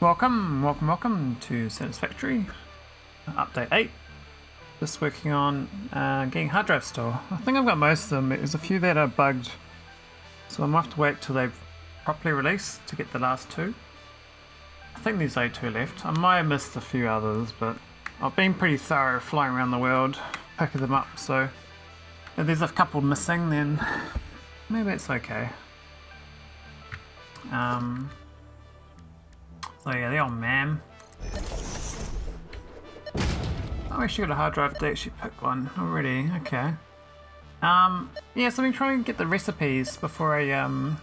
Welcome to Satisfactory, update 8. Just working on getting hard drive store. I think I've got most of them. There's a few that are bugged, so I'm gonna have to wait till they've properly released to get the last two. I think there's only 2 left. I might have missed a few others, but I've been pretty thorough flying around the world, picking them up, so if there's a couple missing, then maybe it's okay. So yeah, the old man. Oh, I actually got a hard drive to actually pick one already. Okay. Yeah, so I've been trying to get the recipes before I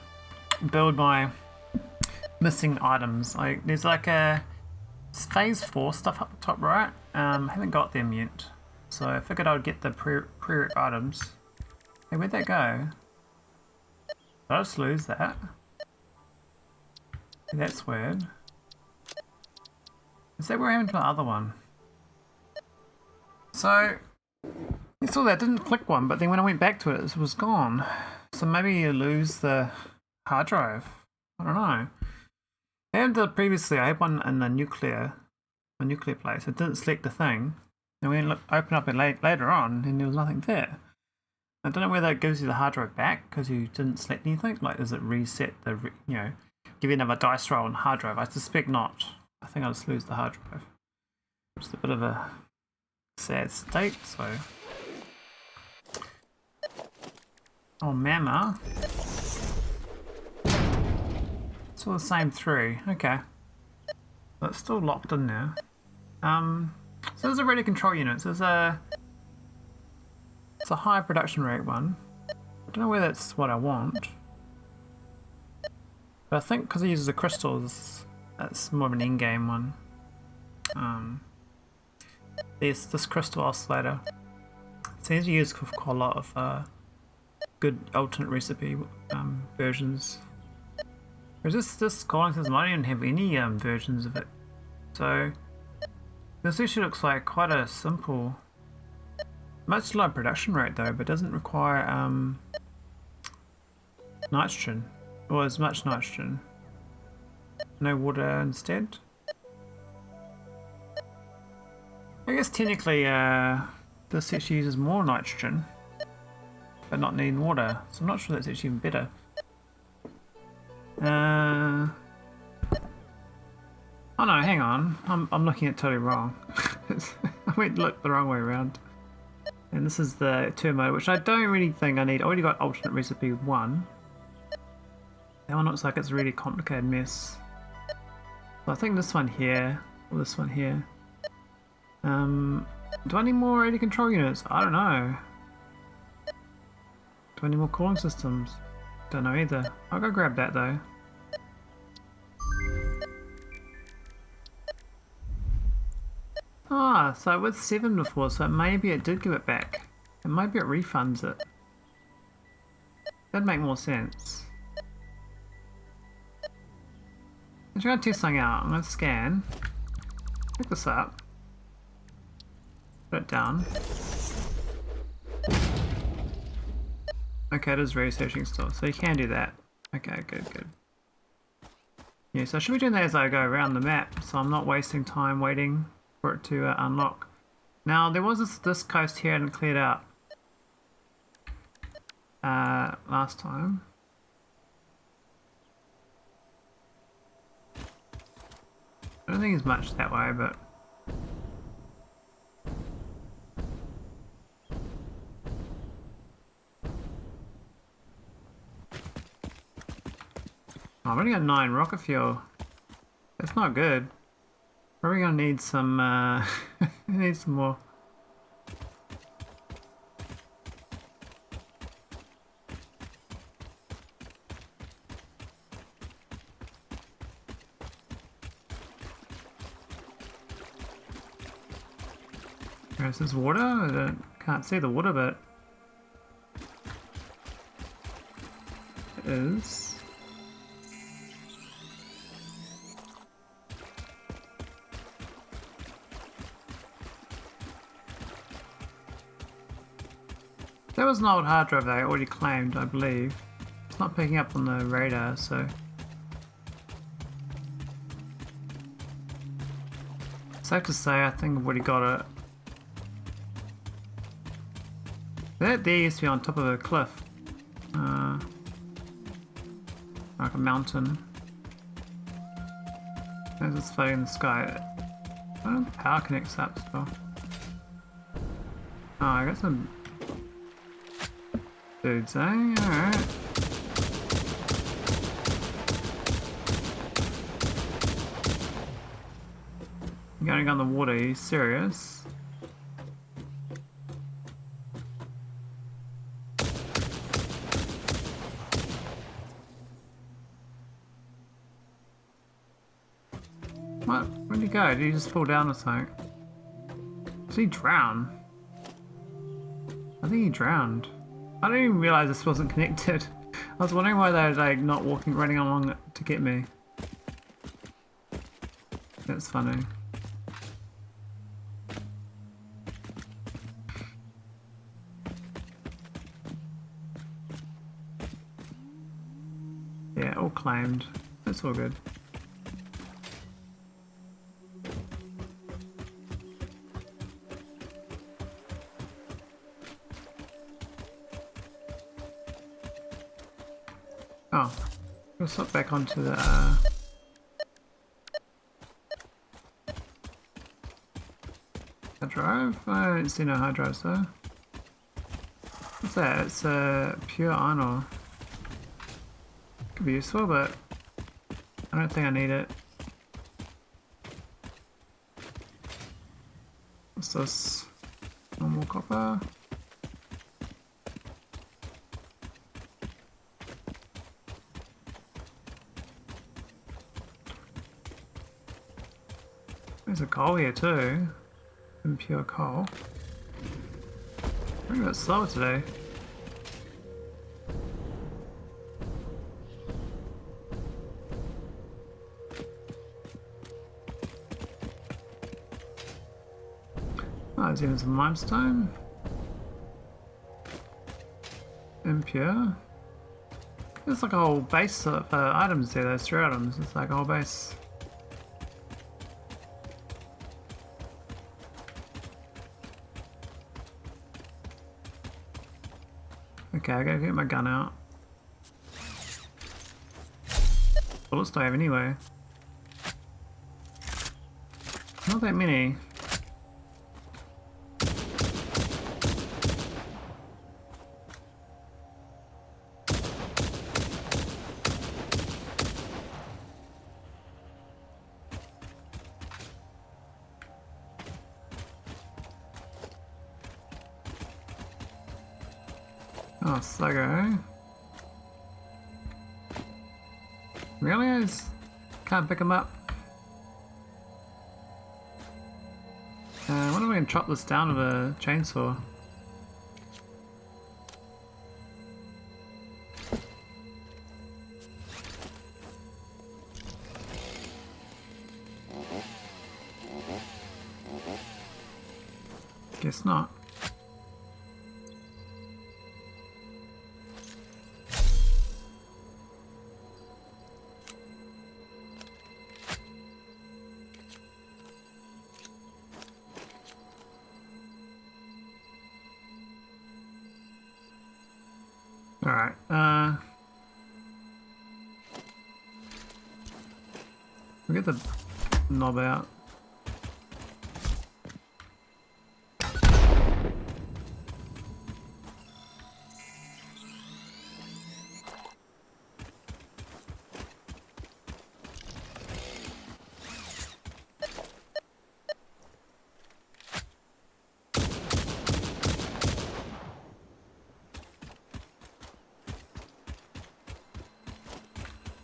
build my missing items. There's like a phase 4 stuff up the top right. I haven't got them yet, so I figured I would get the prereq items. Hey, where'd that go? Did I just lose that? That's weird. Is that where I happened to the other one? So, I saw that, didn't click one, but then when I went back to it, it was gone. So maybe you lose the hard drive. I don't know. I had previously, I had one in the nuclear place. It didn't select the thing. And we opened up it later on, and there was nothing there. I don't know whether it gives you the hard drive back because you didn't select anything. Like, does it reset the, give you another dice roll on hard drive? I suspect not. I think I'll just lose the hard drive. Just a bit of a sad state, so. Oh, Mama. It's all the same 3. Okay. But it's still locked in there. So there's a ready control unit. So it's a high production rate one. I don't know whether that's what I want. But I think because it uses the crystals, that's more of an in-game one. There's this crystal oscillator. It seems to use quite a lot of good alternate recipe versions. Whereas this calling system, I don't even have any versions of it. So this actually looks like quite a simple, much lower production rate though, but doesn't require nitrogen, or as much nitrogen. No water instead. I guess technically this actually uses more nitrogen, but not needing water, so I'm not sure that's actually even better. Oh no, hang on, I'm looking at it totally wrong. I went look the wrong way around. And this is the turbo, which I don't really think I need. I already got alternate recipe 1. That one looks like it's a really complicated mess. So I think this one here, or this one here. Do I need more radio control units? I don't know. Do I need more cooling systems? Don't know either. I'll go grab that though. Ah, so it was 7 before, so maybe it did give it back. And maybe it refunds it. That'd make more sense. I'm going to test something out. I'm going to scan. Pick this up. Put it down. Okay, it is researching still, so you can do that. Okay, good. Yeah, so I should be doing that as I go around the map, so I'm not wasting time waiting for it to unlock. Now, there was this coast here and cleared out last time. I don't think there's much that way, but I've only got 9 rocket fuel. That's not good. Probably gonna need some need some more. This is water? I can't see the water, but it is. That was an old hard drive that I already claimed, I believe. It's not picking up on the radar, so safe to say I think I've already got it. That there used to be on top of a cliff. Like a mountain. There's this floating in the sky. I don't know if the power connects up still. Oh, I got some dudes, eh? Alright. You're going on the water, are you serious? What? Where'd he go? Did he just fall down or something? Did he drown? I think he drowned. I didn't even realise this wasn't connected. I was wondering why they were like not running along to get me. That's funny. Yeah, all claimed. That's all good. Oh, we'll swap back onto the hard drive. I don't see no hard drives though. What's that? It's pure iron ore. Could be useful, but I don't think I need it. What's this? Normal copper. There's a coal here too. Impure coal. I'm a bit slower today. Oh, there's even some limestone. Impure. There's like a whole base of items there, those 3 items. It's like a whole base. Okay, I gotta get my gun out. Bullets do I have anyway? Not that many. Oh, Sluggo. Really? I just can't pick him up. I wonder if we can chop this down with a chainsaw. Guess not. Alright, we'll get the knob out.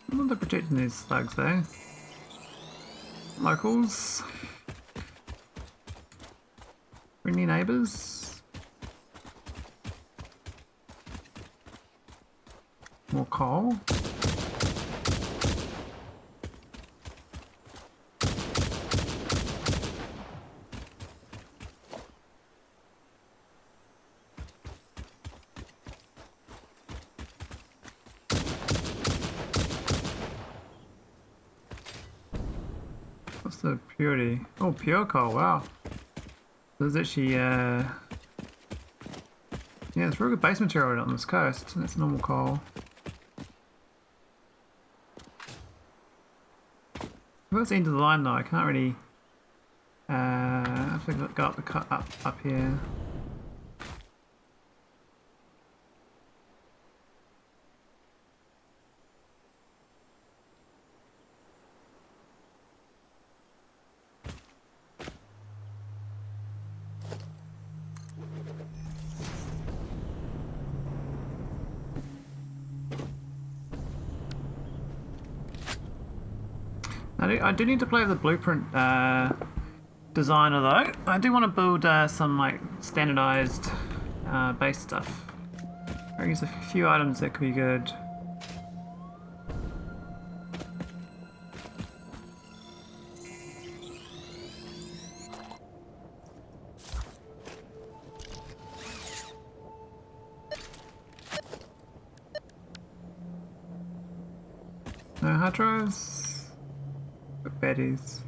They're protecting these slugs though. Locals. Friendly neighbours. More coal. the purity? Oh, pure coal, wow. There's actually, yeah, it's really good base material on this coast. That's normal coal. Well, that's the end of the line though, I can't really, I have to go up the cut up here. I do need to play with the blueprint designer though. I do want to build some like standardized base stuff. There's a few items that could be good. No hard drives. Betties.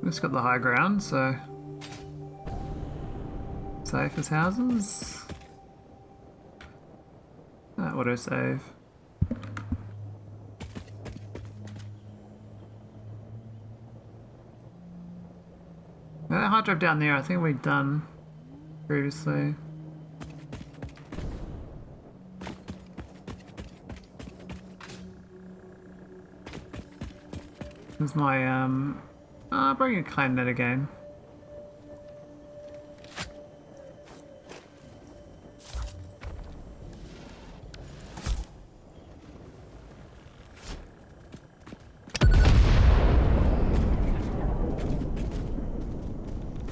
Just got the high ground, so safe as houses. Auto save. That hard drive down there, I think we've done previously. This is my, I'll bring a claim that again.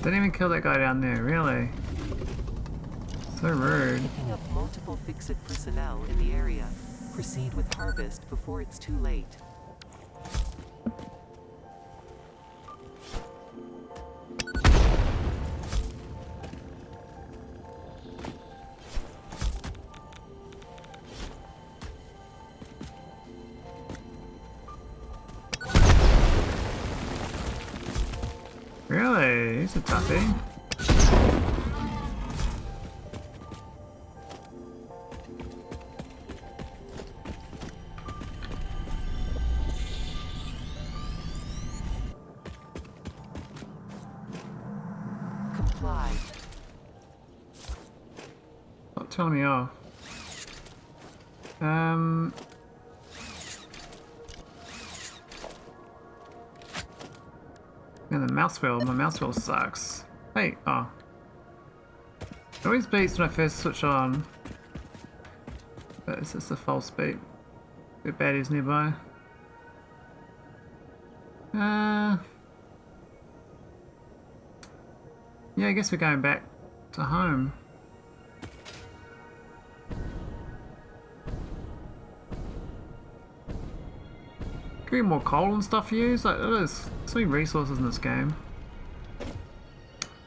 Didn't even kill that guy down there, really? So rude. Picking up multiple fix-it personnel in the area. Proceed with harvest before it's too late. Really? He's a toughie. Comply. Stop telling me off. And the mouse wheel, my mouse wheel sucks. Hey, oh. It always beeps when I first switch on. But it's just a false beep. Bit baddies nearby. Yeah, I guess we're going back to home. Could be more coal and stuff used. Like, there's so many resources in this game.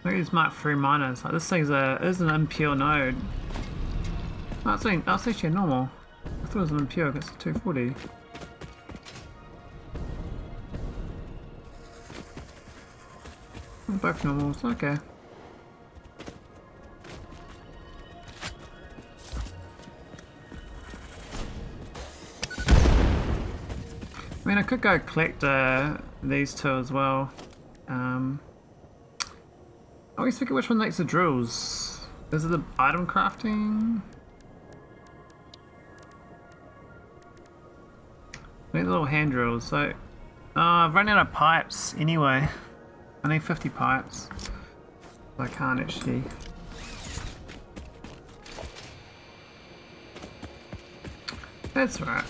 Look at these Mark III miners. Like, this thing's is an impure node. Oh, it's actually normal. I thought it was an impure because it's 240. Both normals, okay. I mean, I could go collect these two as well. I always forget which one makes the drills. Is it the item crafting? I need the little hand drills. So, I've run out of pipes anyway. I need 50 pipes. I can't actually. That's right.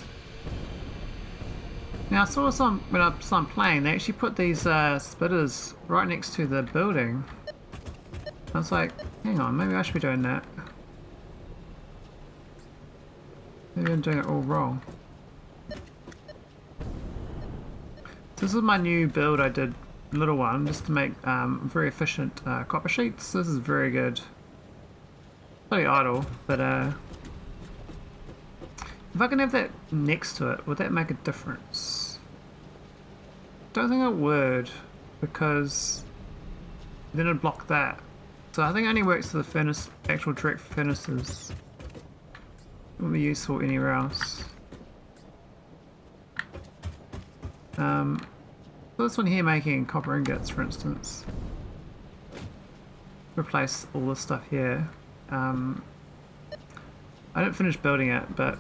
Now I saw when I saw them playing, they actually put these spitters right next to the building. I was like, hang on, maybe I should be doing that. Maybe I'm doing it all wrong. This is my new build I did little one just to make very efficient copper sheets. This is very good. Pretty idle, but if I can have that next to it, would that make a difference? Don't think it would, because then it'd block that. So I think it only works for the furnace, actual direct furnaces. It wouldn't be useful anywhere else. This one here making copper ingots, for instance. Replace all this stuff here. I didn't finish building it, but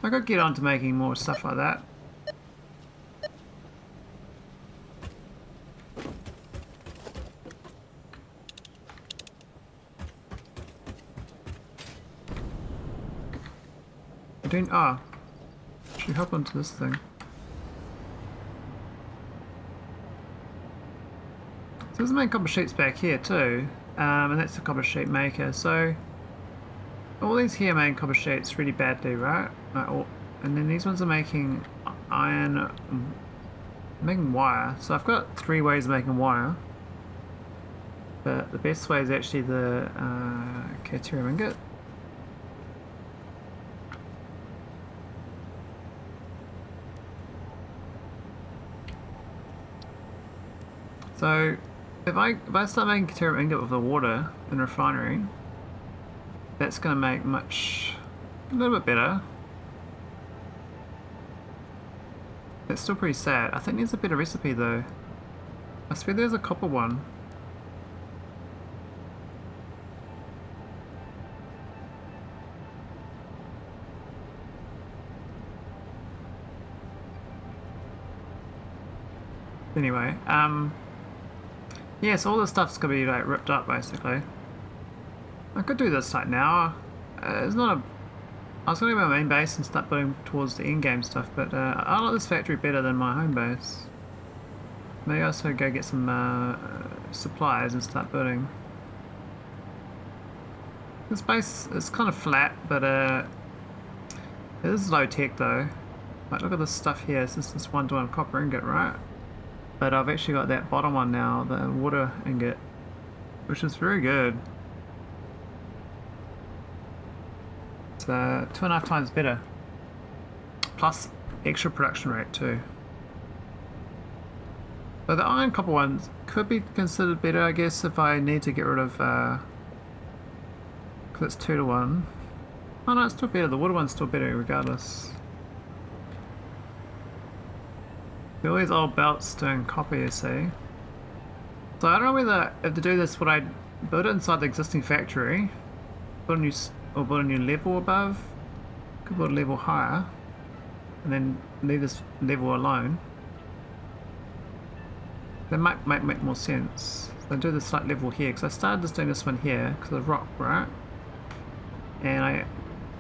I could get on to making more stuff like that. Should hop onto this thing. So there's main copper sheets back here too, and that's the copper sheet maker. So all these here make copper sheets really badly, right? And then these ones are making iron, making wire. So I've got 3 ways of making wire, but the best way is actually the Caterium ingot. So if I start making Caterium ingot with the water in refinery, that's going to make a little bit better. It's still pretty sad. I think there's a better recipe though. I swear there's a copper one. Anyway, yeah, so all this stuff's gonna be like ripped up basically. I could do this like now. It's not a. I was gonna go to my main base and start building towards the end game stuff, but I like this factory better than my home base. Maybe I also go get some supplies and start building. This base is kind of flat, but it is low tech though. Like look at this stuff here. This is this 1-to-1 copper ingot, right? But I've actually got that bottom one now, the water ingot, which is very good. It's 2.5 times better. Plus extra production rate too. So the iron copper ones could be considered better, I guess, if I need to get rid of, because it's 2-to-1. Oh no, it's still better. The water one's still better regardless. All these old belts doing copper, you see. So I don't know whether if to do this, would I build it inside the existing factory, build a new level above, could build a level higher, and then leave this level alone. That might make more sense. So I do this like level here, because I started just doing this one here because of rock, right? And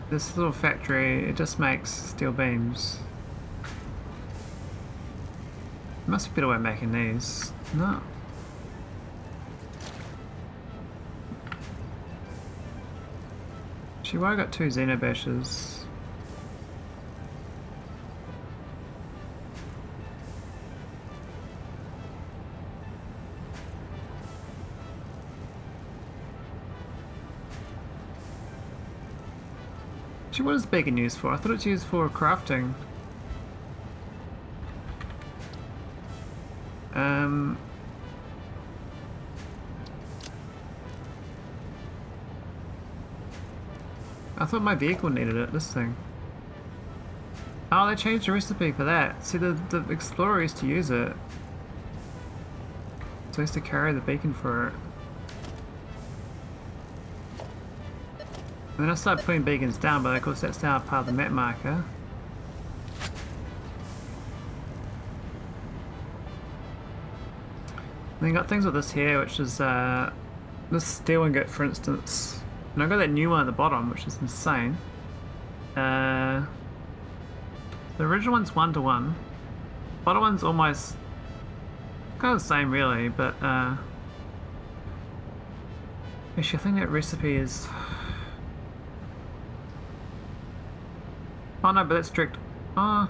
this little factory, it just makes steel beams. There must be a better way of making these. No. Actually, why I got 2 xenobashes? Actually, what is bacon used for? I thought it's used for crafting. I thought my vehicle needed it, this thing. Oh, they changed the recipe for that. See, the Explorer used to use it. So I used to carry the beacon for it. And then I started putting beacons down, but of course that's now part of the map marker. And then you got things with this here, which is this steel ingot, for instance. And I've got that new one at the bottom, which is insane. The original one's 1-to-1. Bottom one's almost kind of the same, really, but actually, I think that recipe is. Oh no, but that's direct. Oh.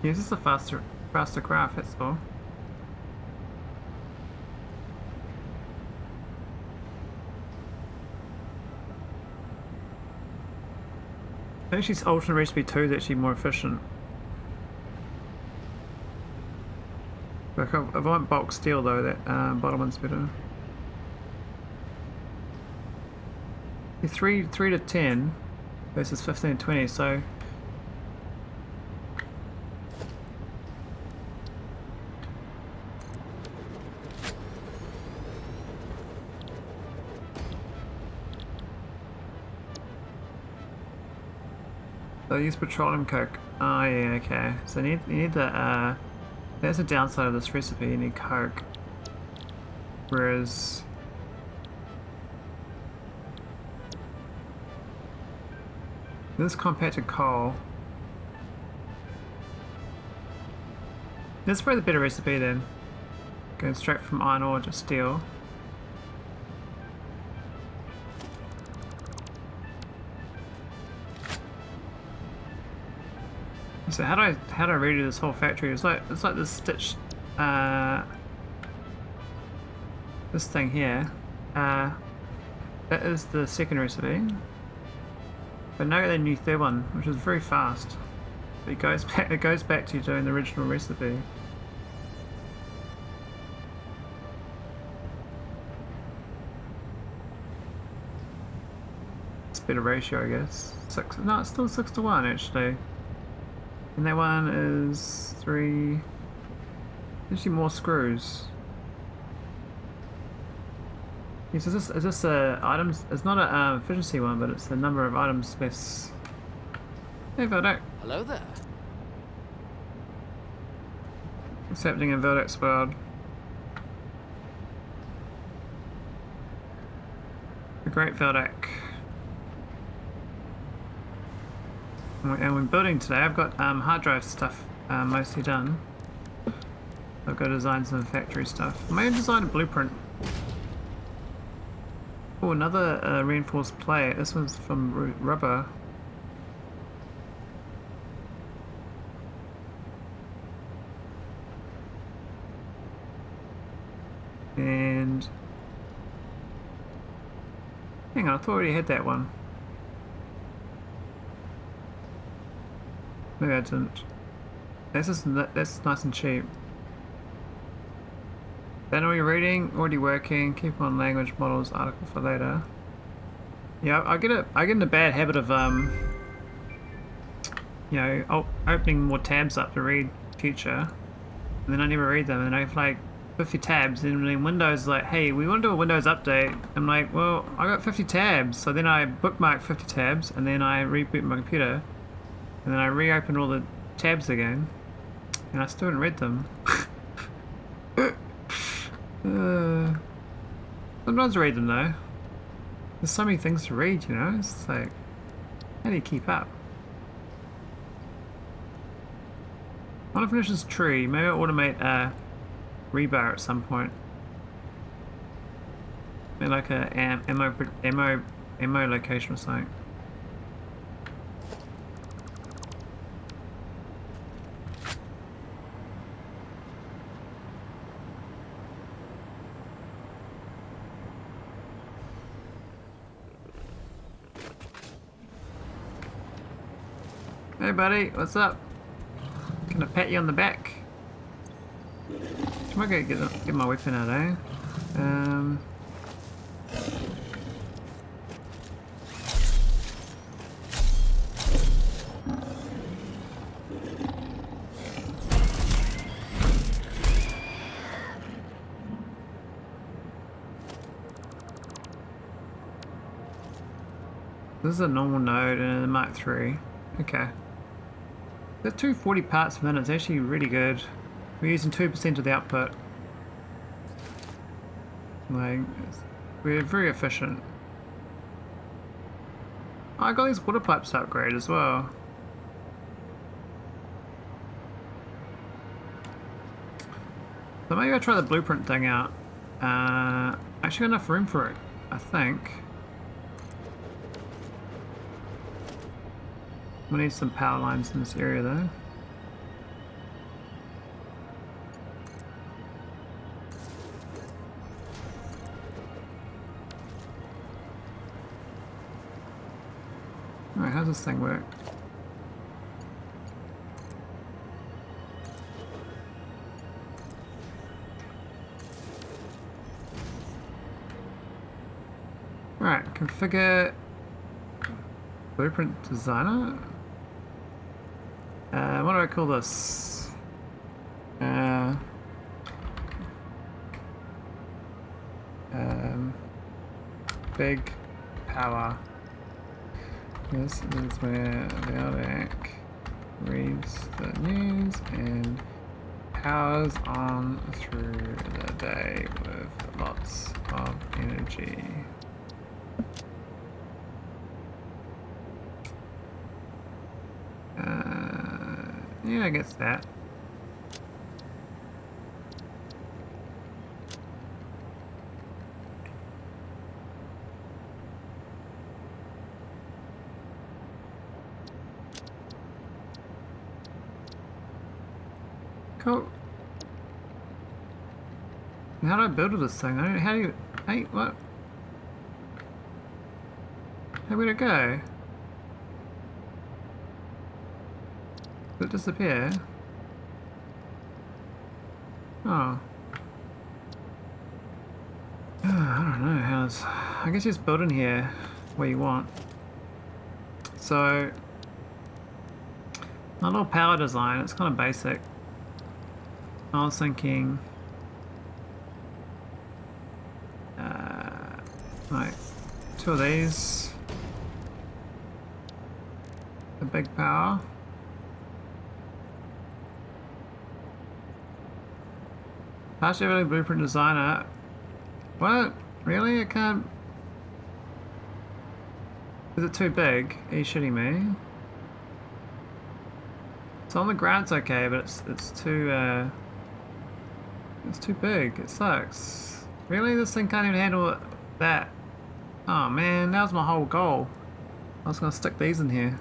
Yeah, this is a faster craft, that's all. Actually, alternate recipe 2 is actually more efficient. Like, if I want bulk steel though, that bottom one's better. 3 to 10 versus 15 to 20, so use petroleum coke. Oh yeah, okay. So you need the that's the downside of this recipe, you need coke. Whereas this compacted coal, this is probably the better recipe then. Going straight from iron ore to steel. So how do I redo this whole factory? It's like this stitch, this thing here. That is the second recipe. But now the new third one, which is very fast. It goes back to doing the original recipe. It's a better ratio, I guess. No, it's still 6 to 1 actually. And that one is 3. Actually, more screws. Yes, is this items? It's not a efficiency one, but it's the number of items less. Hey, Veldex. Hello there. What's happening in Veldex's world? The great Veldex. And we're building today. I've got hard drive stuff mostly done. I've got to design some factory stuff. I may design a blueprint. Oh, another reinforced plate. This one's from rubber. And hang on, I thought I already had that one. Maybe I didn't. That's nice and cheap. Binary reading, already working. Keep on language models, article for later. Yeah, I get in a bad habit of you know, opening more tabs up to read future, and then I never read them, and I have like 50 tabs, and then Windows is like, hey, we want to do a Windows update. I'm like, well, I got 50 tabs, so then I bookmark 50 tabs, and then I reboot my computer, and then I reopen all the tabs again, and I still haven't read them. Sometimes I read them though. There's so many things to read, you know? It's like, how do you keep up? I want to finish this tree. Maybe I'll automate a rebar at some point. Maybe like a ammo location or something. Hey buddy, what's up? Can I pat you on the back? I might go get my weapon out, eh? This is a normal node and a Mark III. Okay. The 240 parts per minute is actually really good. We're using 2% of the output. Like, we're very efficient. Oh, I got these water pipes to upgrade as well. So maybe I'll try the blueprint thing out. Actually got enough room for it, I think. We need some power lines in this area though. how does this thing work? Right, configure blueprint designer. What do I call this? Big power. This is where Maholic reads the news and powers on through the day with lots of energy. Yeah, I guess that. Cool. How do I build this thing? How do you... Hey, what? Where'd it go? Did it disappear? Oh. I don't know how this... I guess you just build in here where you want. So... my little power design, it's kind of basic. I was thinking... like, 2 of these. A big power. Partially really blueprint designer. What? Really? I can't... Is it too big? Are you shitting me? So on the ground it's okay, but it's too big. It sucks. Really? This thing can't even handle that. Oh man, that was my whole goal. I was gonna stick these in here.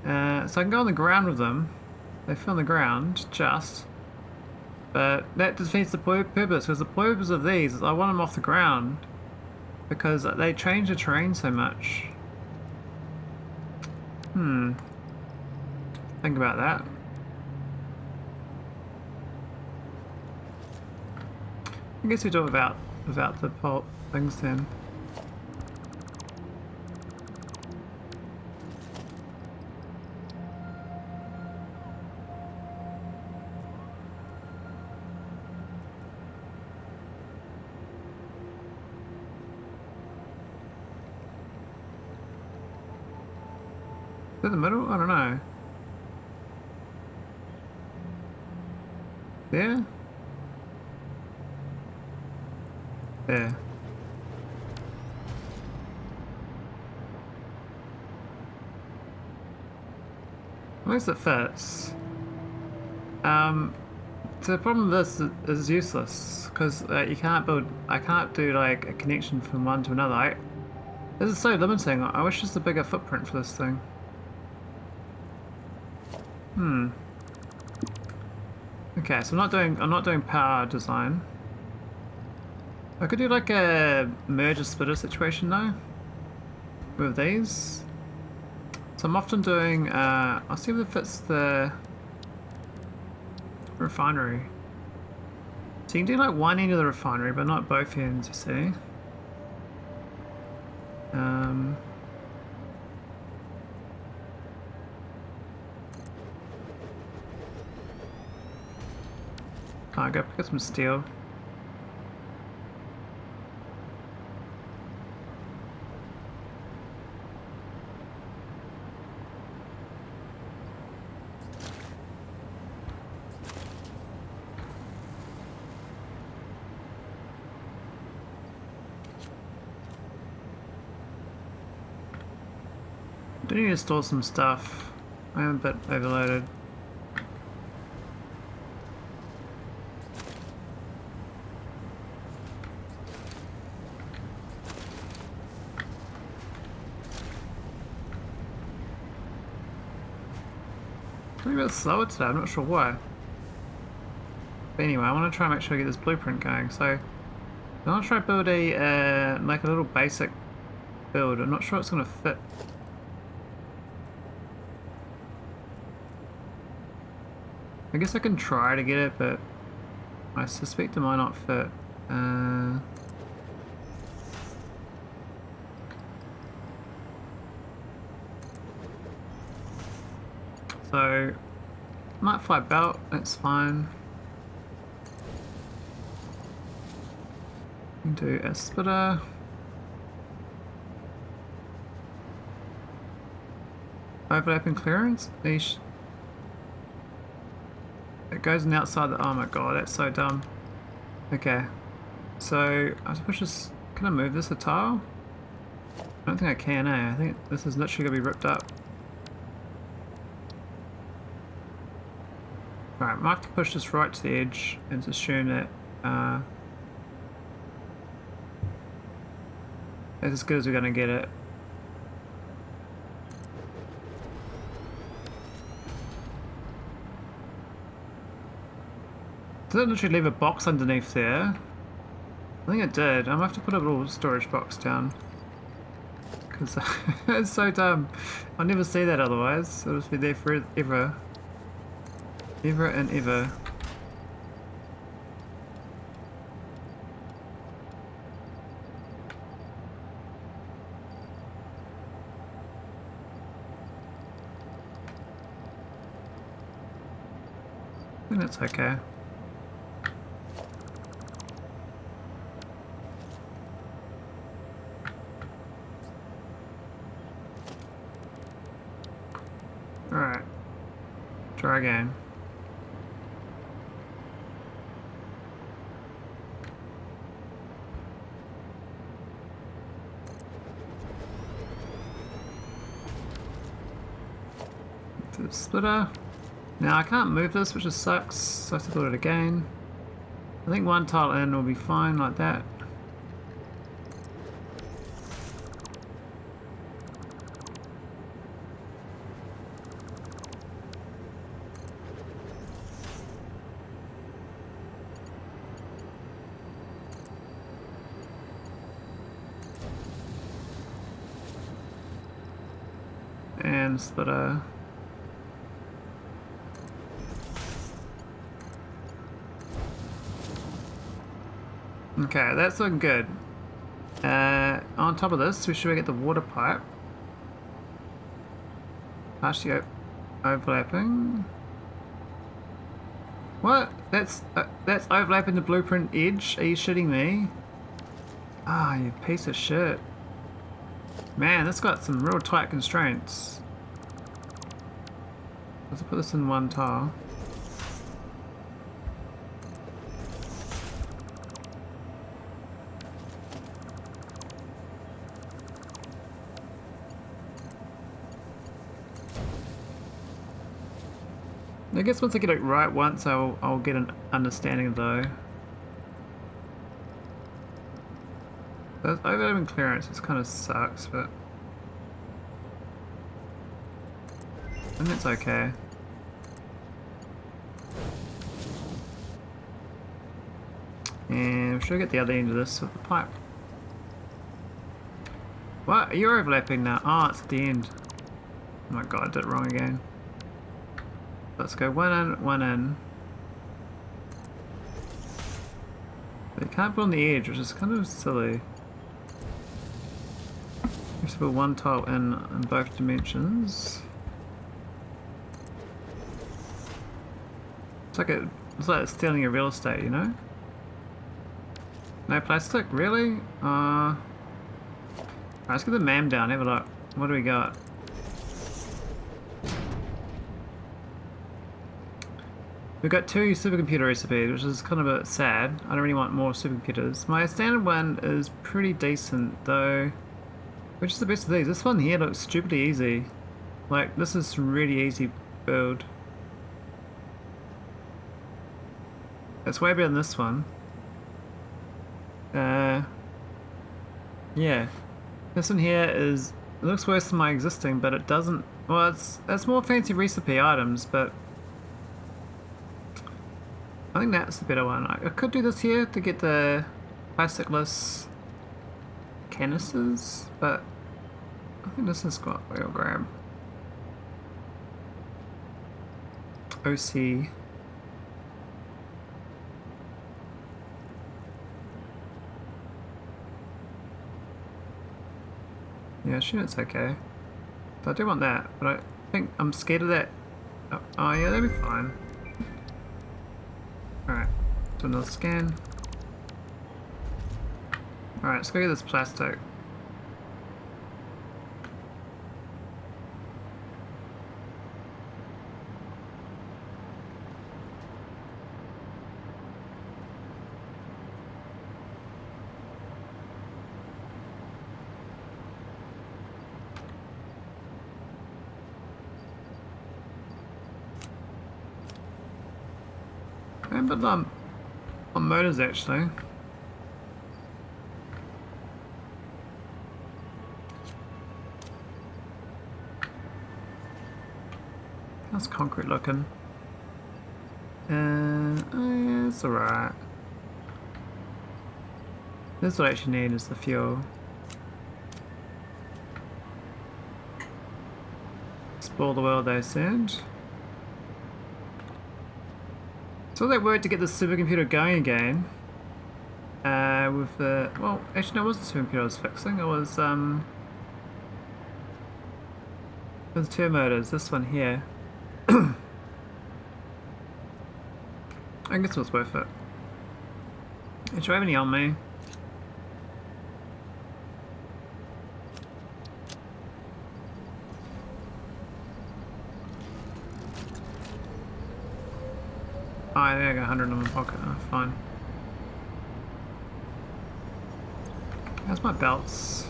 So I can go on the ground with them. They fit on the ground, just. But that defeats the purpose, because the purpose of these is I want them off the ground. Because they change the terrain so much. Think about that. I guess we do it without the pulp things then. Is it the middle? I don't know. There? There. At least it fits. So the problem with this is useless because you can't build. I can't do like a connection from one to another. This is so limiting. I wish there's a bigger footprint for this thing. Okay, so I'm not doing power design. I could do like a merger splitter situation though with these. So I'm often doing I'll see if it fits the refinery. So you can do like one end of the refinery but not both ends, you see. I'll go pick up some steel. I do need to store some stuff. I am a bit overloaded. Maybe it's slower today, I'm not sure why. But anyway, I want to try and make sure I get this blueprint going. So I want to try to build a like a little basic build. I'm not sure it's going to fit I guess I can try to get it, but I suspect it might not fit. So, might fly belt, that's fine. Do a splitter. Overlapping clearance? Eesh. It goes in outside the. Oh my god, that's so dumb. Okay. So, I suppose just. Can I move this a tile? I don't think I can, eh? I think this is literally gonna be ripped up. Alright, might have to push this right to the edge and just assume that. That's as good as we're gonna get it. Did it literally leave a box underneath there? I think it did. I might have to put a little storage box down. Because it's so dumb. I'll never see that otherwise. It'll just be there forever. Ever and ever. I think that's okay. Alright. Try again. To the splitter. Now I can't move this, which just sucks, so I have to build it again. I think one tile in will be fine like that. And splitter. Okay, that's looking good. On top of this, we should get the water pipe. Partially overlapping. What? That's overlapping the blueprint edge? Are you shitting me? Ah, you piece of shit. Man, that's got some real tight constraints. Let's put this in one tile. I guess once I get it right once, I'll get an understanding though. Those overlapping clearance, it kind of sucks, but I think it's okay. And we should get the other end of this with the pipe. What? You're overlapping now. Oh, it's at the end. Oh my god, I did it wrong again. Let's go one in, one in. But you can't put on the edge, which is kind of silly. You have to put one tile in both dimensions. It's like it's stealing your real estate, you know? No plastic, really? Alright, let's get the MAM down, have a look. What do we got? We've got 2 supercomputer recipes, which is kind of a bit sad. I don't really want more supercomputers. My standard one is pretty decent though. Which is the best of these? This one here looks stupidly easy. Like, this is really easy build. It's way better than this one. Yeah. This one here is, it looks worse than my existing, but it doesn't, well, it's more fancy recipe items, but I think that's the better one. I could do this here to get the plasticless canisters, but I think this has got wheel grab. OC. Yeah, sure, it's okay. So I do want that, but I think I'm scared of that. Oh yeah, that'd be fine. Alright, do another scan. Alright, let's go get this plastic. But on motors actually. How's concrete looking? It's alright. This is what I actually need is the fuel. Spoil the world, they said. So that worked to get the supercomputer going again. With the well, actually no, it wasn't the supercomputer I was fixing. It was two motors. This one here. I guess it was worth it. Do I have any on me? Oh, I think I got 100 in my pocket. Oh, fine. How's my belts?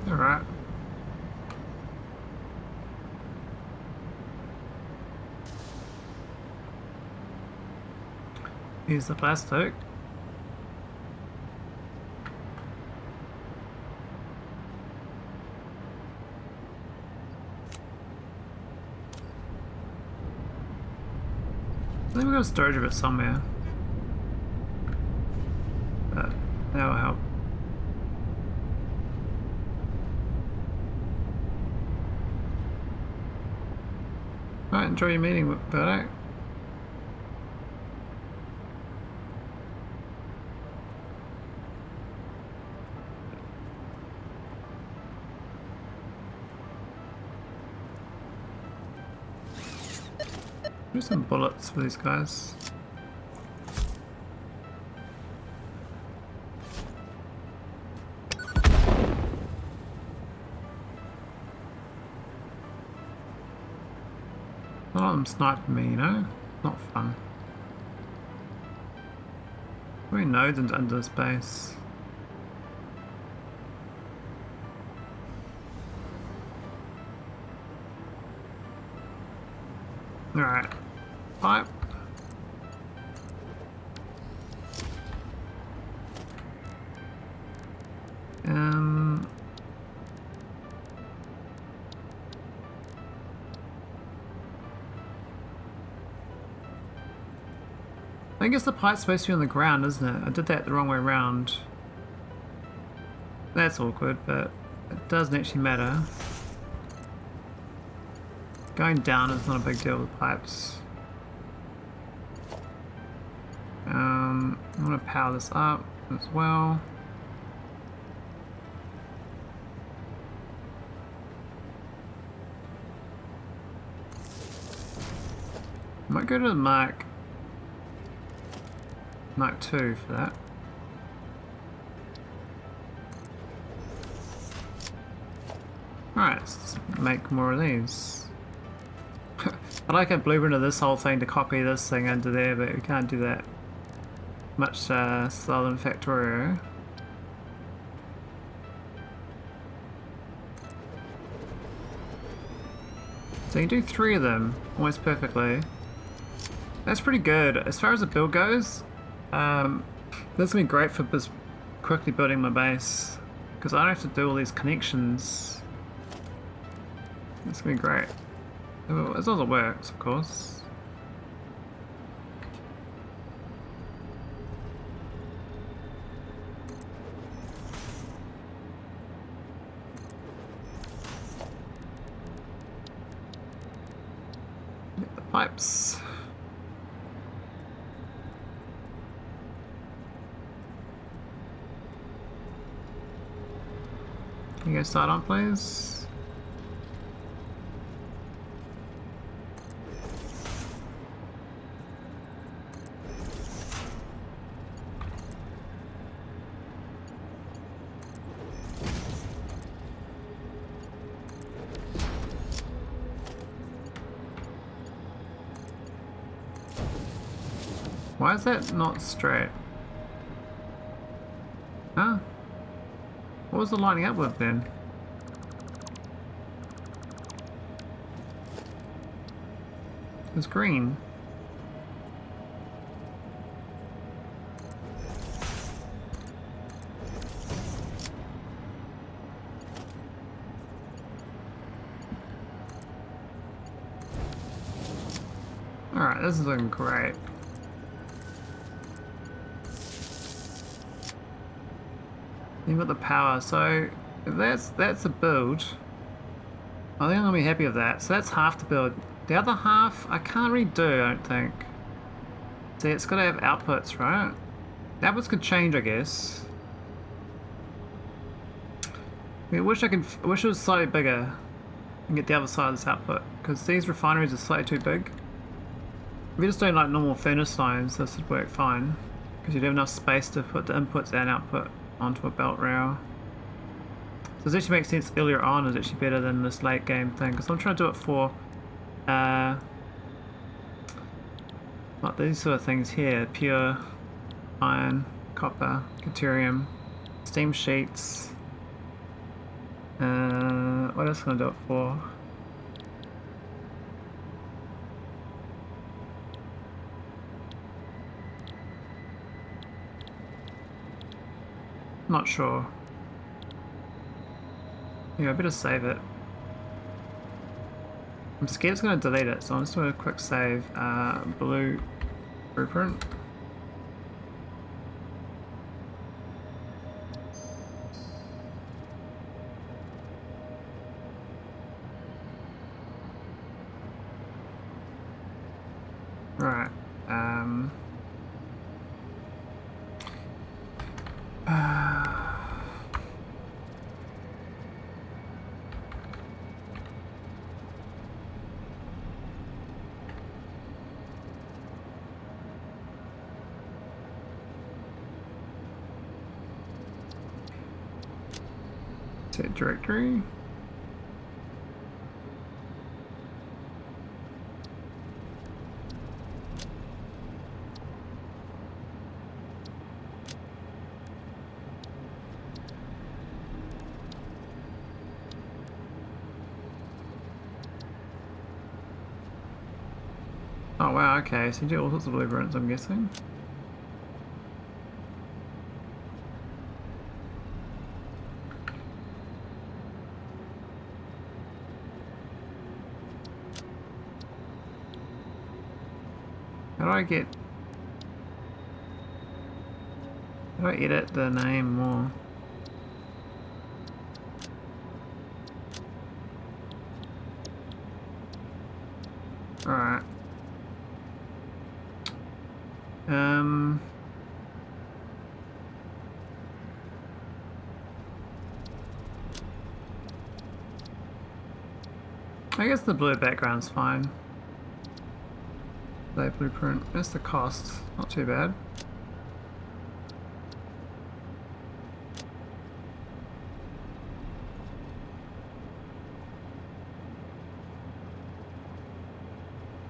Alright. Use the plastic. I think we've got a storage of it somewhere. But that'll help. Right, enjoy your meeting with Maholic. Here's some bullets for these guys. A lot of them sniping me, you know? Not fun. Three nodes under this base. Alright. Pipe. I guess the pipe's supposed to be on the ground, isn't it? I did that the wrong way around. That's awkward, but it doesn't actually matter. Going down is not a big deal with pipes. I'm going to power this up as well. I might go to the Mark II for that. Alright, let's just make more of these. I'd like a blueprint of this whole thing to copy this thing into there, but we can't do that much slower than Factorio. So you can do 3 of them almost perfectly. That's pretty good. As far as the build goes, this will be great for just quickly building my base, because I don't have to do all these connections. It's gonna be great. As long as it works, of course. Get the pipes. Can you go start on, please? Why is that not straight? Huh? What was it lining up with then? It's green. Alright, this is looking great. You've got the power, so if that's a build. I think I'm gonna be happy with that. So that's half the build. The other half I can't really do, I don't think. See, it's gotta have outputs, right? Outputs could change, I guess. I wish it was slightly bigger and get the other side of this output, because these refineries are slightly too big. If you're just doing like normal furnace lines, this would work fine, because you'd have enough space to put the inputs and output onto a belt rail. So this actually makes sense earlier on, is actually better than this late game thing, because I'm trying to do it for like these sort of things here: pure iron, copper, deuterium, steam sheets. What else can I do it for? Not sure. Yeah, I better save it. I'm scared it's going to delete it, so I'm just doing a quick save. Blue blueprint. Right. Set directory. Oh wow, okay, so you do all sorts of blueprints, I'm guessing. How do I edit the name more? Alright. I guess the blue background's fine. Play blueprint. That's the cost. Not too bad.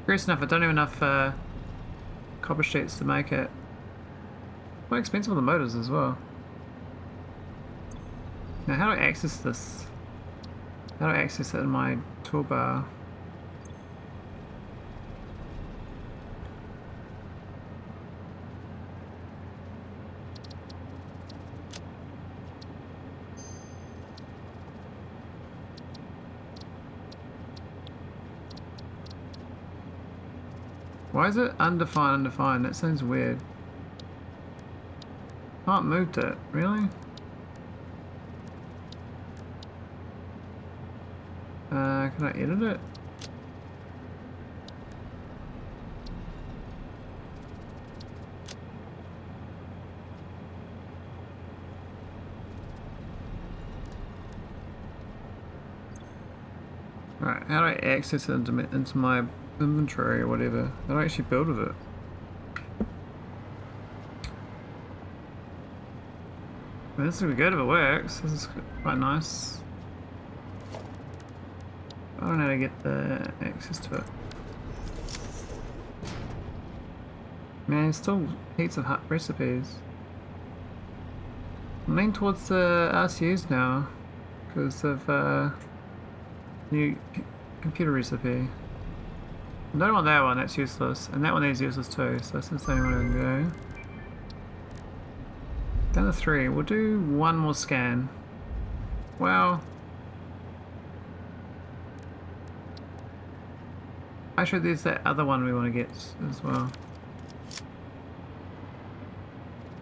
Curious enough, I don't have enough copper sheets to make it. Quite expensive on the motors as well. Now how do I access this? How do I access it in my toolbar? Why is it undefined? That sounds weird. Oh, it moved it. Really? Can I edit it? Right, how do I access it into my inventory or whatever? How do I actually build with it? Well, this is gonna be good if it works. This is quite nice. I don't know how to get the access to it. Man, there's still heaps of recipes. I'm leaning towards the RCUs now because of new computer recipe. I don't want that one, that's useless. And that one is useless too, so this is the only one I can go. Down to 3. We'll do one more scan. Well, actually there's that other one we want to get as well.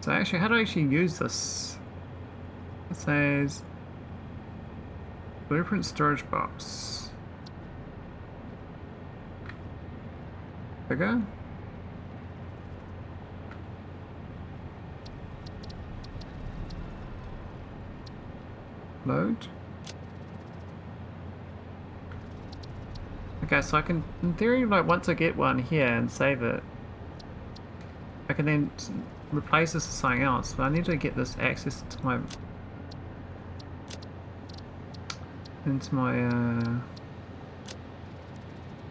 So actually, how do I actually use this? It says blueprint storage box. Bigger? Load? Okay, so I can, in theory, like once I get one here and save it, I can then replace this with something else, but I need to get this access to my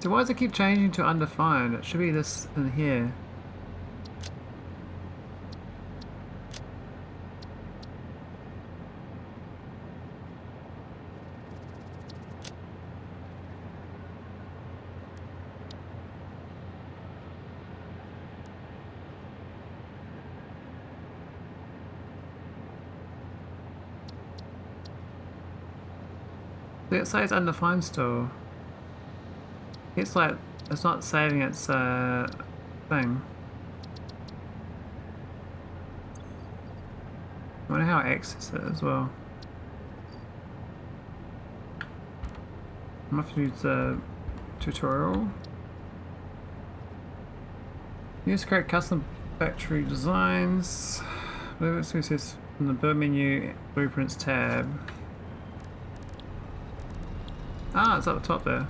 so why does it keep changing to undefined? It should be this in here. Let's say it's undefined still. It's like, it's not saving its thing. I wonder how I access it as well. I'm gonna have to use the tutorial. Use create custom factory designs. Whatever it says in the build menu, blueprints tab. Ah, it's up the top there.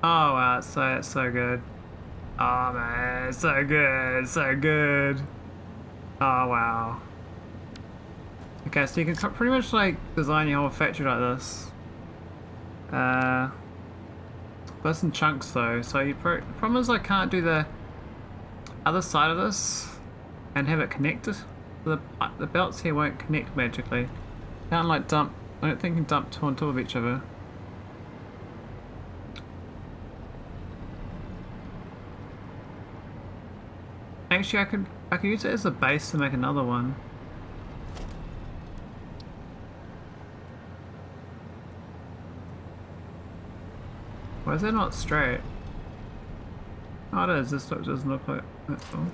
Oh wow, it's so good. Oh man, it's so good, so good. Oh wow. Okay, so you can pretty much like design your whole factory like this. That's in chunks though, so the problem is I can't do the other side of this and have it connected. The belts here won't connect magically. Can't like dump. I don't think you can dump two on top of each other. Actually, I could use it as a base to make another one. Why is that not straight? Oh, it is. This doesn't look like that's all.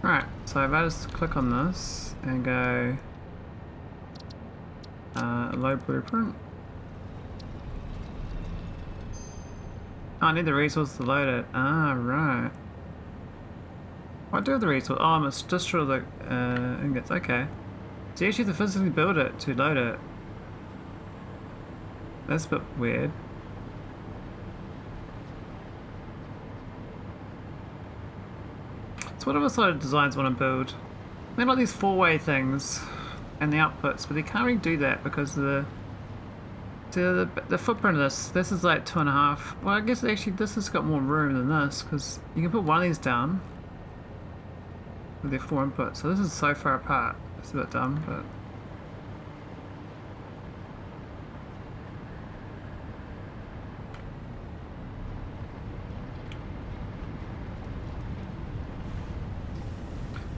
Right, so if I just click on this and go load blueprint. Oh, I need the resource to load it. Ah, right. What do with the resource? Oh, I must destroy the ingots. Okay. So you actually have to physically build it to load it. That's a bit weird. So what other sort of designs want to build? They like these four-way things and the outputs, but they can't really do that because the footprint of this is like 2.5. Well, I guess actually this has got more room than this because you can put one of these down with their 4 inputs. So this is so far apart. It's a bit dumb, but.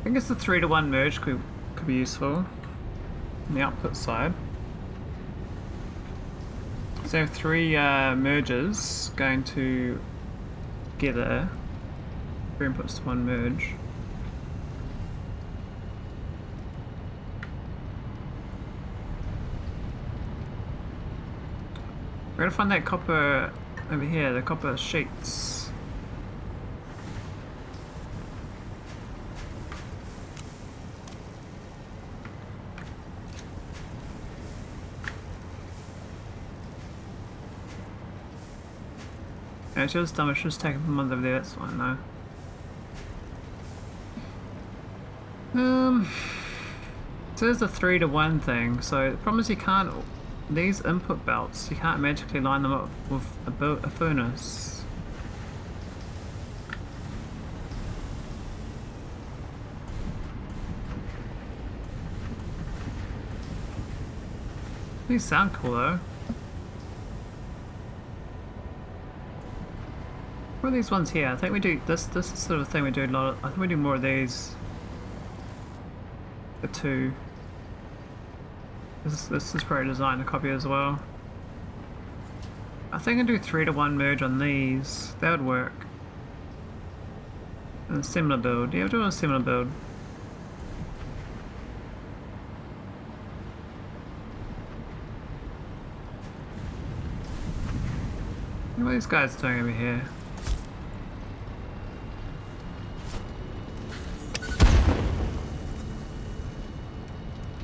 I guess the 3-to-1 merge could be useful on the output side. So 3 merges going to together, 3 inputs to 1 merge. We're gonna find that copper over here, the copper sheets. Yeah, she was dumb, I should just take it from over there, that's fine, no. So there's a 3-to-1 thing, so the problem is you can't, these input belts, you can't magically line them up with a furnace. These sound cool though. What are these ones here? I think we do this is sort of thing we do a lot of, I think we do more of these. The 2. This is probably designed to copy as well. I think I do 3-to-1 merge on these. That would work. And a similar build. Yeah, we're doing a similar build. What are these guys doing over here?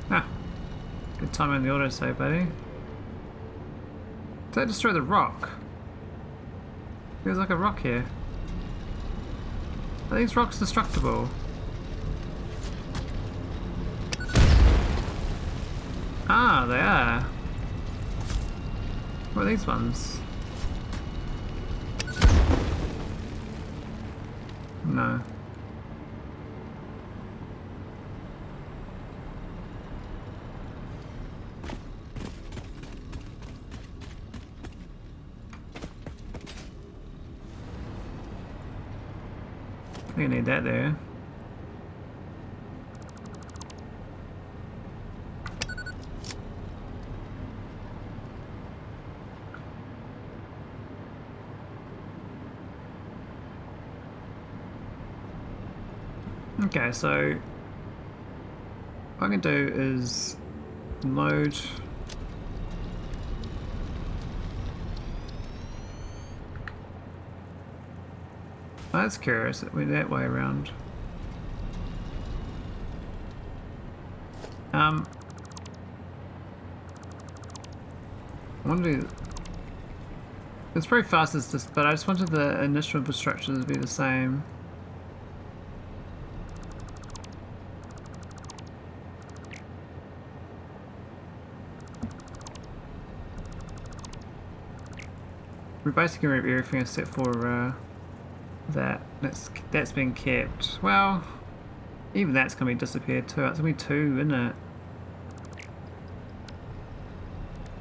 Ah. Good time in the autosave, buddy. Did that destroy the rock? There's like a rock here. Are these rocks destructible? Ah, they are. What are these ones? No. We need that there. Okay, so what I can do is load oh, that's curious, it went that way around. I want to do it's very fast as this, but I just wanted the initial infrastructure to be the same. We're basically going to remove everything except for that's been kept. Well, even that's going to be disappeared too. It's going to be 2, isn't it?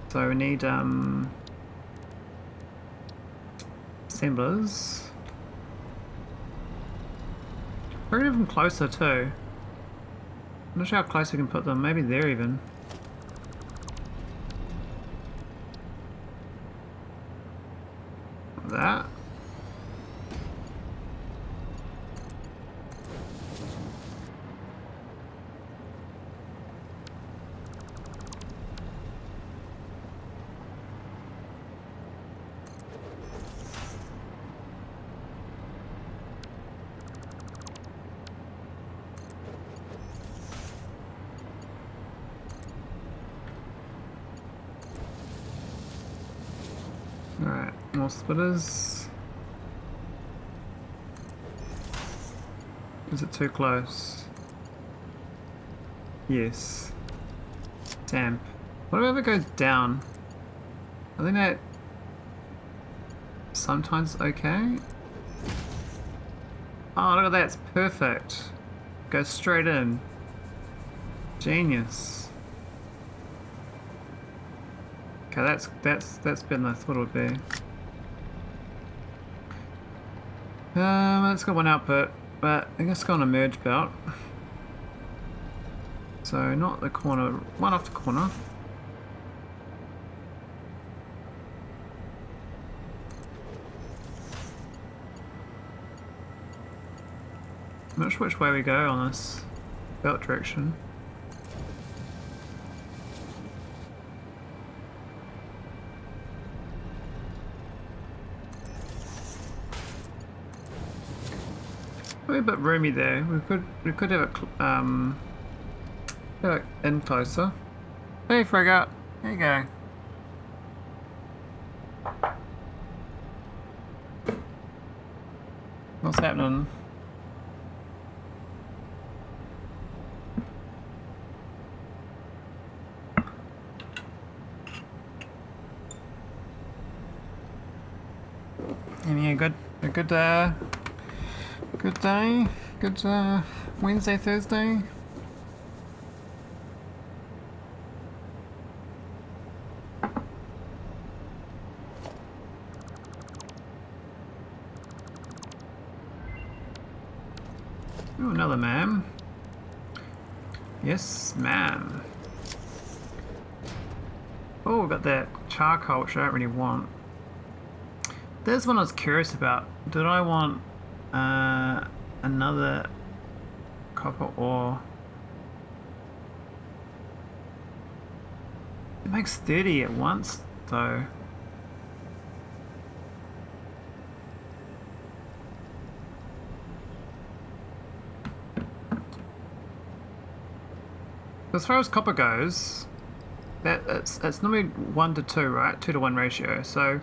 So we need assemblers. We're going to move them closer too. I'm not sure how close we can put them. Maybe there even. That. Alright, more splitters. Is it too close? Yes. Damp. What if it goes down? I think that sometimes okay. Oh, look at that, it's perfect. Goes straight in. Genius. Okay, that's better than I thought it would be. Let's go one output, but I guess go on a merge belt. So not the corner, one off the corner. I'm not sure which way we go on this belt direction. Probably a bit roomy there. We could have it in closer. Hey, Frigate. There you go. What's happening? Any a good day, good Wednesday, Thursday. Oh, another ma'am. Yes, ma'am. Oh, we've got that charcoal, which I don't really want. There's one I was curious about. Did I want another copper ore? It makes 30 at once, though. As far as copper goes, it's normally 1 to 2, right? 2 to 1 ratio. So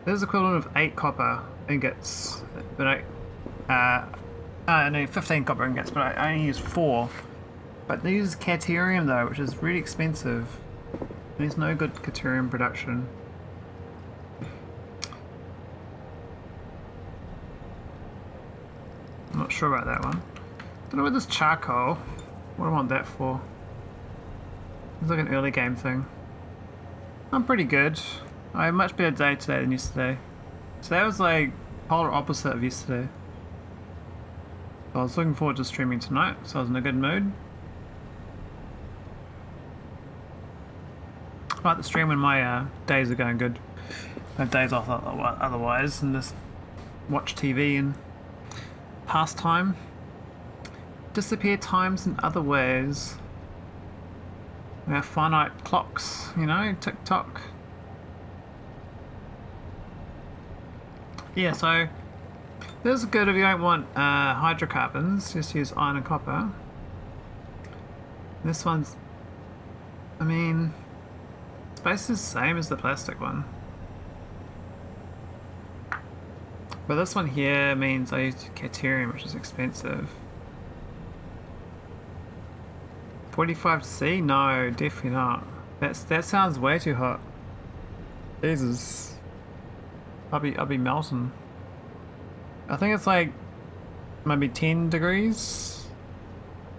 this is equivalent of 8 copper ingots, but no, 15 copper ingots, but I only use 4. But they use caterium though, which is really expensive. There's no good caterium production. I'm not sure about that one. Don't know what this charcoal. What do I want that for? It's like an early game thing. I'm pretty good. I had a much better day today than yesterday. So that was like polar opposite of yesterday. So I was looking forward to streaming tonight, so I was in a good mood. I like to stream when my days are going good. I have days off otherwise, and just watch TV and pass time. Disappear times in other ways. We have finite clocks, you know, tick tock. Yeah, so this is good if you don't want hydrocarbons, just use iron and copper. This one's, I mean, it's basically the same as the plastic one. But this one here means I used caterium, which is expensive. 45C? No, definitely not. That sounds way too hot. Jesus. I'll be melting. I think it's like maybe 10 degrees.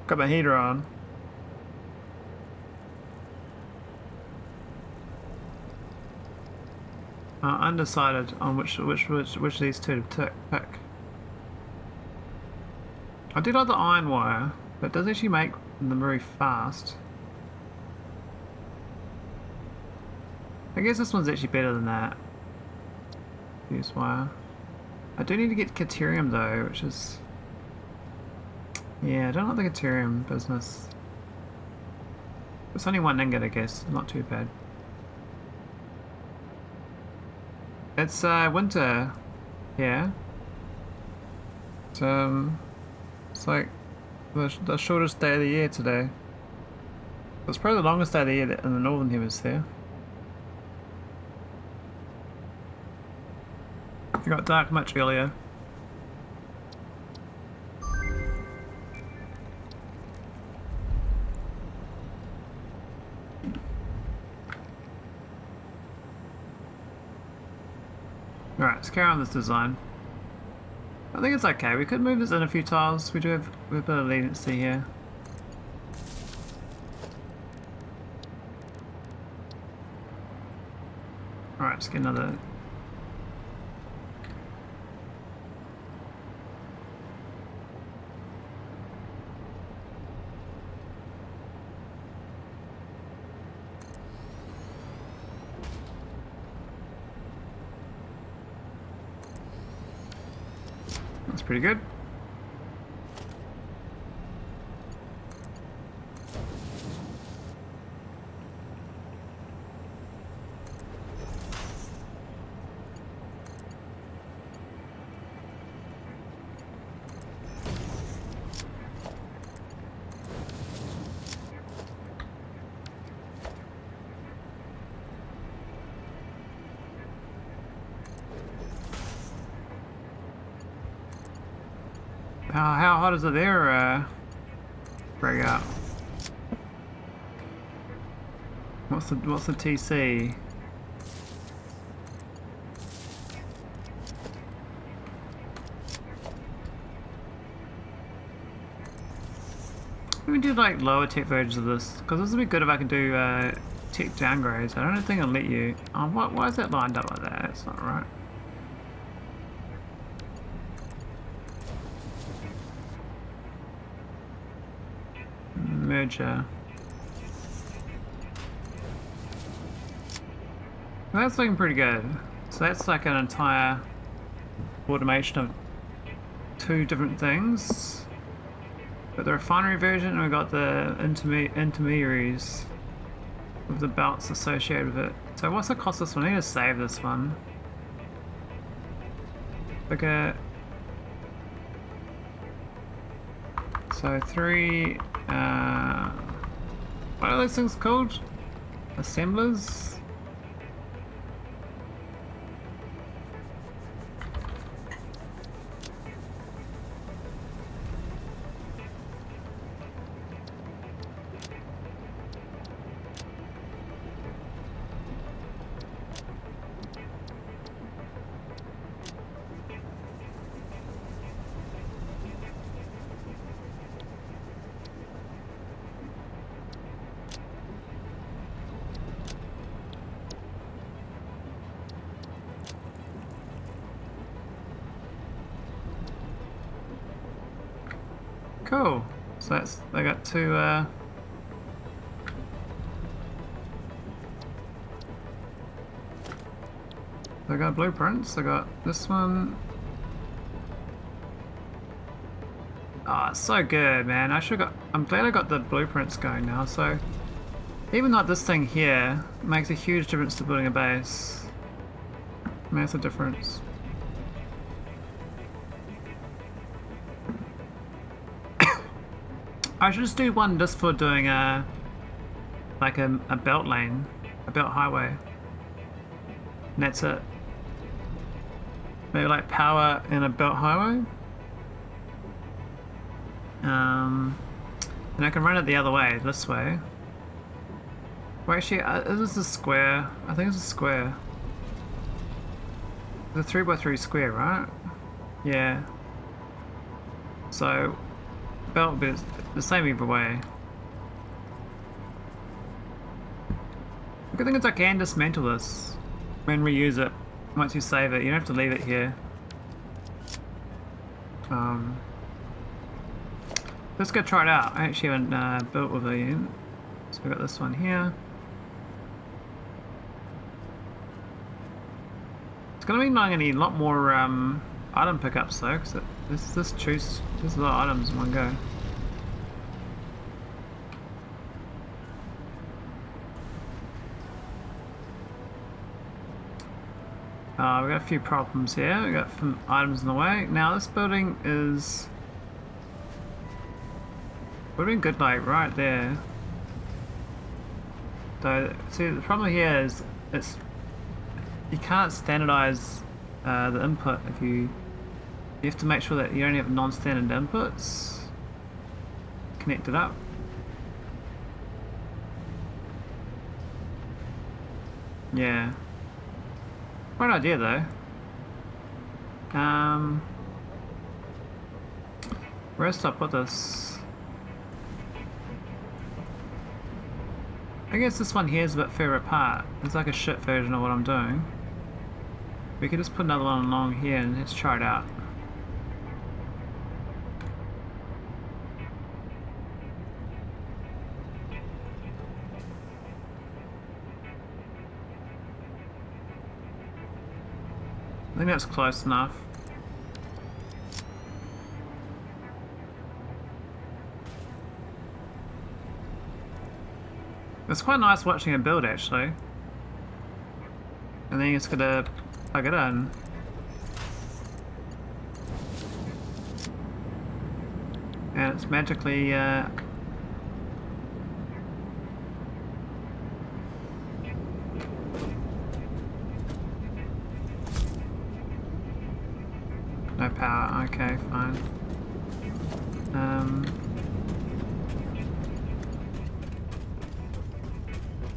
Got my heater on. Undecided on which of these two to pick. I do like the iron wire, but it does actually make them very fast. I guess this one's actually better than that. Fuse wire. I do need to get caterium though, which is... yeah, I don't like the caterium business. It's only 1 ingot, I guess. Not too bad. It's winter. Yeah. It's like the shortest day of the year today. It's probably the longest day of the year in the northern hemisphere. It got dark much earlier. Alright, let's carry on this design. I think it's okay. We could move this in a few tiles. We do have a bit of leniency here. Alright, let's get another. That's pretty good. How hot is it there, Break out? What's the TC? We do like lower tech versions of this, because this would be good if I can do tech downgrades. I don't think it'll let you. Oh, why is that lined up like that? That's not right. Merger. Well, that's looking pretty good. So that's like an entire automation of 2 different things. Got the refinery version and we've got the intermediaries with the belts associated with it. So what's the cost of this one? I need to save this one. Okay. So 3 what are those things called? Assemblers? Cool. So that's, I got 2 I got blueprints. I got this one. Oh, it's so good, man. I'm glad I got the blueprints going now. So even like this thing here makes a huge difference to building a base. Massive difference. I should just do one just for doing like a belt lane, a belt highway. And that's it. Maybe like power and a belt highway. And I can run it the other way, this way. Well, actually, is this a square? I think it's a square. It's a 3x3 square, right? Yeah. So belt would be the same either way. The good thing is I can dismantle this and reuse it once you save it. You don't have to leave it here. Let's go try it out. I actually haven't built with it yet. So we've got this one here. It's gonna mean I'm gonna need a lot more item pickups though, because there's a lot of items in one go. We've got a few problems here. We've got some items in the way. Now this building is... would have been good like right there. So, see, the problem here is you can't standardize the input if you have to make sure that you only have non-standard inputs connected up. Yeah. Great idea though. Where else do I put this? I guess this one here is a bit further apart. It's like a shit version of what I'm doing. We could just put another one along here and let's try it out. I think that's close enough. It's quite nice watching it build actually. And then you just gotta plug it in. And it's magically no power, okay, fine.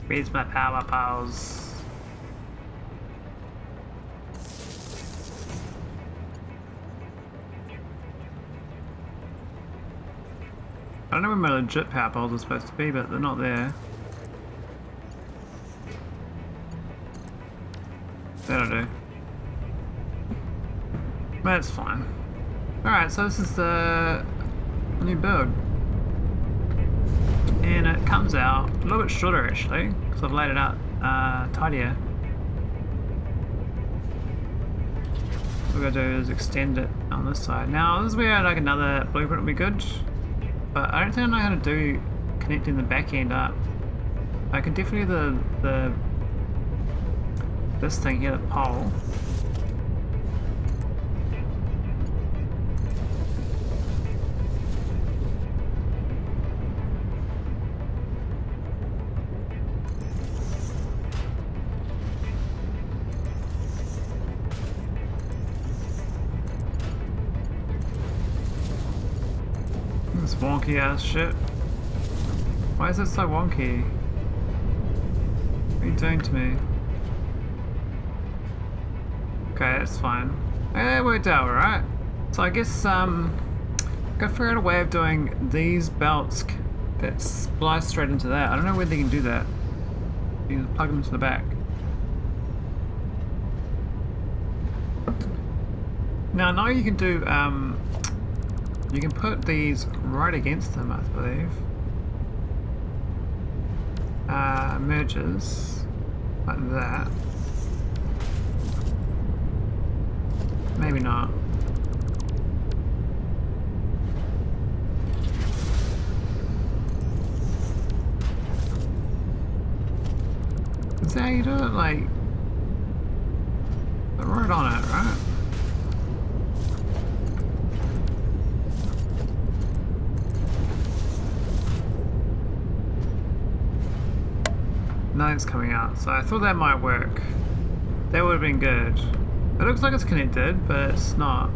Where's my power pals? I don't know where my legit power poles are supposed to be, but they're not there. That'll do. That's fine. Alright, so this is the new build. And it comes out a little bit shorter actually, because I've laid it out tidier. What we're going to do is extend it on this side. Now this is where like another blueprint would be good, but I don't think I know how to do connecting the back end up. I can definitely do this thing here, the pole. This wonky ass shit. Why is it so wonky? What are you doing to me? Okay, that's fine. It worked out alright. So I guess gotta figure out a way of doing these belts that splice straight into that. I don't know whether you can do that. You can plug them into the back. Now I know you can do you can put these right against them, I believe. Merges like that. Maybe not. Is that how you do it? Like, right on it, right? Nothing's coming out, so I thought that might work. That would have been good. It looks like it's connected, but it's not.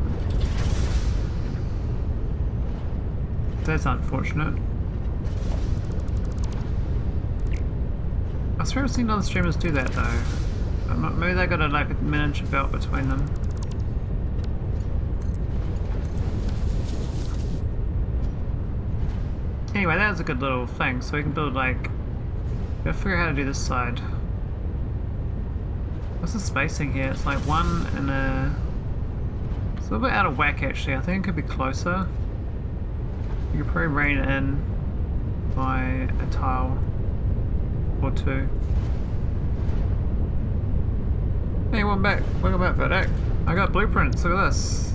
That's unfortunate. I swear I've seen other streamers do that though. Maybe they got like a miniature belt between them. Anyway, that was a good little thing, so we can build like... Gotta figure out how to do this side. What's the spacing here? It's like one and a... It's a little bit out of whack actually. I think it could be closer. You could probably rein it in by a tile or two. Hey, welcome back. Welcome back, Verdict. I got blueprints. Look at this.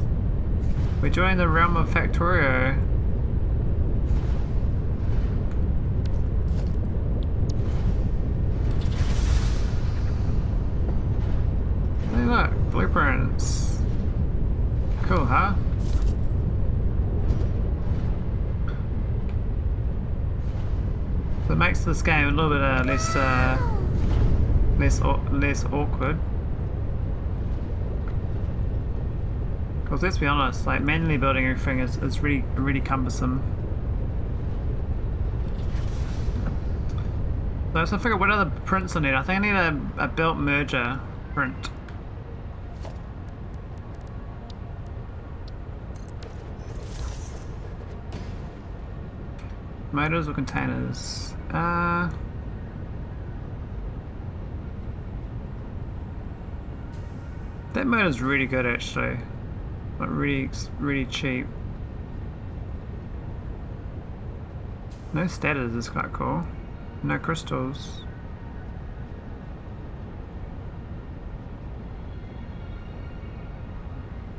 We joined the realm of Factorio. Hey, look, blueprints. Cool, huh? So it makes this game a little bit less awkward. Because let's be honest, like manually building everything is really cumbersome. So I have to figure out what other prints I need. I think I need a belt merger print. Motors or containers? That motor's really good actually. Like really cheap. No status is quite cool. No crystals.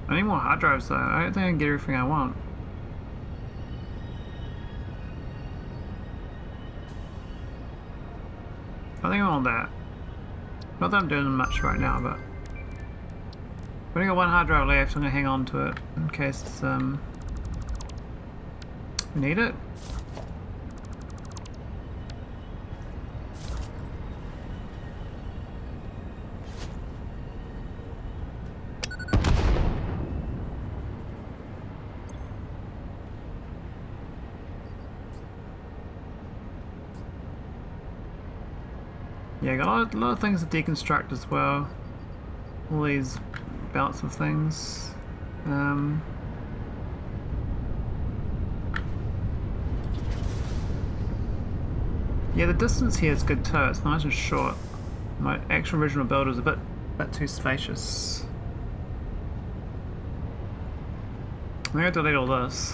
I need more hard drives though. I don't think I can get everything I want. I think I want that. Not that I'm doing much right now, but I've only got one hard drive left. I'm gonna hang on to it in case it's we need it. Yeah, got a lot of things to deconstruct as well. All these belts of things. Yeah, the distance here is good too. It's nice and short. My actual original build was a bit too spacious. I'm gonna delete all this.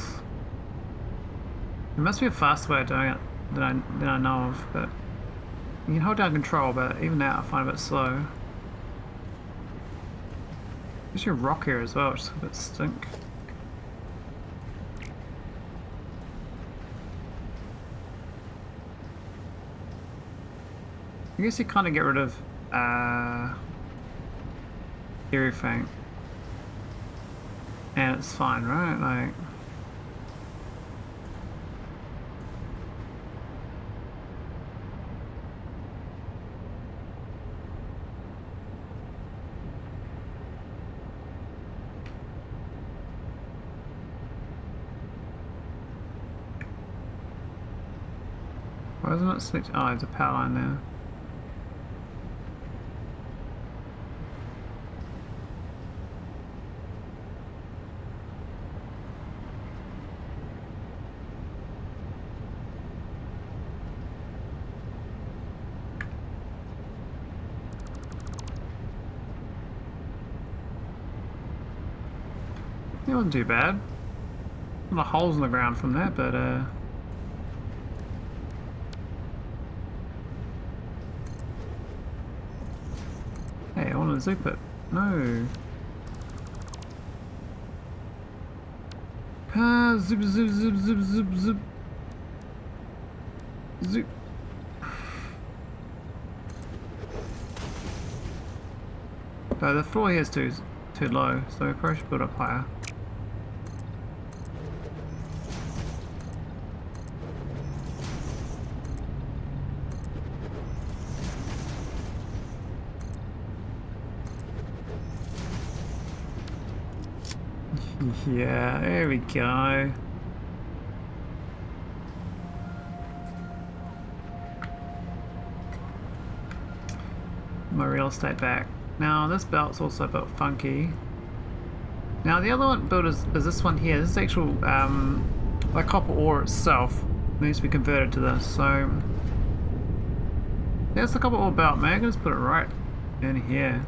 There must be a faster way of doing it that I know of, but you can hold down control, but even that I find a bit slow. There's your rock here as well, which is a bit stink. I guess you kind of get rid of everything, and it's fine, right? Like. Why isn't it select? Oh, there's a power line there. It wasn't too bad. A lot of holes in the ground from that, but hey, I want to zoop it. No. Zoop, zoop, zoop, zoop, zoop, zoop. Zoop. The floor here is too low, so we probably should build up higher. Yeah, there we go. My real estate back. Now this belt's also a bit funky. Now the other one built is this one here. This is actual like copper ore itself needs to be converted to this. So there's the copper ore belt. Man, I can just put it right in here.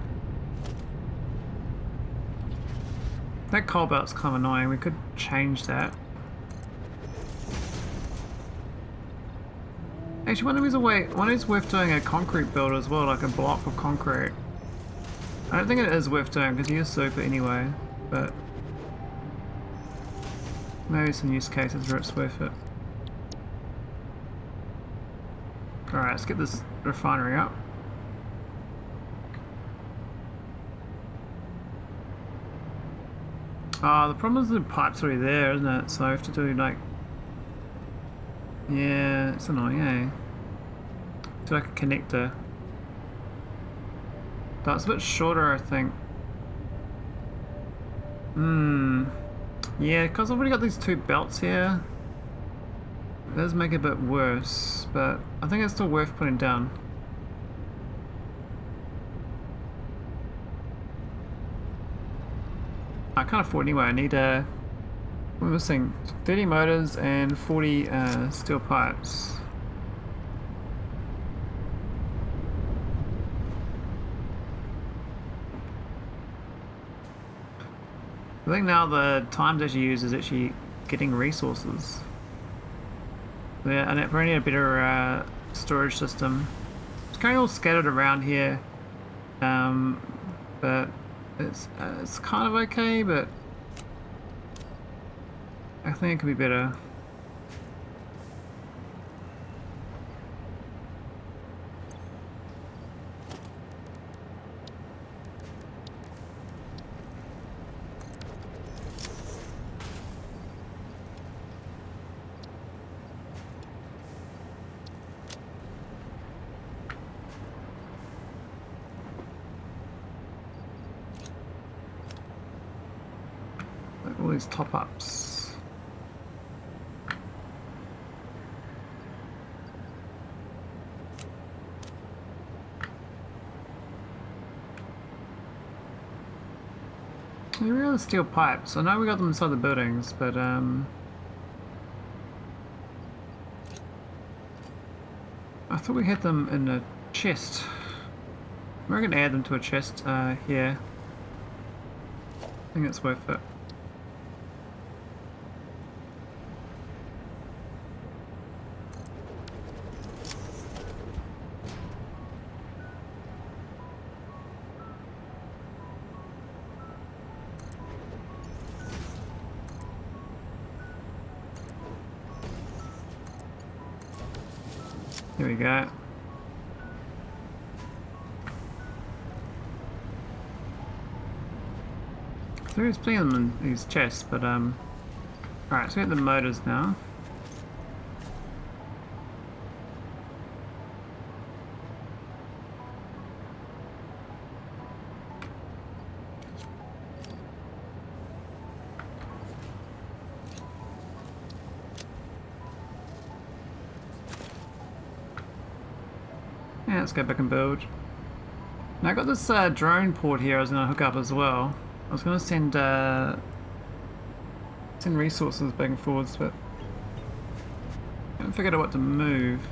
That coal belt's kind of annoying. We could change that. Actually, one is worth doing a concrete build as well, like a block of concrete. I don't think it is worth doing because you use super anyway, but maybe some use cases where it's worth it. Alright, let's get this refinery up. The problem is the pipe's already there, isn't it? So I have to do like... Yeah, it's annoying, eh? Do like a connector. That's a bit shorter, I think. Yeah, because I've already got these two belts here. It does make it a bit worse, but I think it's still worth putting down. I can't afford anyway. I need we're missing 30 motors and 40 steel pipes. I think now the time to actually use is actually getting resources. Yeah, and it probably need a better storage system. It's kind of all scattered around here, but it's kind of okay, but I think it could be better. All these top-ups. Where are the steel pipes? I know we got them inside the buildings, but I thought we had them in a chest. We're going to add them to a chest here. I think it's worth it. Here we go. There is plenty of them in these chests, but alright, so we get the motors now. Yeah, let's go back and build. Now I got this drone port here I was going to hook up as well. I was going to send resources back and forwards, but I haven't figured out what to move.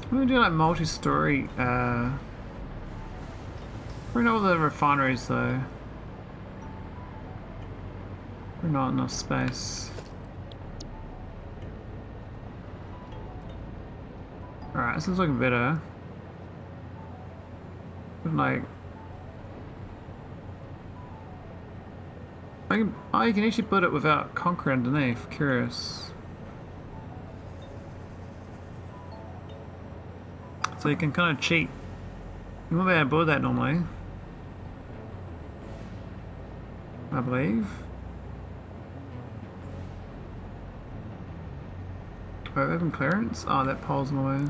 I'm going to do like multi-story. Probably not all the refineries though. We're not enough space. Alright, this is looking better. Like, oh, you can actually put it without concrete underneath. Curious. So you can kind of cheat. You won't be able to build that normally, I believe. Oh, open clearance? Oh, that pole's in the way.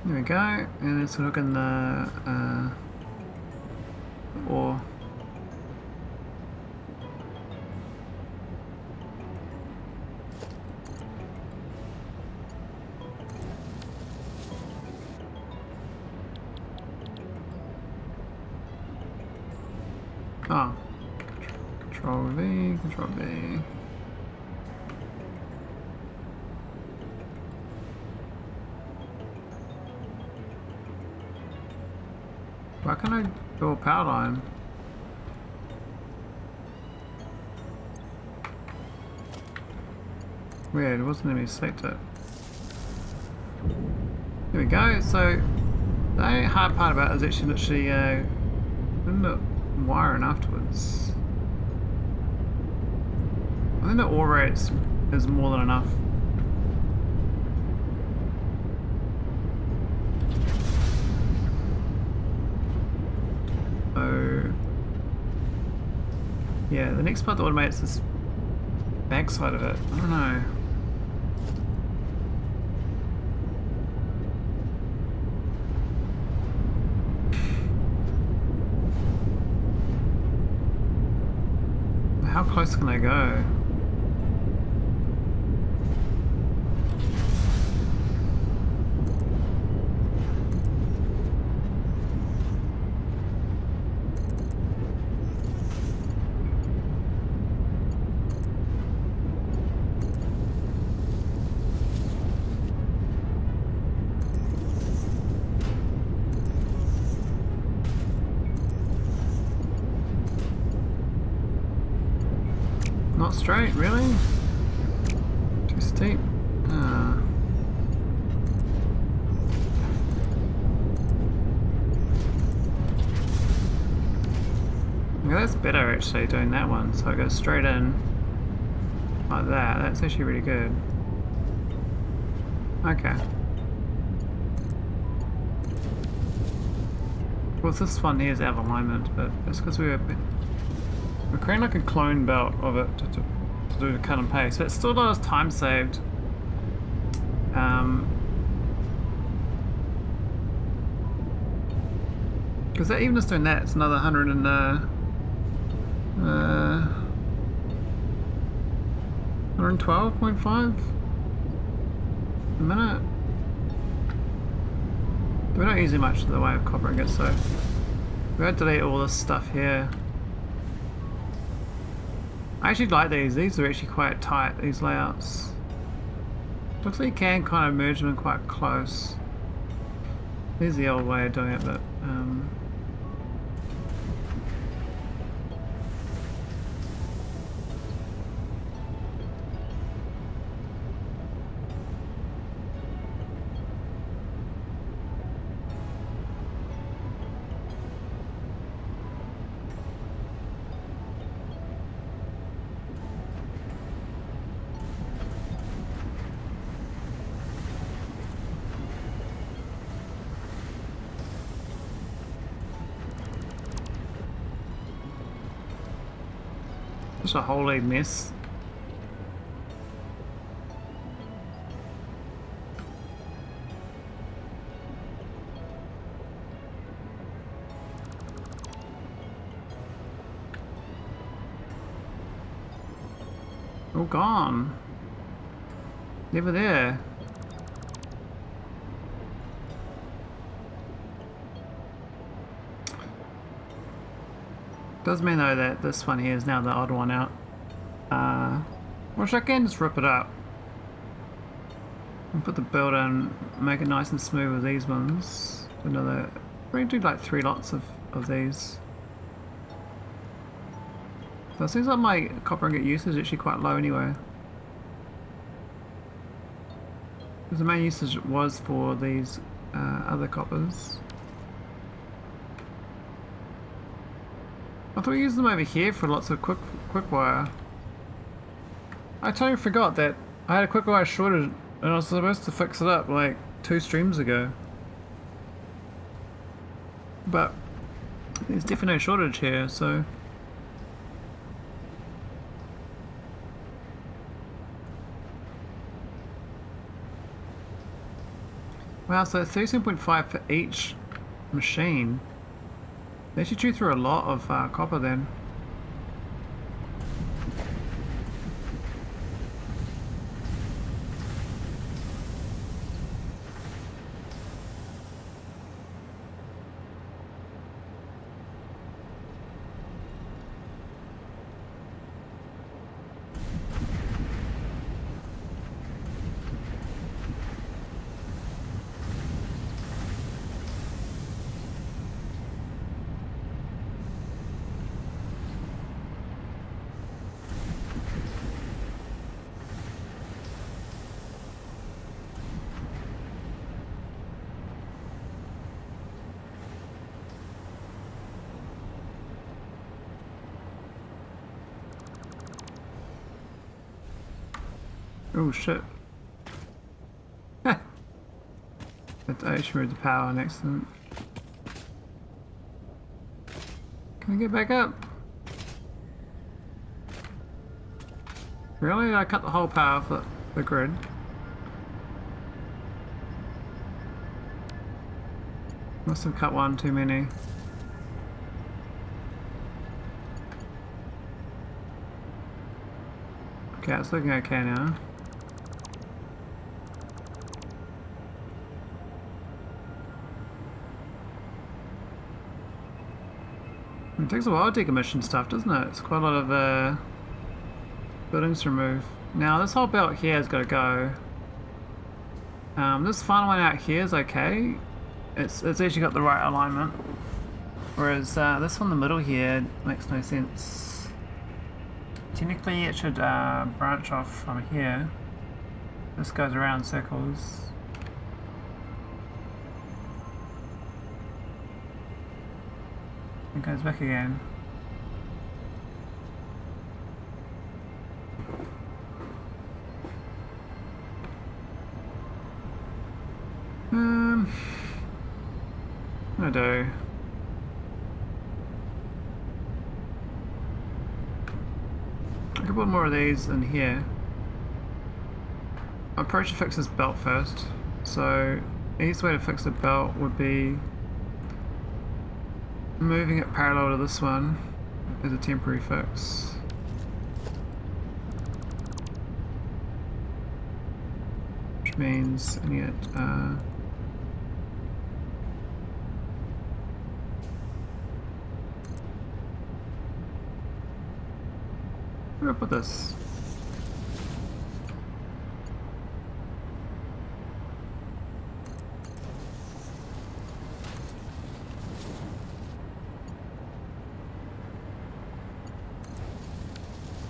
There we go, and let's look in the ore. Oh, Control V, Control V. Why can't I do a power line? Weird, it wasn't let me select it. There we go, so the only hard part about it is actually literally putting the wiring afterwards. I think the ore rate is more than enough. Yeah, the next part that automates this backside of it. I don't know. How close can I go? Not straight, really? Too steep. Yeah, that's better actually, doing that one. So I go straight in. like that. That's actually really good. Okay. Well, this one here is out of alignment, but it's because we're creating like a clone belt of it to do the cut and paste. But it still does time saved. Because even just doing that, it's another 112.5 a minute. We don't use much of the way of copper ingots, so we gotta delete all this stuff here. I actually like these. These are actually quite tight, these layouts. Looks like you can kind of merge them in quite close. Here's the old way of doing it, but just a holy mess. All gone. Never there. Does mean though that this one here is now the odd one out. Which I can just rip it up and put the build in, make it nice and smooth with these ones. Another, we're going to do like 3 lots of these. So it seems like my copper ingot usage is actually quite low anyway. Because the main usage was for these other coppers. I thought we used them over here for lots of quick wire. I totally forgot that I had a quick wire shortage and I was supposed to fix it up like 2 streams ago. But there's definitely no shortage here, so. Wow, so 37.5 for each machine. They should chew through a lot of copper then. Oh shit. I actually moved the power on accident. Can I get back up? Really? I cut the whole power for the grid. Must have cut one too many. Okay, it's looking okay now. It takes a while to decommission stuff, doesn't it? It's quite a lot of buildings to remove. Now this whole belt here has got to go. This final one out here is okay. It's actually got the right alignment. Whereas this one in the middle here makes no sense. Technically it should branch off from here. This goes around in circles. It goes back again. I do. I could put more of these in here. I'll approach to fix this belt first. So, the easiest way to fix the belt would be moving it parallel to this one as a temporary fix. Which means I need it, where do I put this?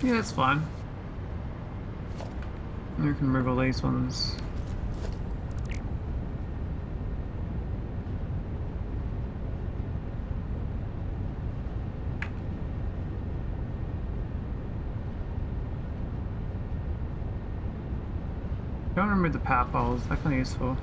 Yeah, that's fine. We can remove all these ones. Don't remove the power poles, they're kind of useful.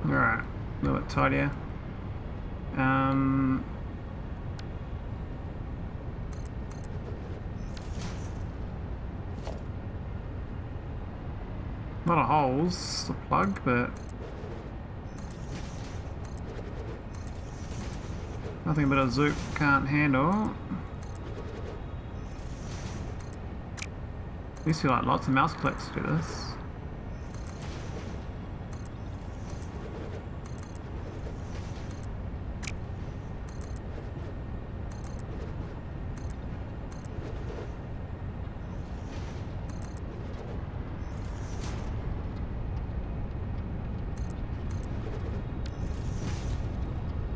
Alright, a little bit tidier. A lot of holes to plug, but nothing but a zoop can't handle. Used to like lots of mouse clicks to do this.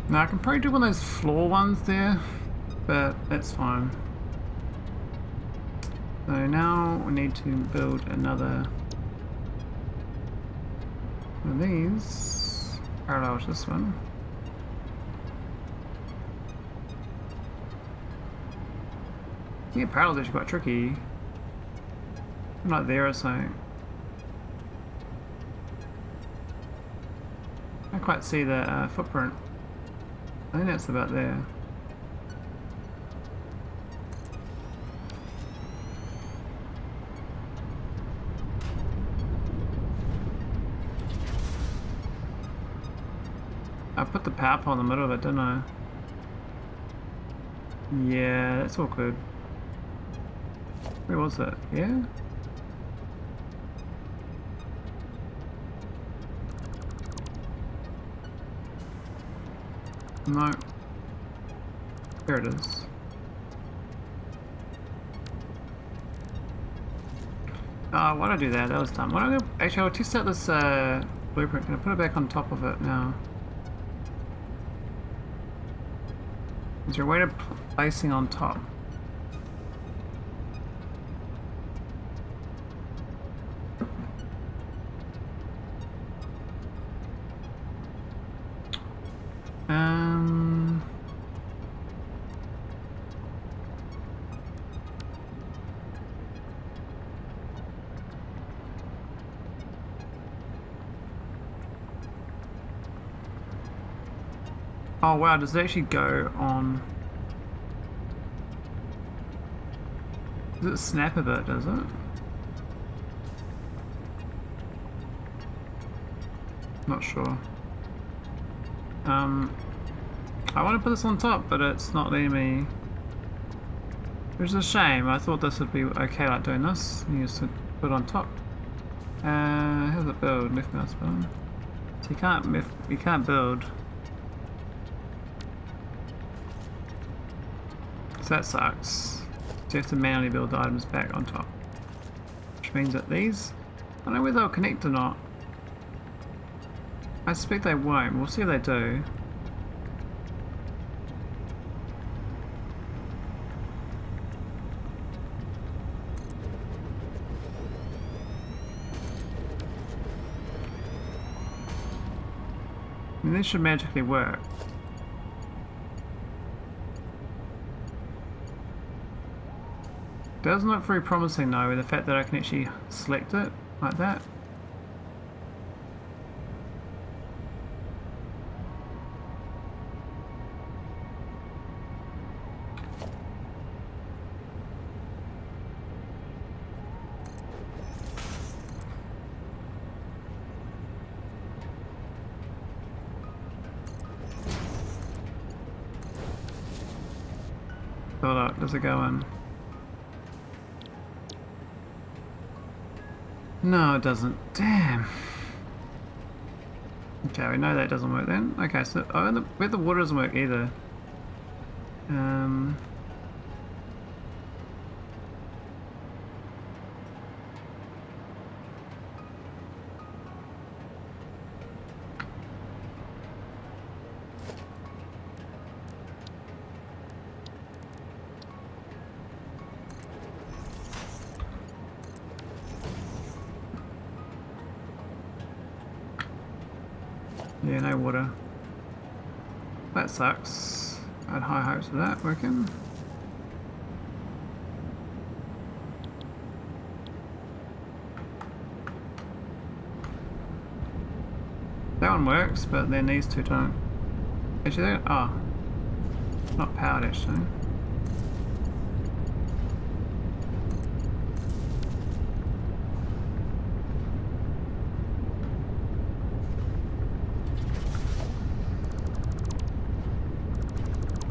Now I can probably do one of those floor ones there, but that's fine. So now we need to build another one of these, parallel to this one. Yeah, parallel is actually quite tricky. Not there or something. I can't quite see the footprint. I think that's about there. I put the power pole in the middle of it, didn't I? Yeah, that's awkward. Where was it? Yeah? No. There it is. Why did I do that? That was dumb. Why don't I actually, I'll test out this blueprint. Can I put it back on top of it now? Is there a way to placing on top? Oh wow, does it actually go on? Does it snap a bit, does it? Not sure. I want to put this on top, but it's not letting me. Which is a shame. I thought this would be okay, like doing this. You just put it on top. How's it build? Left mouse button. So you can't build. So that sucks. So you have to manually build the items back on top. Which means that these, I don't know whether they'll connect or not. I suspect they won't. We'll see if they do. I mean, this should magically work. Doesn't look very promising though, with the fact that I can actually select it like that. Hold up, does it go in? No, it doesn't. Damn. Okay, we know that doesn't work then. Okay, so where the water doesn't work either. Yeah, no water. That sucks. I had high hopes of that working. That one works, but then these two don't. Actually, they're, oh, not powered actually.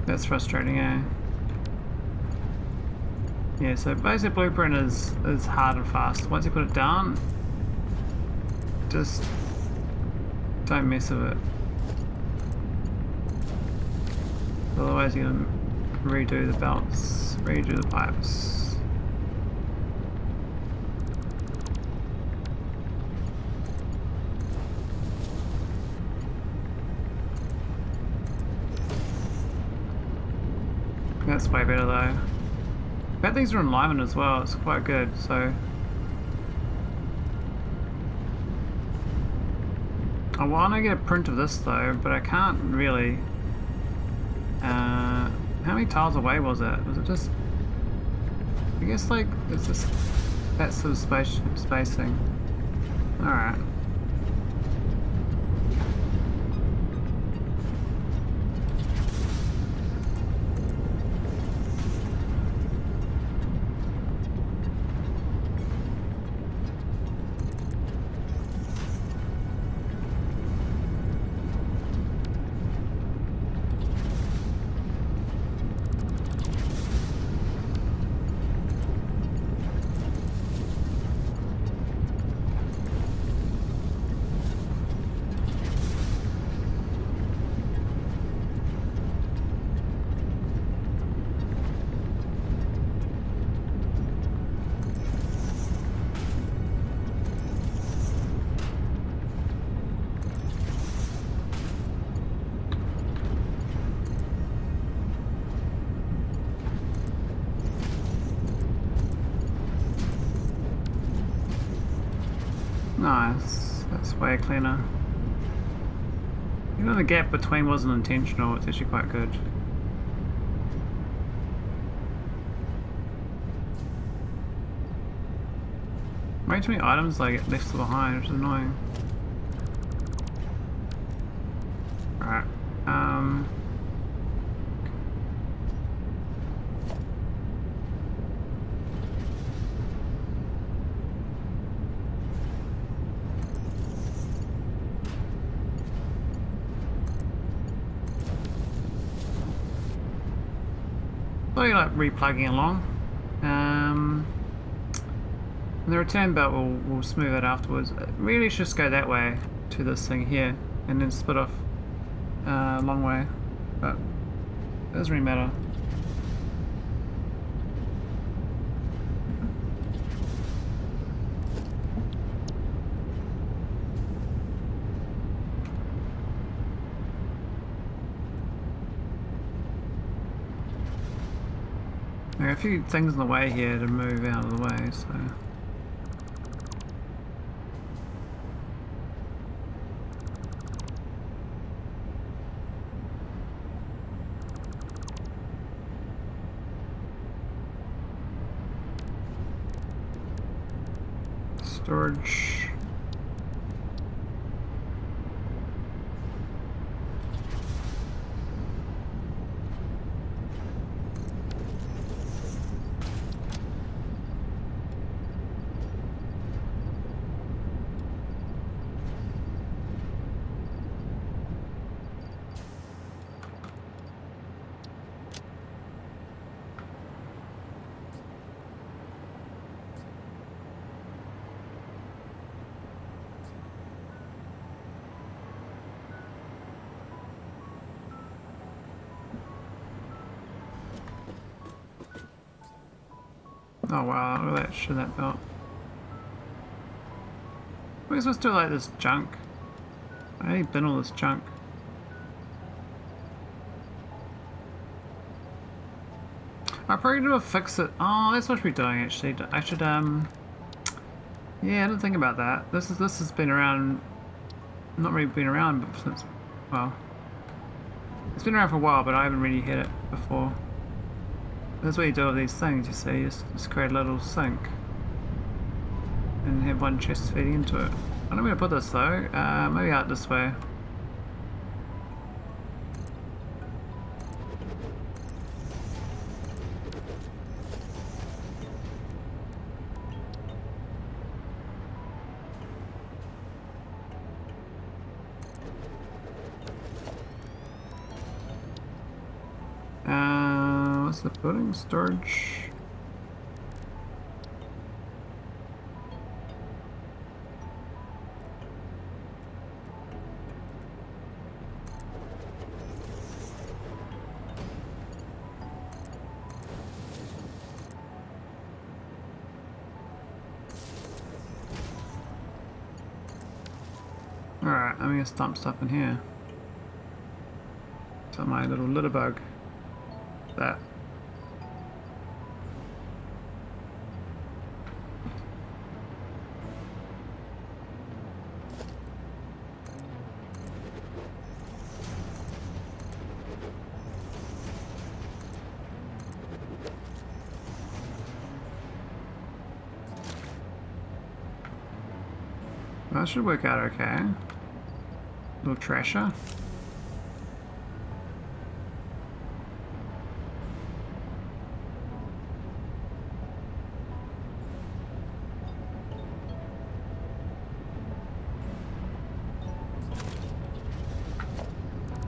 That's frustrating, eh? Yeah, so basic blueprint is hard and fast. Once you put it down, just don't mess with it. Otherwise you're gonna redo the belts, redo the pipes. That's way better though. Bad things are in alignment as well, it's quite good, so. I want to get a print of this though, but I can't really. How many tiles away was it? Was it just. I guess like, it's just that sort of spacing. Alright. Nice, that's way cleaner. Even though the gap between wasn't intentional, it's actually quite good. Way too many items I get left behind, which is annoying. Alright, so you like replugging along. The return belt will smooth it afterwards. It really should just go that way to this thing here and then split off a long way, but it doesn't really matter. There are a few things in the way here to move out of the way, so. Storage. Oh wow, look at that shit that built. We're supposed to do like this junk. I already bin all this junk. I'll probably do a fix it. Oh, that's what I should be doing actually. I should yeah, I didn't think about that. This has been around, not really been around, but since, well, it's been around for a while, but I haven't really hit it before. That's what you do with these things, you see, you just create a little sink and have one chest feeding into it. I don't know where to put this though, maybe out this way. What's the building? Storage? Alright, I'm gonna dump stuff in here. So my little litter bug. That. That should work out okay. Little trasher.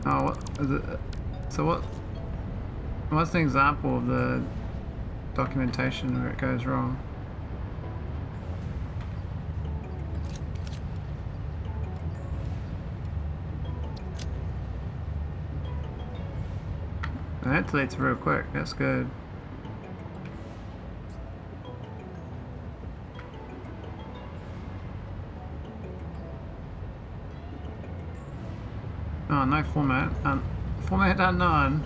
Oh, what is it? So what's the example of the documentation where it goes wrong? That deletes real quick, that's good. Oh, no format. Format unknown.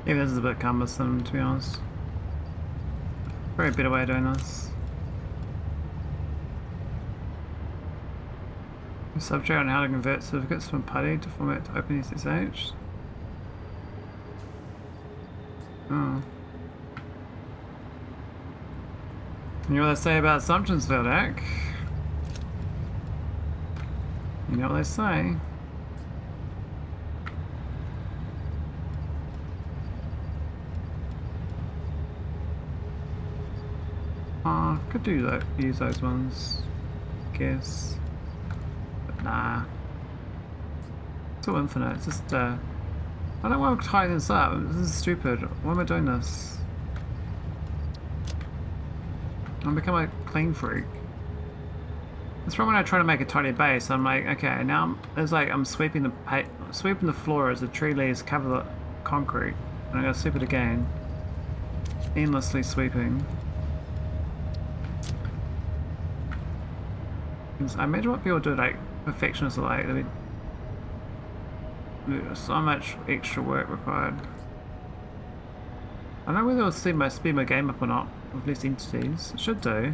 Maybe this is a bit cumbersome, to be honest. Probably a better way of doing this. Subject on how to convert certificates from PuTTY to format to OpenSSH. Oh. You know what they say about assumptions, Veldak? You know what they say. Could do that, use those ones, I guess. But nah. It's all infinite, it's just I don't want to tie this up, this is stupid. Why am I doing this? I've become a clean freak. That's from when I try to make a tidy base, I'm like, okay, now it's like I'm sweeping the floor as the tree leaves cover the concrete. And I'm gonna sweep it again. Endlessly sweeping. I imagine what people do, like perfectionists are like, There's so much extra work required. I don't know whether it'll speed my game up or not with less entities. It should do.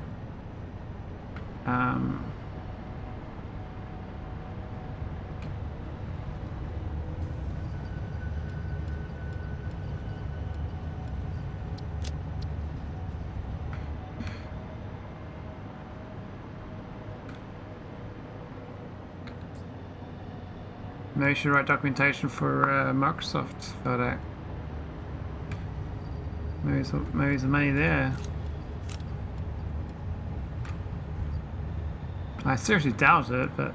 Maybe you should write documentation for Microsoft for that. Maybe there's the money there. I seriously doubt it, but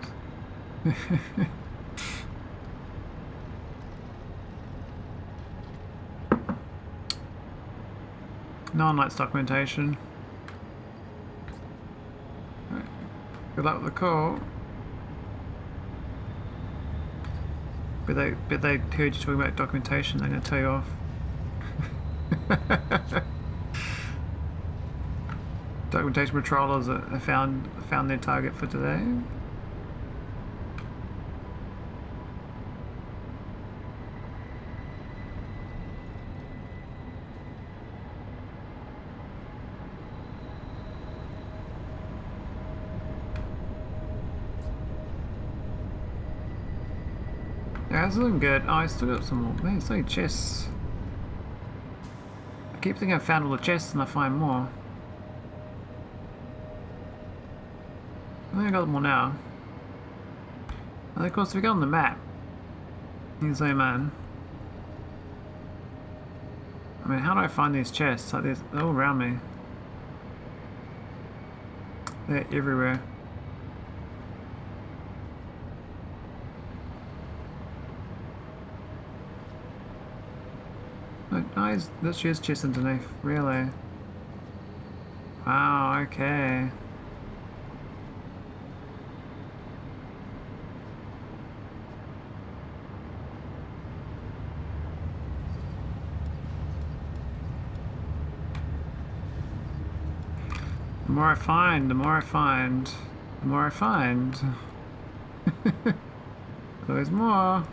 no one likes documentation. Right. Good luck with the call. But they heard you talking about documentation, they're going to tell you off. Documentation patrollers found their target for today. Yeah, it's looking good. Oh, I still got some more. Man, it's like chests. I keep thinking I found all the chests and I find more. I think I got them all now. And of course, if we go on the map, you can zoom in. I mean, how do I find these chests? Like, they're all around me. They're everywhere. Nice, this is chest underneath, really? Wow, okay. The more I find, the more I find, the more I find. There's more.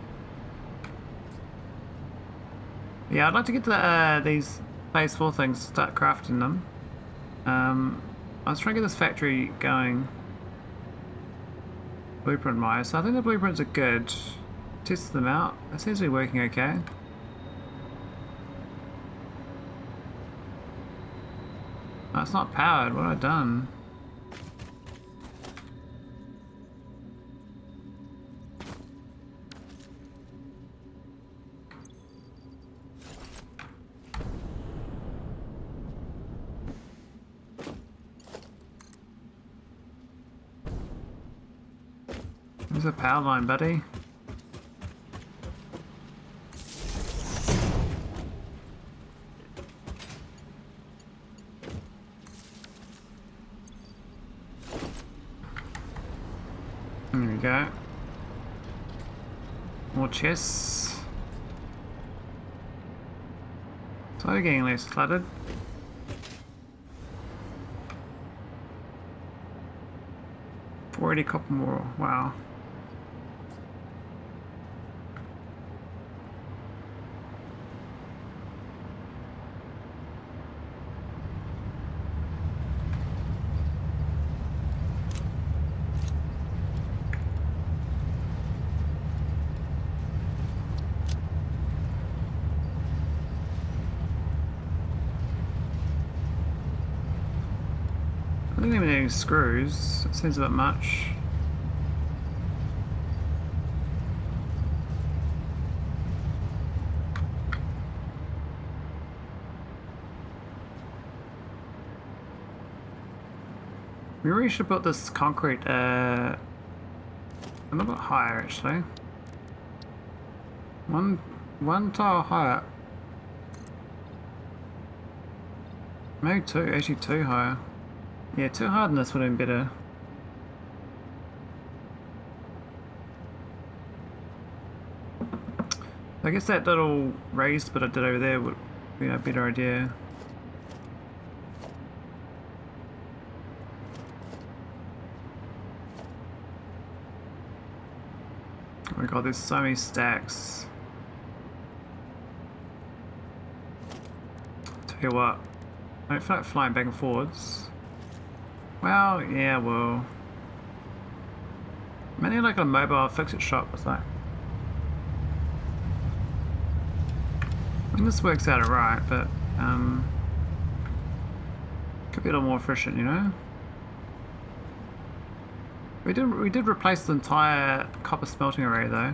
Yeah, I'd like to get to these phase 4 things, start crafting them. I was trying to get this factory going blueprint wise, so I think the blueprints are good. Test them out. It seems to be working okay. Oh, it's not powered. What have I done? There's a power line, buddy. There we go. More chests. So getting less cluttered. $40 copper more. Wow. I don't even need any screws. It seems a bit much. We really should put this concrete a little bit higher, actually. One tile higher. Maybe two, actually two higher. Yeah, too hard in this would have been better. I guess that little raised bit I did over there would be a better idea. my god, there's so many stacks. Tell you what, I don't feel like flying back and forwards. Well, yeah, well. Maybe like a mobile fix-it shop or something. I mean, this works out alright, but could be a little more efficient, you know? We did replace the entire copper smelting array though.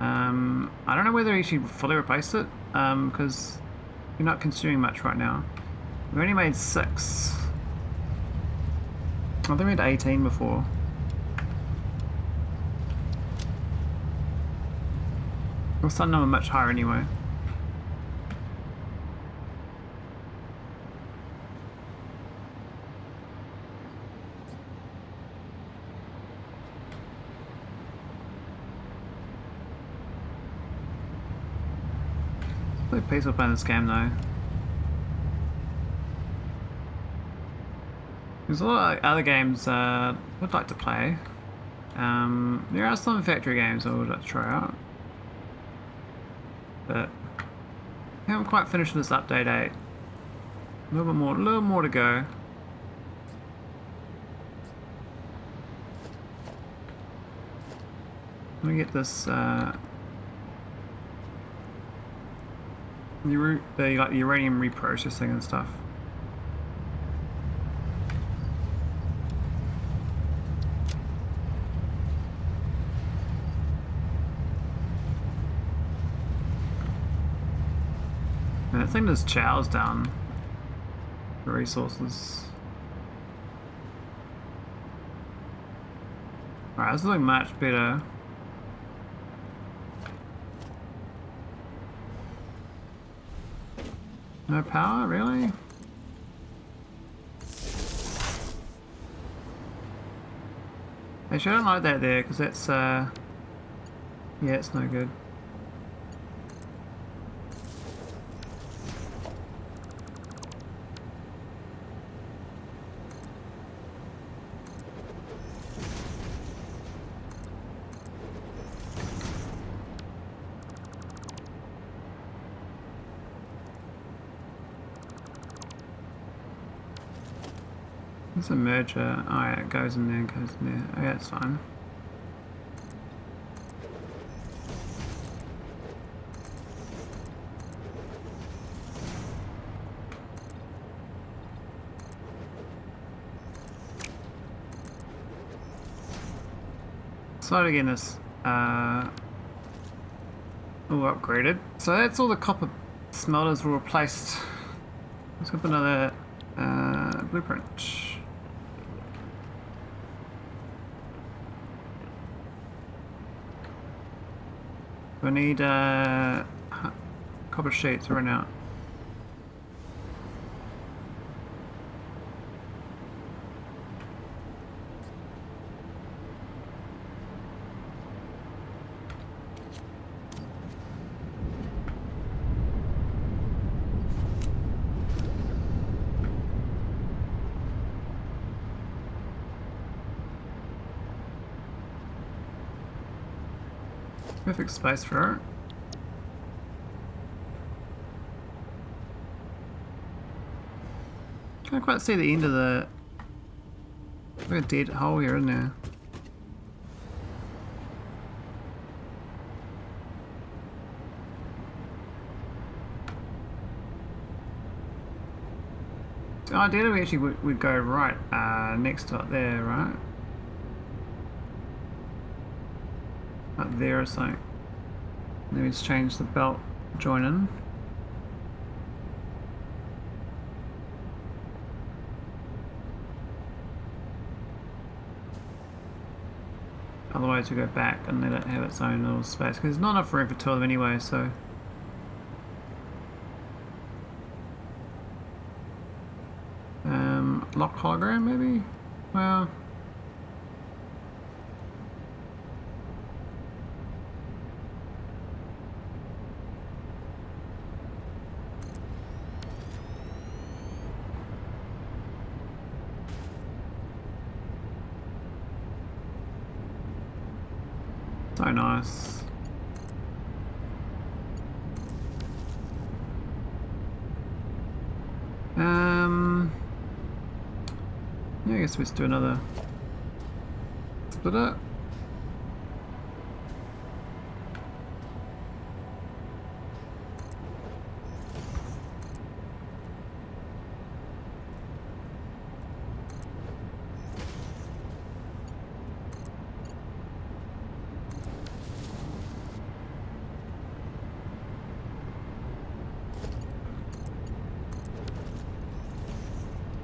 I don't know whether we actually fully replaced it, because you're not consuming much right now. We only made 6. I think we had 18 before. Well, some number much higher anyway. Really peaceful playing this game though. There's a lot of other games I would like to play. There are some factory games I would like to try out. But I haven't quite finished this update 8. A little more to go. Let me get this the like uranium reprocessing and stuff. And I think there's chows down for resources. Alright, this is looking much better. No power, really? Actually, I don't like that there because that's yeah, it's no good. It's a merger. Oh yeah, it goes in there and goes in there. Oh yeah, it's fine. So again, this all upgraded. So that's all the copper smelters were replaced. Let's put another blueprint. We need copper sheets right now. Perfect space for it. Can't quite see the end of the... Like a dead hole here, isn't there? So ideally we actually would go right next to it there, right? Up there or something. Then we just change the belt join in. Otherwise we go back and let it have its own little space because there's not enough room for 2 of them anyway, so. Lock hologram maybe? Well. So nice. Yeah, I guess we just do another split it.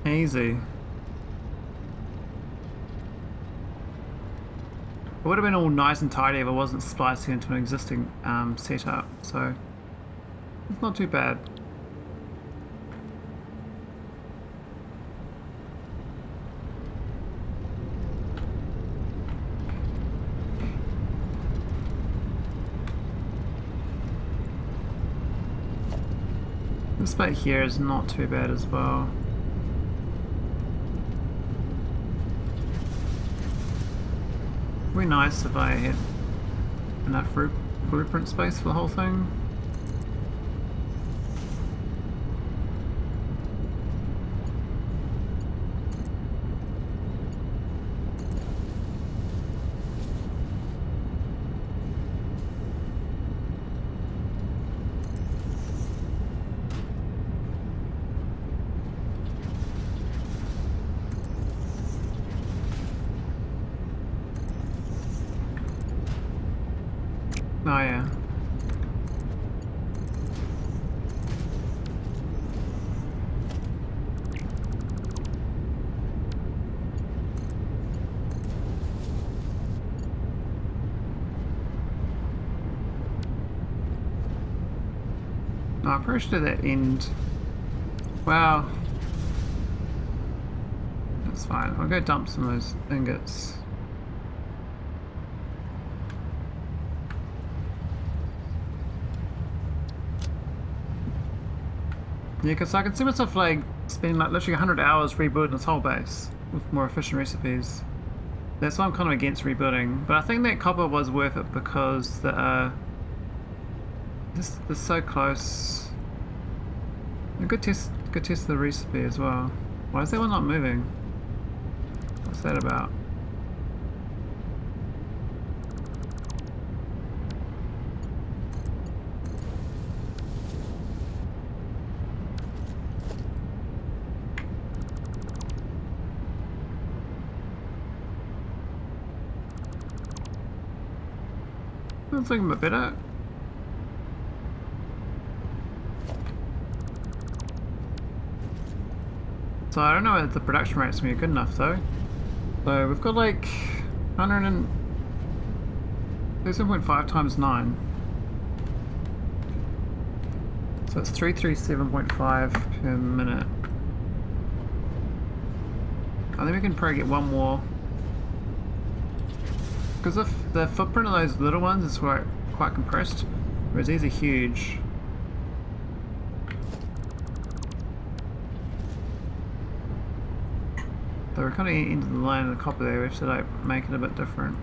Easy. It would have been all nice and tidy if it wasn't splicing into an existing setup, so it's not too bad. This bit here is not too bad as well. It'd be nice if I had enough blueprint space for the whole thing. Oh yeah. No, I probably should do that end. Wow. That's fine. I'll go dump some of those ingots. Yeah, because I can see myself like spending like literally 100 hours rebuilding this whole base with more efficient recipes. That's why I'm kind of against rebuilding. But I think that copper was worth it because this is so close. A good test of the recipe as well. Why is that one not moving? What's that about? It's looking a bit better. So I don't know if the production rate's gonna be good enough though. So we've got like 137.5 times 9. So it's 337.5 per minute. I think we can probably get one more. Because if the footprint of those little ones is quite compressed, whereas these are huge. So we're kind of into the line of the copper there, we have to like make it a bit different.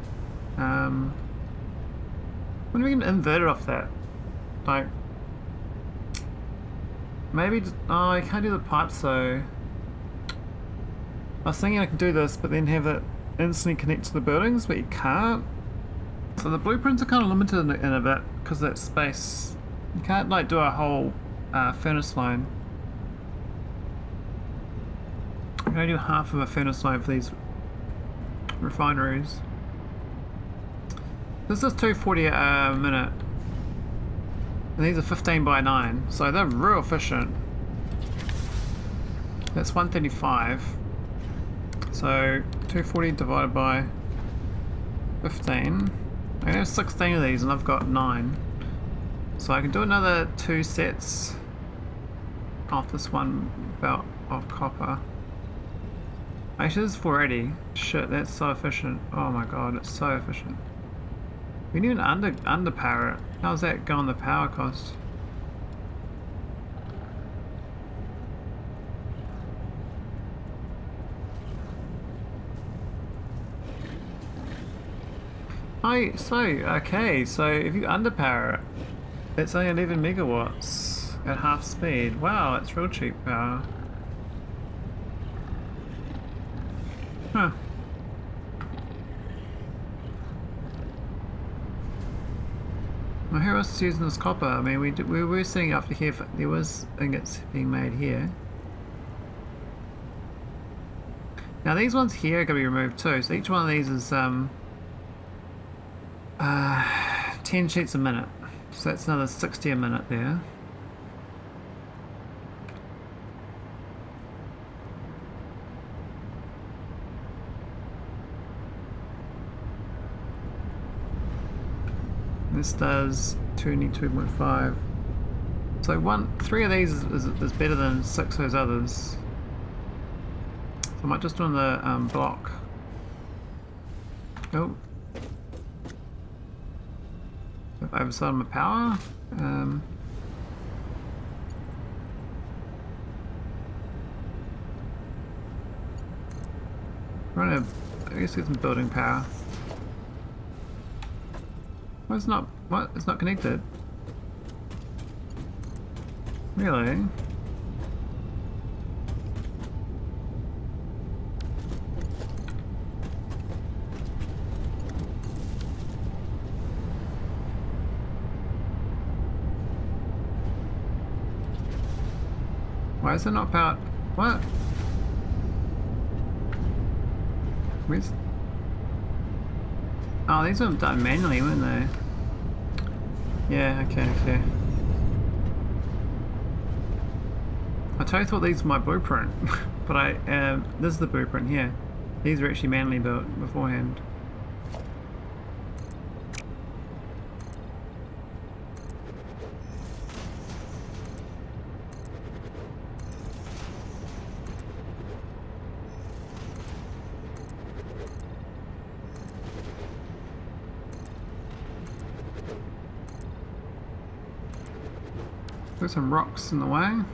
When we can invert it off that? Like, maybe, oh I can't do the pipe, so I was thinking I could do this but then have it instantly connect to the buildings, but you can't. So the blueprints are kind of limited in a bit because of that space. You can't like do a whole furnace line. You can only do half of a furnace line for these refineries. This is 240 a minute. And these are 15 by 9, so they're real efficient. That's 135. So 240 divided by 15. I have 16 of these and I've got 9. So I can do another 2 sets off this one belt of copper. Actually, this is 480. Shit, that's so efficient. Oh my god, it's so efficient. We need an underpower it. How's that go on the power cost? Okay, so if you underpower it, it's only 11 megawatts at half speed. Wow, it's real cheap power. Huh. Well, who else is using this copper? I mean, we were seeing up here, there was ingots being made here. Now these ones here are going to be removed too, so each one of these is 10 sheets a minute. So that's another 60 a minute there. This does 2.5. So 3 of these is better than 6 of those others. So I might just do on the block. Oh. I've oversold my power. Run I guess get some building power. Well, it's not. What? It's not connected. Really? Why is it not powered? What? Where's... Oh, these were done manually, weren't they? Yeah, okay. I totally thought these were my blueprint, but this is the blueprint here. These were actually manually built beforehand. There's some rocks in the way. I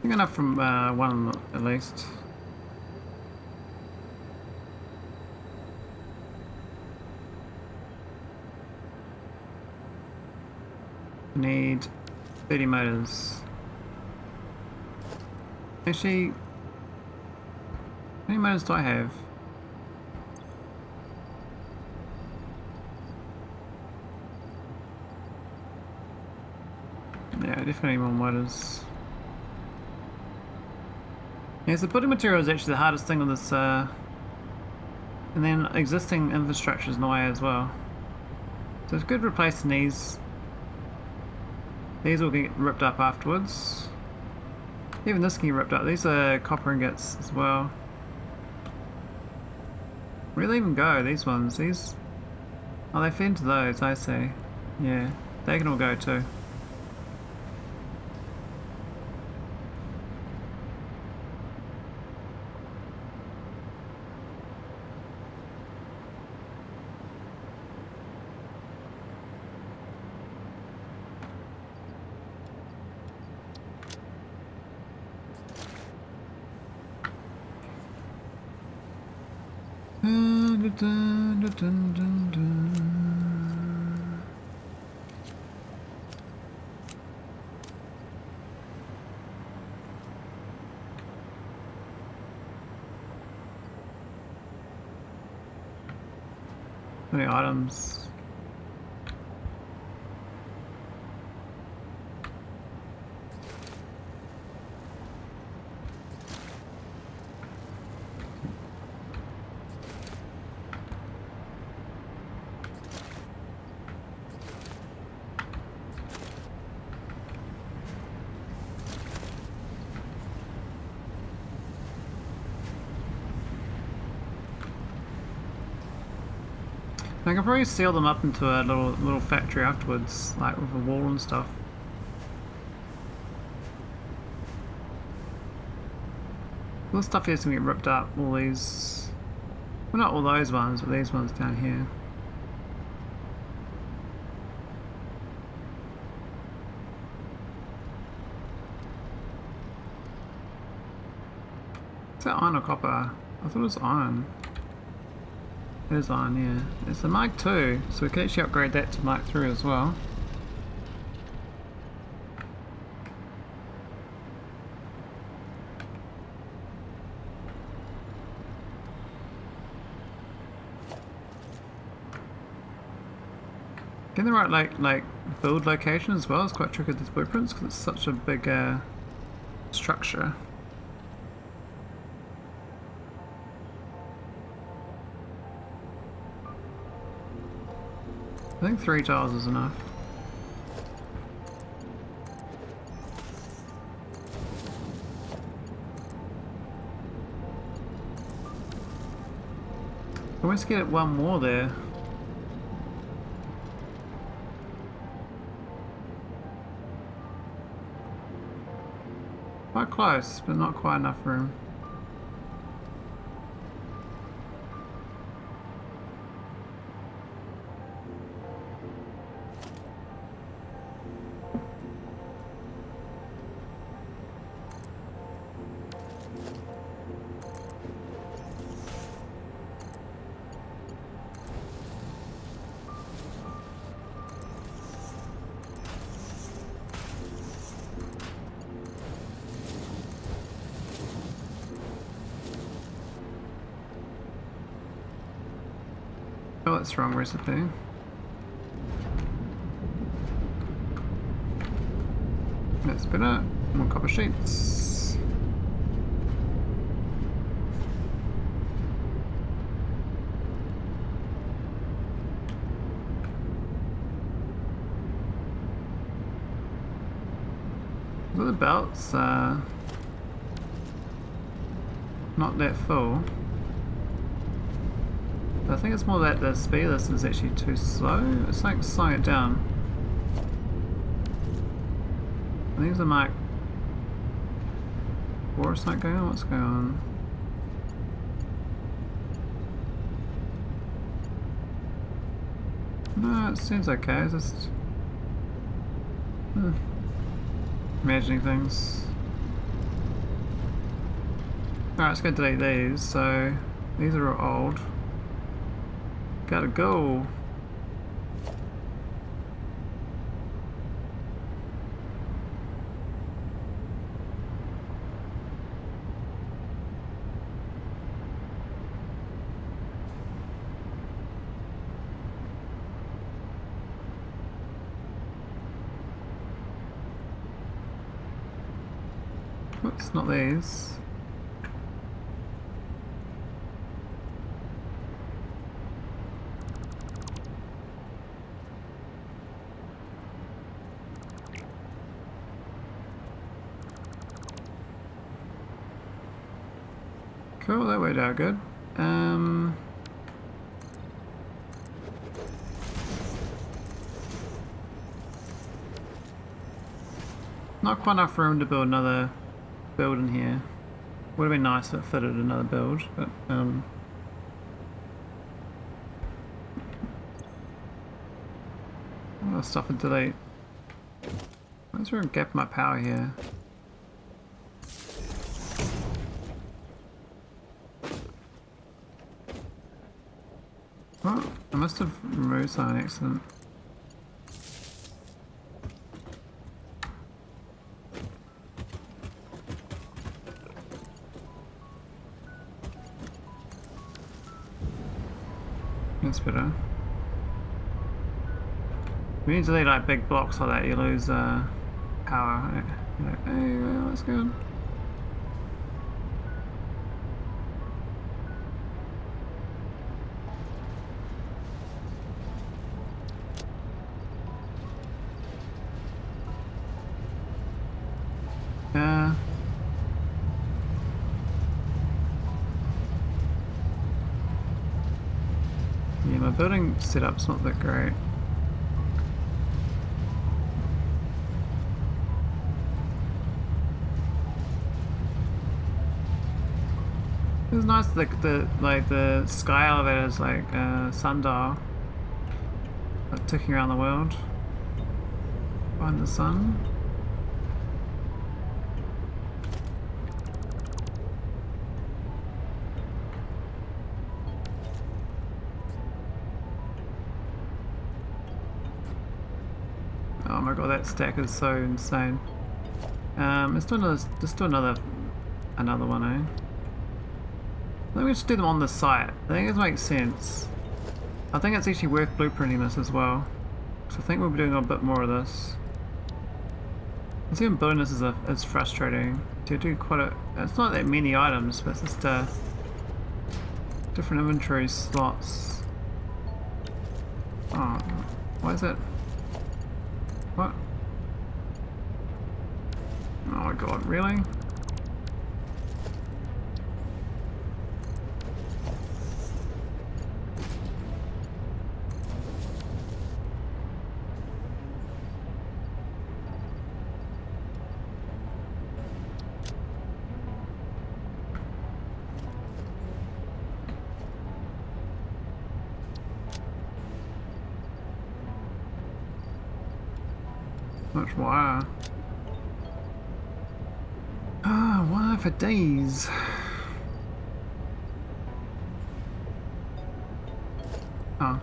think enough from one at least. I need 30 motors. Actually, how many motors do I have? Yeah, definitely more motors. Yeah, so building material is actually the hardest thing on this, and then existing infrastructure is in the way as well. So it's good replacing these. These will get ripped up afterwards. Even this can get ripped up. These are copper ingots as well. Where do they even go, these ones? These... Oh, they feed into those, I see. Yeah, they can all go too. How many items? I can probably seal them up into a little factory afterwards, like with a wall and stuff. All the stuff here is going to get ripped up, all these... Well, not all those ones, but these ones down here. that iron or copper? I thought it was iron. It is iron, yeah. It's a Mark 2, so we can actually upgrade that to Mark 3 as well. Getting the right like build location as well is quite tricky with these blueprints because it's such a big structure. I think 3 tiles is enough. Almost get it one more there. Quite close, but not quite enough room. Oh, that's the wrong recipe. That's better. More copper sheets. Well, the belt's not that full. I think it's more that the speed of this is actually too slow. It's like slowing it down. I think it's a Mark 4 or something going on. What's going on? No, it seems okay. It's just imagining things. Alright, let's go delete these. So these are all old. Gotta go. Oops, not these. Cool, that worked out good. Not quite enough room to build another building here. Would have been nice if it fitted another build, but I'll stop and delete. Where's there a gap in my power here? Oh, I must have removed something on accident. That's better. When you delete like big blocks like that, you lose power. You're like, hey, well, that's good. Yeah, my building setup's not that great. It was nice the sky elevator is like sundial, like ticking around the world, find the sun. Oh my god, that stack is so insane. Let's do another one, eh? I think we should do them on the site. I think it makes sense. I think it's actually worth blueprinting this as well. So I think we'll be doing a bit more of this. And even building this is frustrating. To do quite a... It's not that many items, but it's just different inventory slots. Oh, why is it? What? Oh my god, really? Much wire. Ah, wire for days. Oh.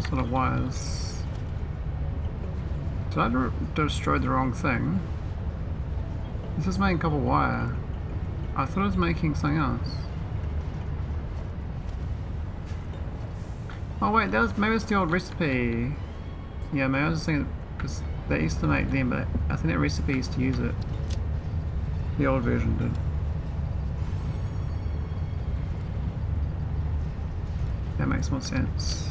Sort of wires. Did I destroy the wrong thing? This is making copper wire. I thought it was making something else. Oh wait, that was maybe it's the old recipe. Yeah, maybe I was just thinking because they used to make them, but I think that recipe used to use it. The old version did. That makes more sense.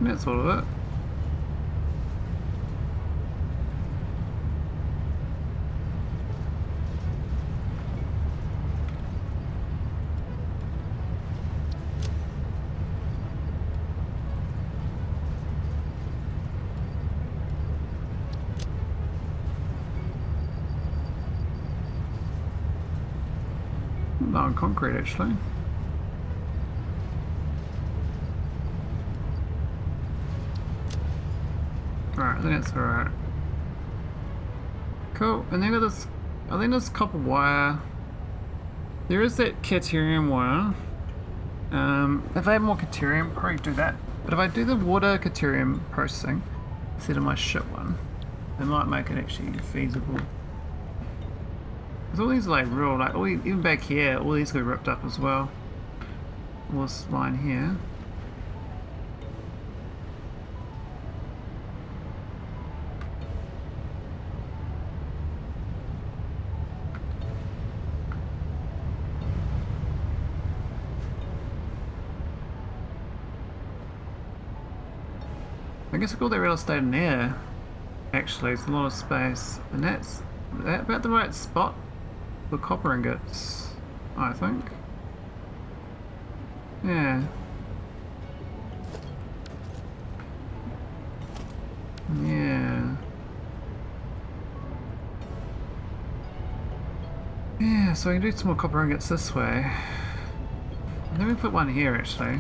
That's all of it. No, on concrete actually. Alright, I think that's alright. Cool, and then got this, I think this copper wire. There is that caterium wire. If I have more caterium, I'll probably do that. But if I do the water caterium processing instead of my shit one, it might make it actually feasible. Because all these are like real, like even back here, all these go ripped up as well. All this line here. I guess I've got that real estate in there. Actually, it's a lot of space, and that's about the right spot for copper ingots, I think. Yeah. Yeah. Yeah, so I can do some more copper ingots this way. Let me put one here actually.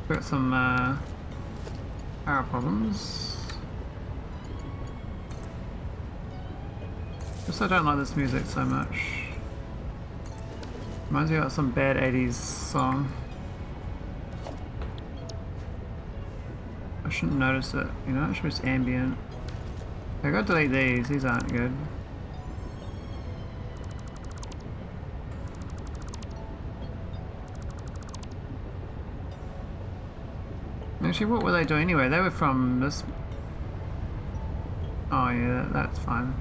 Got some power problems. Just I don't like this music so much. Reminds me of some bad 80s song. I shouldn't notice it, you know, it should be just ambient. I gotta delete these aren't good. Actually, what were they doing anyway? They were from this... Oh yeah, that's fine.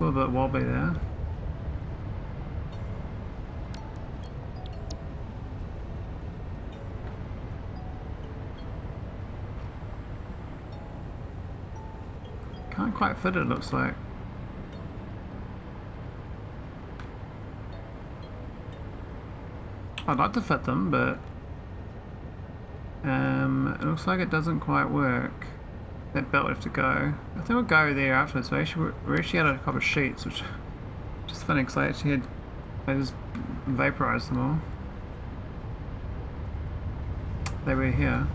A little bit wobbly there. Can't quite fit it, looks like. I'd like to fit them, but it looks like it doesn't quite work. That belt would have to go. I think we'll go there afterwards. We actually had a couple of sheets, which just funny because I just vaporized them all. They were here.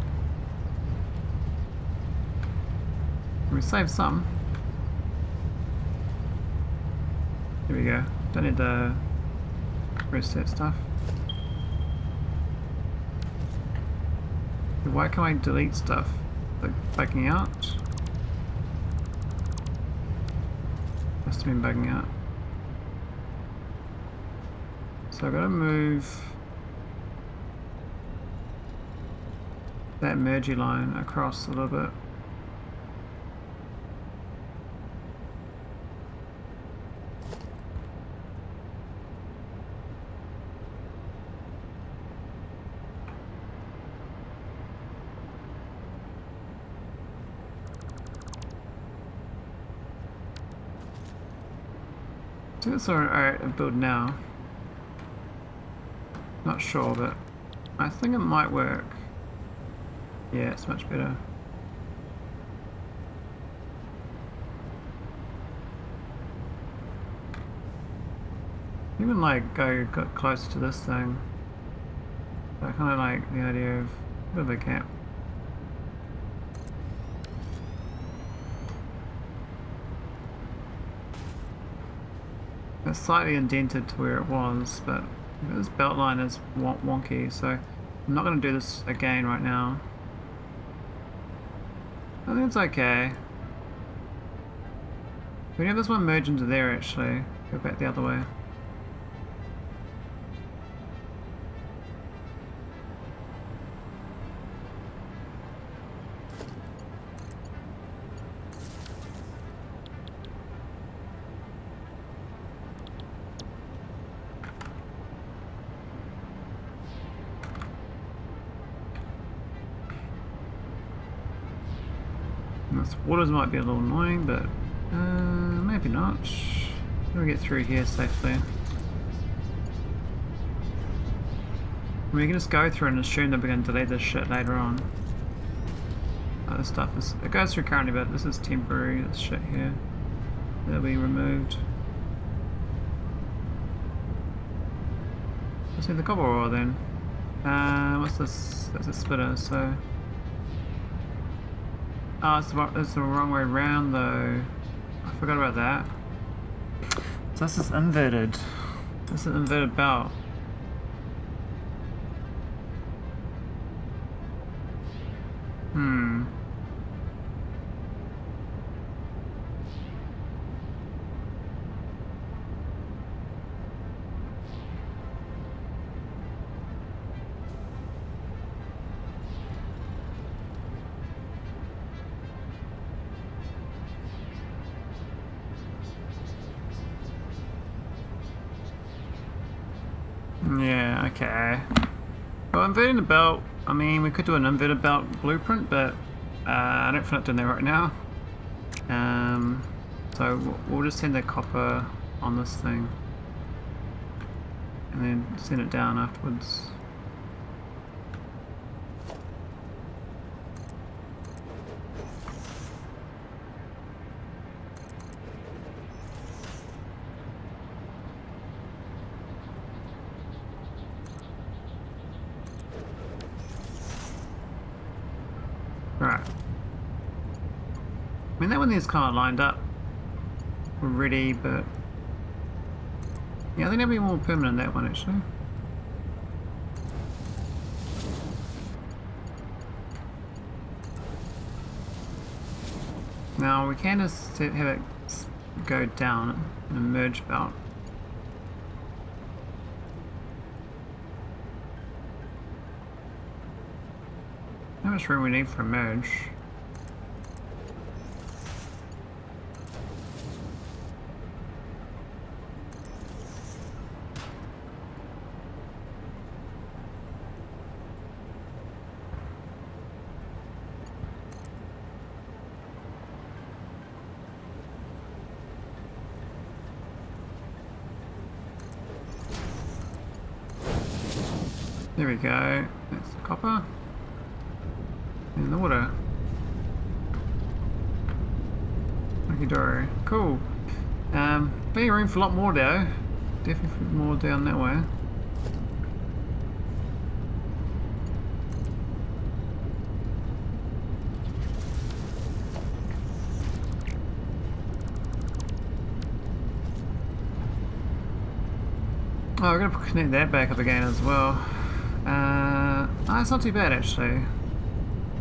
We saved some. Here we go. Don't need the reset stuff. Why can't I delete stuff? Like bugging out? Must have been bugging out. So I've got to move that mergy line across a little bit. I think it's alright build now. Not sure, but I think it might work. Yeah, it's much better. Even like go closer to this thing. I kind of like the idea of a bit of a gap. It's slightly indented to where it was, but this belt line is wonky, so I'm not going to do this again right now. I think it's okay. We can have this one merge into there actually. Go back the other way. This waters might be a little annoying, but maybe not. We'll get through here safely. We can just go through and assume that we're going to delete this shit later on. This stuff it goes through currently, but this is temporary. This shit here that'll be removed. Let's see the copper ore then. What's this? That's a splitter, so. Oh, it's the wrong way around though. I forgot about that. So this is inverted. This is an inverted belt. Yeah, okay. Well, inverting the belt, I mean, we could do an inverted belt blueprint, but I don't feel like doing that right now. So we'll just send the copper on this thing and then send it down afterwards. Right. I mean, that one is kind of lined up already, but Yeah, I think that'd be more permanent, that one actually. Now we can just have it go down in a merge belt. How much room we need for a merge? There we go. That's the copper. And the water. Okey-dory. Cool. Be room for a lot more though. Definitely more down that way. Oh, we're gonna connect that back up again as well. Oh, it's not too bad actually.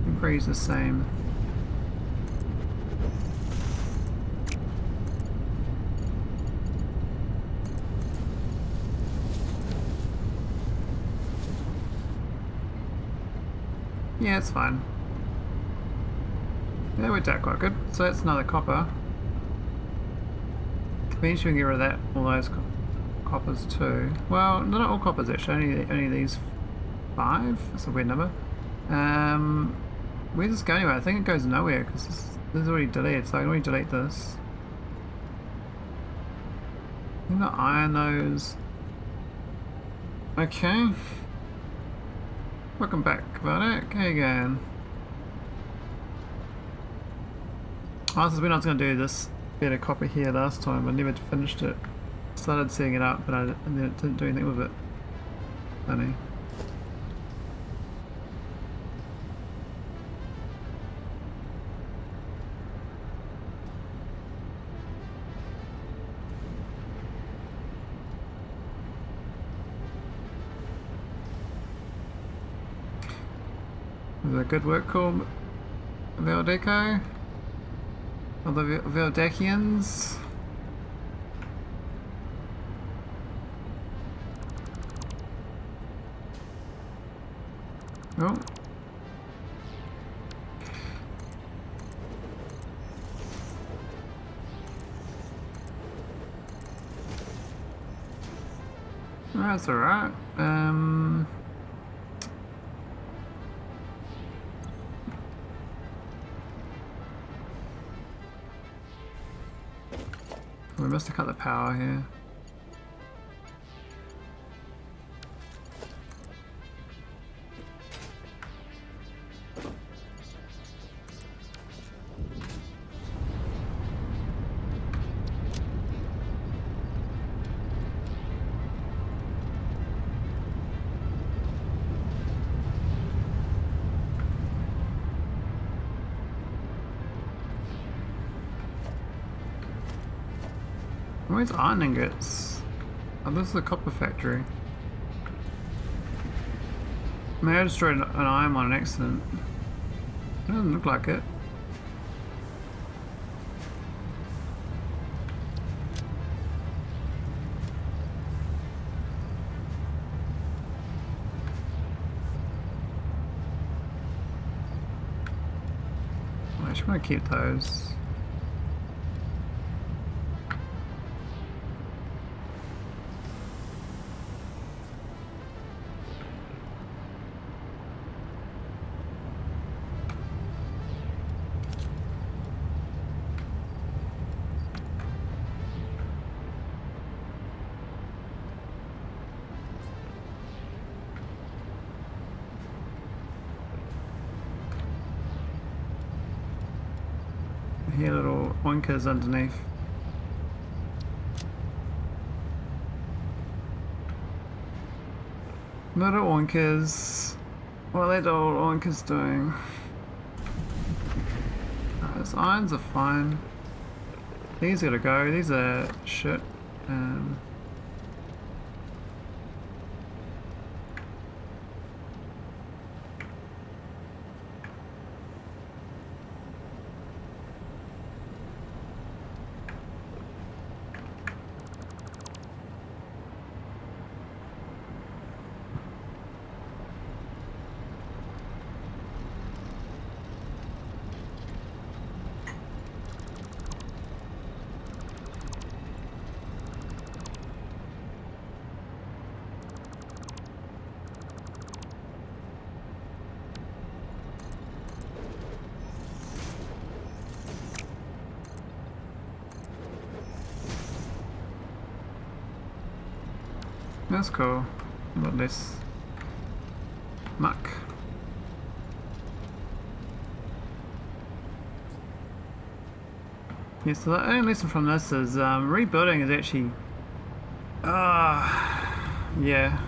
Increase the same. Yeah, it's fine. Yeah, worked out quite good. So that's another copper. Eventually we can get rid of that, all those coppers too. Well, not all coppers actually, only these 5. That's a weird number. Where does this go anyway? I think it goes nowhere because this is already deleted, so I can already delete this. I'm gonna iron those. Okay. Welcome back, Maholic. How you going? I was when I was going to do this bit of copper here last time. I never finished it. Started setting it up, but I didn't do anything with it. Funny. Is that good work called Valdeco? Or the Valdekians? Oh. That's alright. We must have cut the power here. Where's iron ingots? Oh, this is a copper factory. Maybe I destroyed an iron one on accident. It doesn't look like it. I just want to keep those. Here, little oinkers underneath. Little oinkers. What are little oinkers doing? Those irons are fine. These gotta go. These are shit. That's cool. A lot less muck. Yeah, so the only lesson from this is rebuilding is actually... yeah.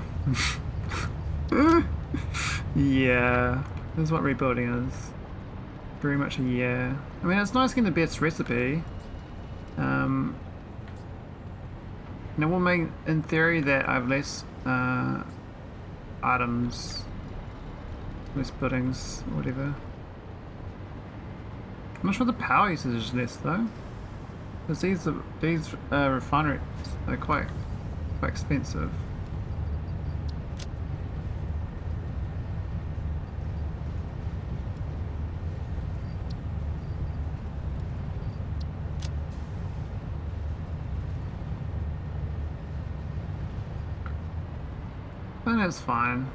Yeah. This is what rebuilding is. Very much a yeah. I mean, it's nice getting the best recipe. And it will mean, in theory, that I have less items, less buildings, whatever. I'm not sure the power usage is less though, because these refineries are quite expensive. But that's fine.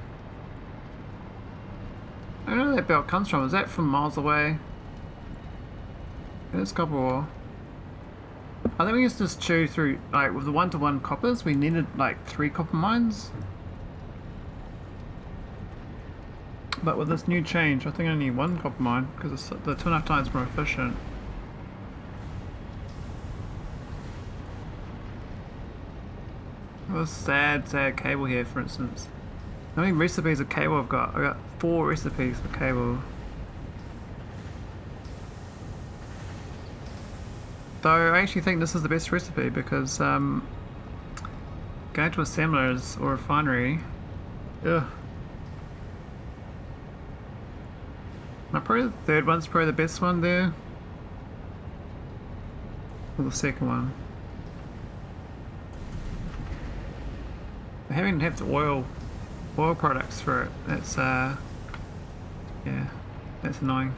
I don't know where that belt comes from. Is that from miles away? It's copper ore. I think we used to just chew through, like with the 1-to-1 coppers, we needed like 3 copper mines. But with this new change, I think I need 1 copper mine because it's the 2.5 times more efficient. Oh, sad cable here, for instance. How many recipes of cable I've got? I got 4 recipes for cable. Though I actually think this is the best recipe because going to assemblers or refinery, ugh. Probably the third one's probably the best one there. Or the second one. I haven't have the oil products for it. That's yeah, that's annoying.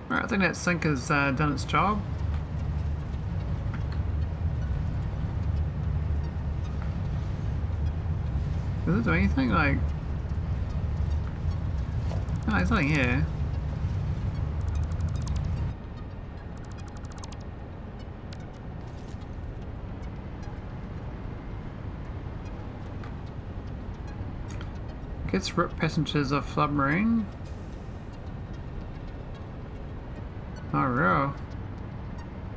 Alright, I think that sink has done its job. Does it do anything? Like... oh, there's nothing here. Gets rip passengers off submarine. Oh, real.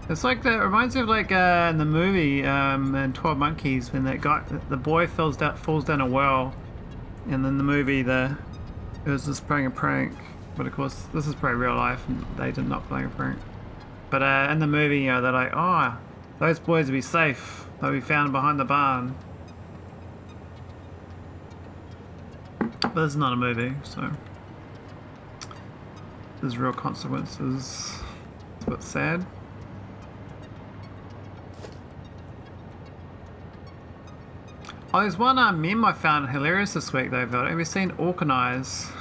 It's like that. Reminds me of like in the movie in 12 Monkeys when that guy, the boy falls down a well, and then the movie it was just playing a prank. But of course, this is probably real life, and they did not play a prank. But in the movie, you know, they're like, oh, those boys will be safe. They'll be found behind the barn. But this is not a movie, so there's real consequences. It's a bit sad. Oh, there's one meme I found hilarious this week though, Have you seen Organize?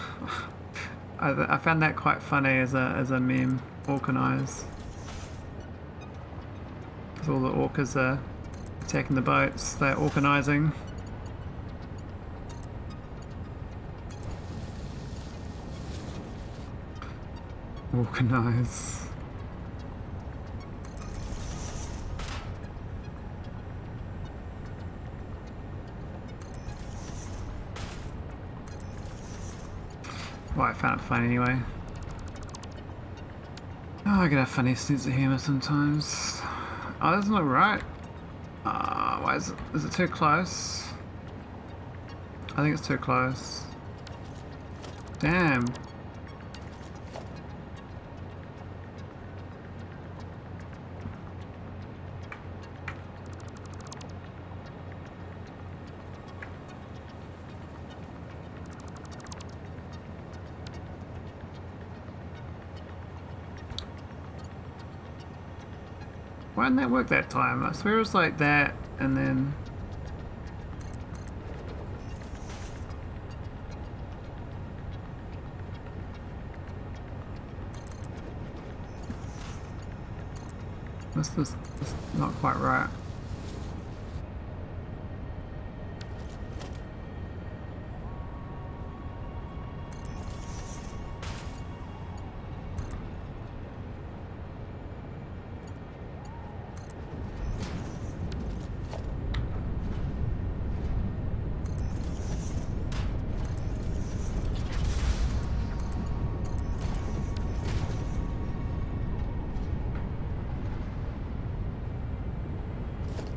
I found that quite funny as a meme. Organize. Because all the orcas are attacking the boats, they're organizing. Organize. Well, I found it funny anyway. Oh, I get a funny sense of humour sometimes. Oh, that doesn't look right. Why is it too close? I think it's too close. Damn. Why didn't that work that time? I swear it was like that, and then... This is not quite right.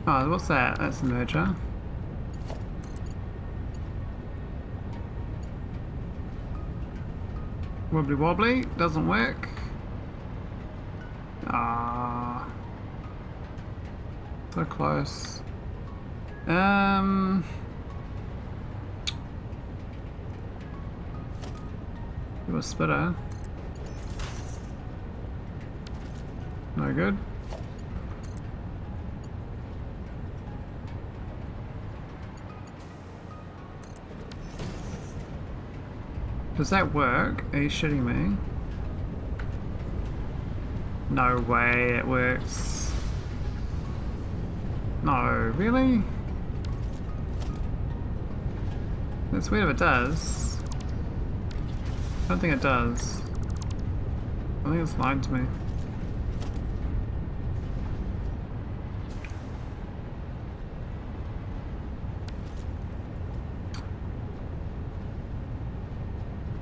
Oh, what's that? That's a merger. Wobbly wobbly, doesn't work. Ah, so close. Do a spitter. No good. Does that work? Are you shitting me? No way it works. No, really? That's weird if it does. I don't think it does. I think it's lying to me.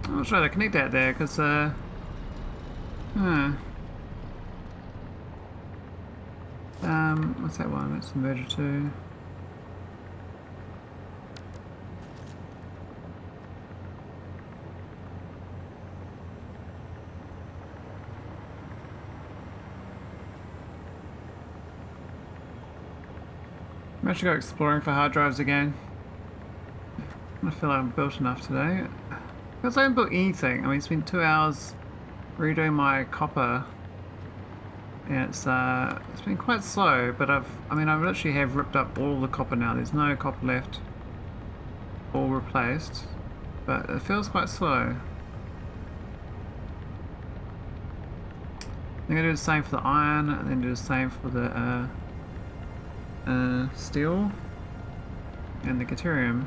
I'm not sure how to connect that there because, what's that one? That's the merger 2. I'm actually go exploring for hard drives again. I feel like I've built enough today. Because I haven't built anything. I mean, it's been 2 hours redoing my copper. And it's been quite slow, but I literally have ripped up all the copper now. There's no copper left. All replaced. But it feels quite slow. I'm going to do the same for the iron, and then do the same for the steel and the deuterium.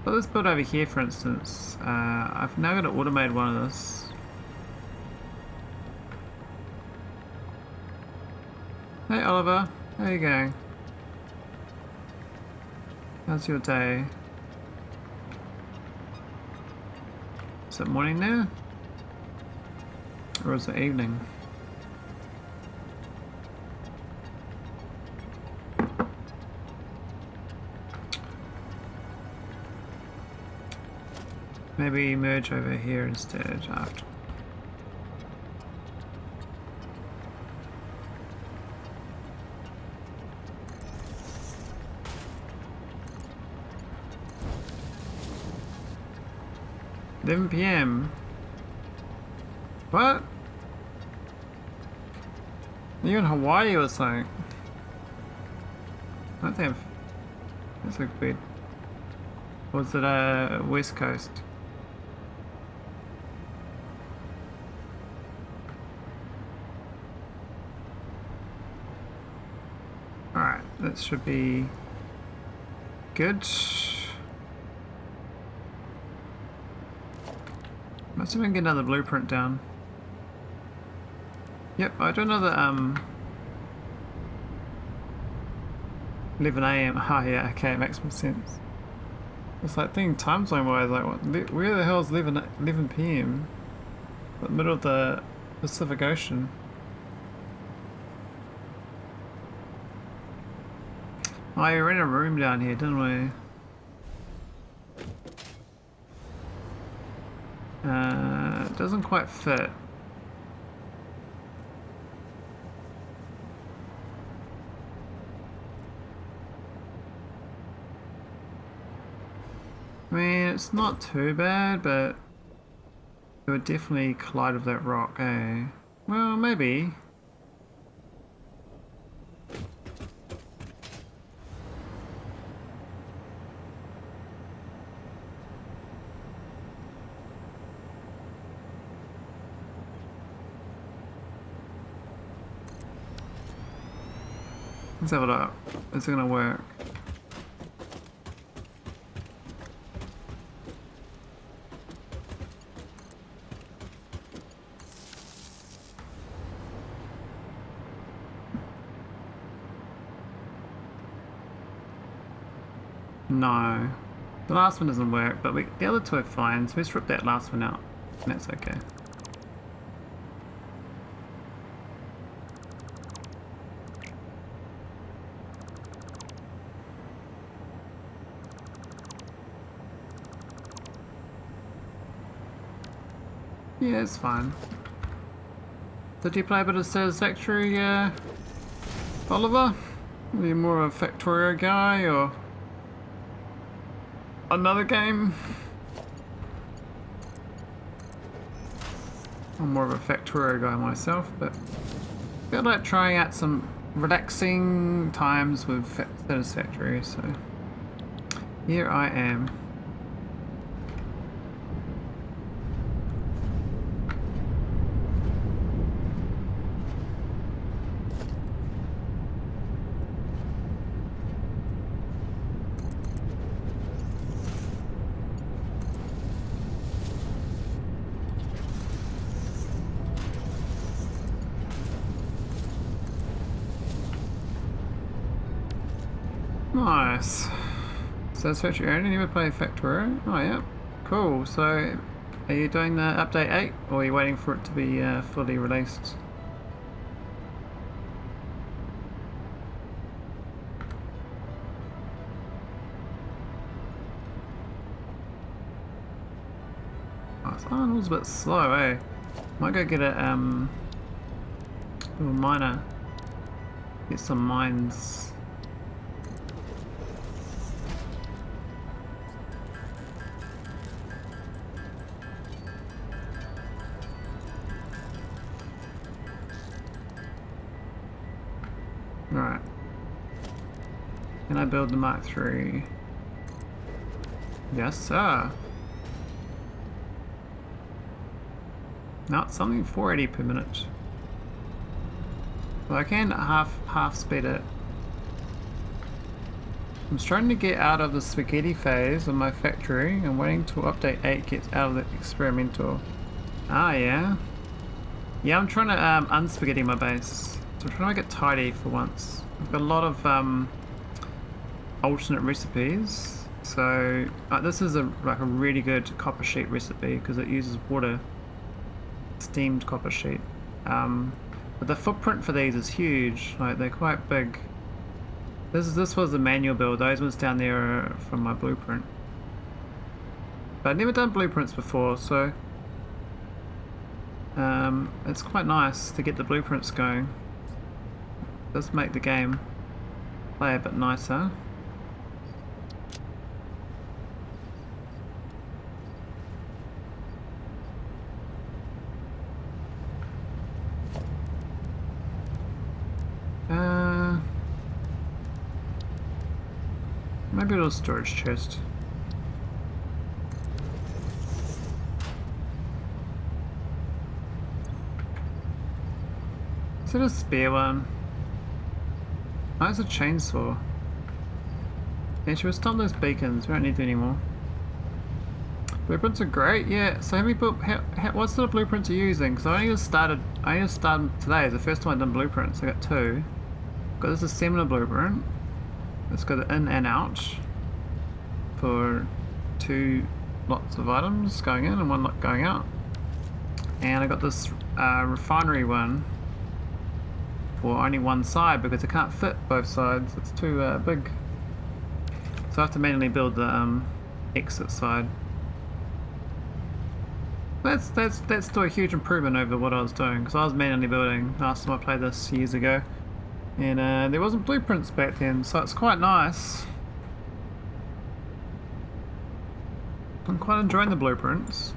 But let's build over here, for instance. I've now got to automate one of this. Hey Oliver, how you going? How's your day? Is it morning there? Or is it evening? Maybe merge over here instead after. $11 PM. What? Are you in Hawaii or something? I don't think that's a bit. Was it West Coast? Alright, that should be good. Let's see if we can get another blueprint down. Yep, I do another 11 AM. Ah, yeah, okay, it makes more sense. It's like thinking time zone wise, like what? Where the hell is 11 PM? The middle of the Pacific Ocean. Oh, we rented a room down here, didn't we? It doesn't quite fit. I mean, it's not too bad, but it would definitely collide with that rock, eh? Well, maybe. Let's have a look. Is it gonna work? No. The last one doesn't work, but the other two are fine, so let's rip that last one out. And that's okay. Yeah, it's fine. Did you play a bit of Satisfactory, Oliver? Are you more of a Factorio guy or another game? I'm more of a Factorio guy myself, but I feel like trying out some relaxing times with Satisfactory, so here I am. Nice. Satisfactory only never play Factorio. Oh yeah. Cool. So are you doing the update 8 or are you waiting for it to be fully released? Oh, this island was a bit slow, eh? Might go get a little miner. Get some mines. Alright. Can I build the Mark III? Yes, sir. No, it's something 480 per minute. Well, I can half speed it. I'm starting to get out of the spaghetti phase of my factory and waiting till update 8 gets out of the experimental. Ah, yeah. Yeah, I'm trying to unspaghetti my base. So I'm trying to make it tidy for once. I've got a lot of alternate recipes. So this is like a really good copper sheet recipe because it uses water. Steamed copper sheet. But the footprint for these is huge. Like they're quite big. This was the manual build. Those ones down there are from my blueprint. But I've never done blueprints before, so it's quite nice to get the blueprints going. It does make the game play a bit nicer. Maybe a little storage chest. Is it a spare one? Oh, it's a chainsaw. Yeah, should we stop those beacons? We don't need them anymore. Blueprints are great, yeah. So what sort of blueprints are you using? Because I only just started today. It's the first time I've done blueprints. I got two. Got this assembler blueprint. It's got the in and out for 2 lots of items going in and 1 lot going out. And I got this refinery one for only one side because I can't fit both sides. It's too big. So I have to manually build the exit side. That's still a huge improvement over what I was doing because I was manually building last time I played this years ago. And there wasn't blueprints back then, so it's quite nice. I'm quite enjoying the blueprints.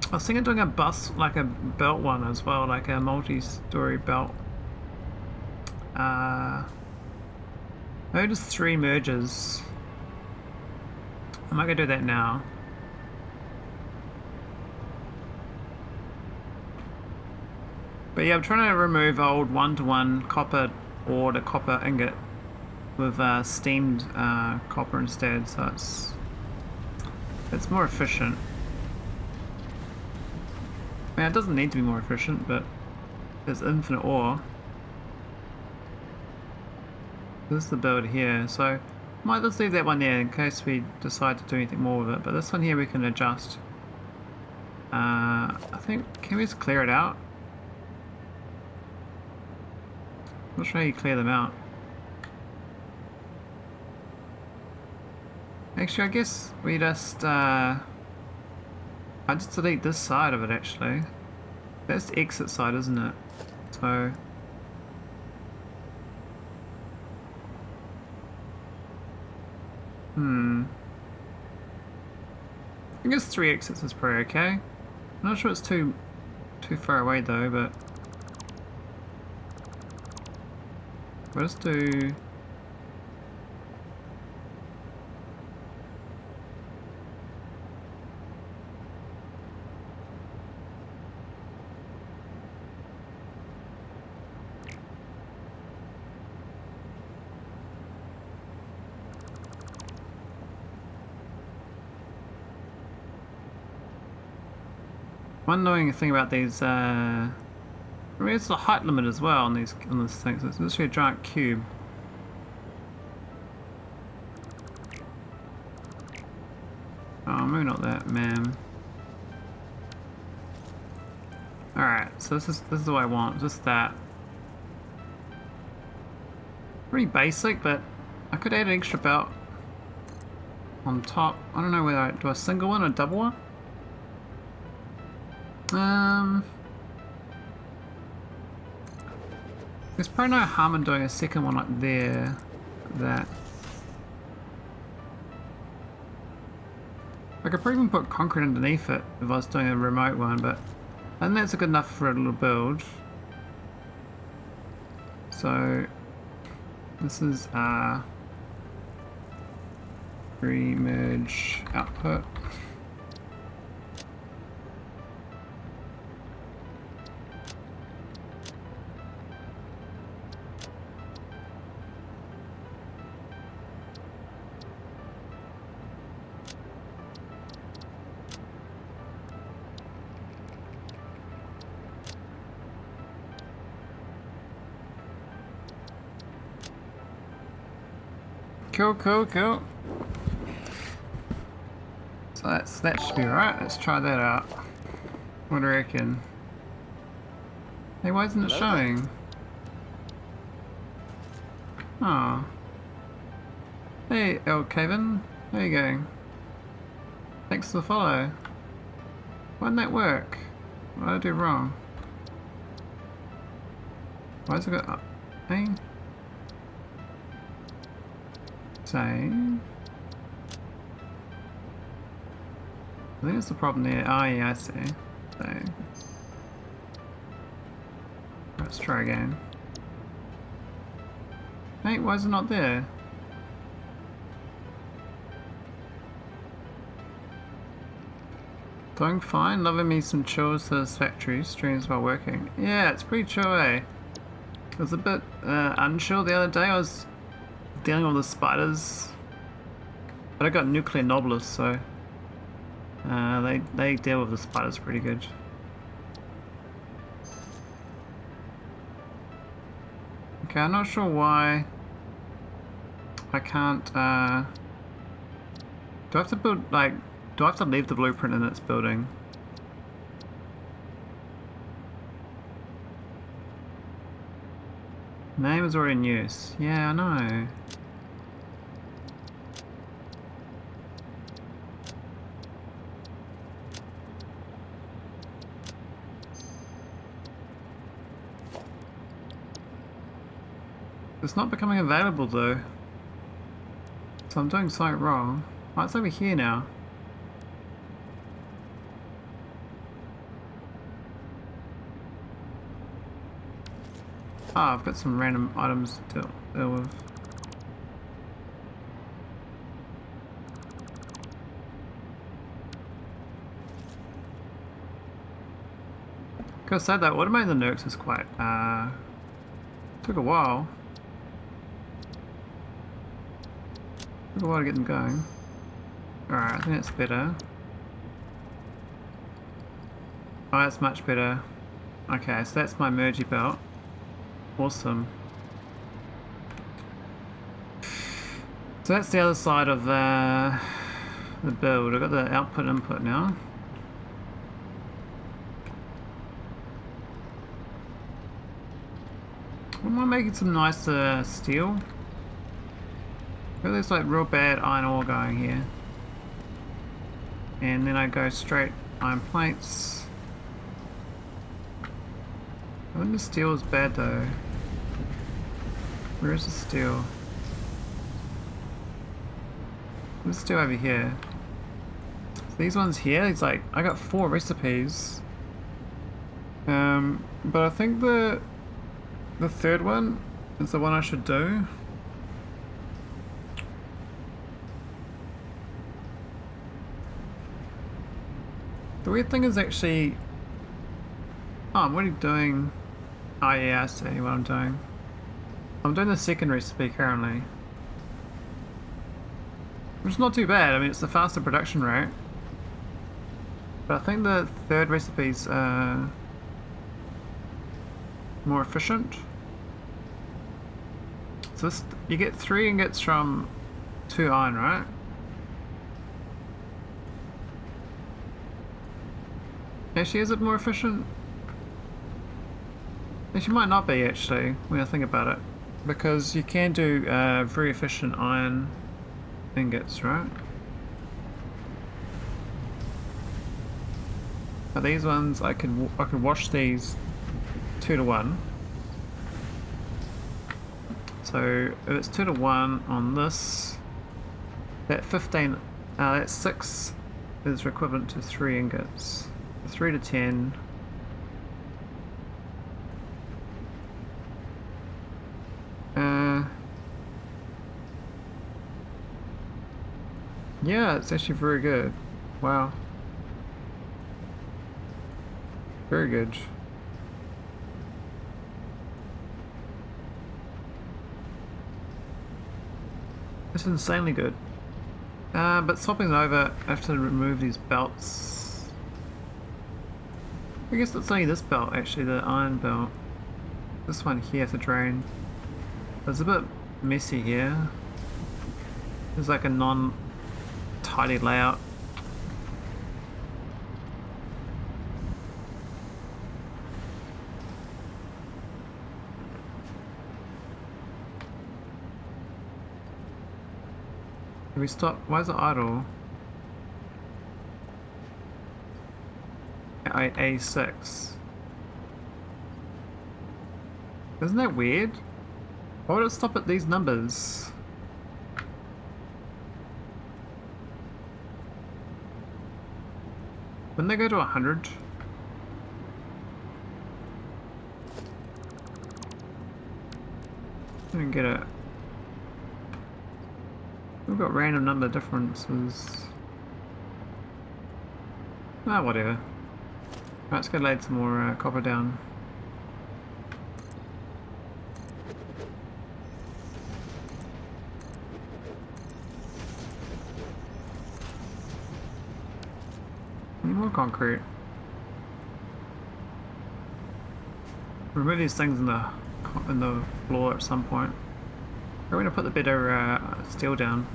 I was thinking of doing a bus, like a belt one as well, like a multi-story belt. Maybe just 3 merges. I might go do that now. But yeah, I'm trying to remove old 1-to-1 copper ore to copper ingot with steamed copper instead, so it's more efficient. I mean, it doesn't need to be more efficient, but there's infinite ore. This is the build here, so might just leave that one there in case we decide to do anything more with it, but this one here we can adjust. I think, can we just clear it out? I'm not sure how you clear them out. Actually, I guess we just I just delete this side of it actually. That's the exit side, isn't it? So I guess 3 exits is pretty okay. I'm not sure it's too far away though, but we'll just do. One annoying thing about these, I mean, it's the height limit as well on these things. It's literally a giant cube. Oh, maybe not that, ma'am. All right, so this is what I want, just that. Pretty basic, but I could add an extra belt on top. I don't know whether I do a single one or a double one. There's probably no harm in doing a second one like there. That. I could probably even put concrete underneath it if I was doing a remote one, but I think that's good enough for a little build. So this is re-merge output. Cool. So that should be right. Let's try that out. What do you reckon? Hey, why isn't it showing? Oh. Hey, El Kevin. How you going? Thanks for the follow. Why didn't that work? What did I do wrong? Why has it got up? Hey? Same. I think it's the problem there. Oh yeah, I see. So let's try again. Hey, why is it not there? Doing fine, loving me some chill Satisfactory streams while working. Yeah, it's pretty chill, eh? It was a bit unchill the other day. I was dealing with the spiders, but I got nuclear noblers, so they deal with the spiders pretty good. Okay, I'm not sure why I can't. Do I have to build like? Do I have to leave the blueprint in its building? Name is already in use. Yeah, I know. It's not becoming available though. So I'm doing something wrong. Oh, it's over here now. Ah, I've got some random items to deal with. Gotta say that automating the nukes is quite took a while. Took a while to get them going. Alright, I think that's better. Oh, that's much better. Okay, so that's my mergy belt. Awesome. So that's the other side of the build. I've got the output input now. Am I making some nice steel? There's like real bad iron ore going here. And then I go straight Iron plates. I think the steel is bad though. Where is the steel? There's steel over here. So these ones here, it's like, I got 4 recipes. But I think the third one is the one I should do. The weird thing is actually... Oh, I'm already doing... Oh yeah, I see what I'm doing. I'm doing the second recipe currently. Which is not too bad, I mean it's the faster production rate. But I think the third recipe's more efficient. So this, you get 3 ingots from 2 iron, right? Actually, is it more efficient? Actually, might not be actually, when I think about it. Because you can do very efficient iron ingots, right? But these ones, I could wash these 2 to 1. So if it's 2 to 1 on this, that 15, that 6 is equivalent to 3 ingots. 3 to 10. Yeah, it's actually very good. Wow. Very good. It's insanely good. But swapping over, I have to remove these belts. I guess it's only this belt actually, the iron belt. This one here to drain. It's a bit messy here. There's like a non-tidy layout. Can we stop? Why is it idle? A6. Isn't that weird? Why would it stop at these numbers? Wouldn't they go to 100? I didn't get it. We've got random number differences. Ah, whatever. Right, let's go lay some more copper down. Need more concrete. Remove these things in the floor at some point. We're going to put the better steel down.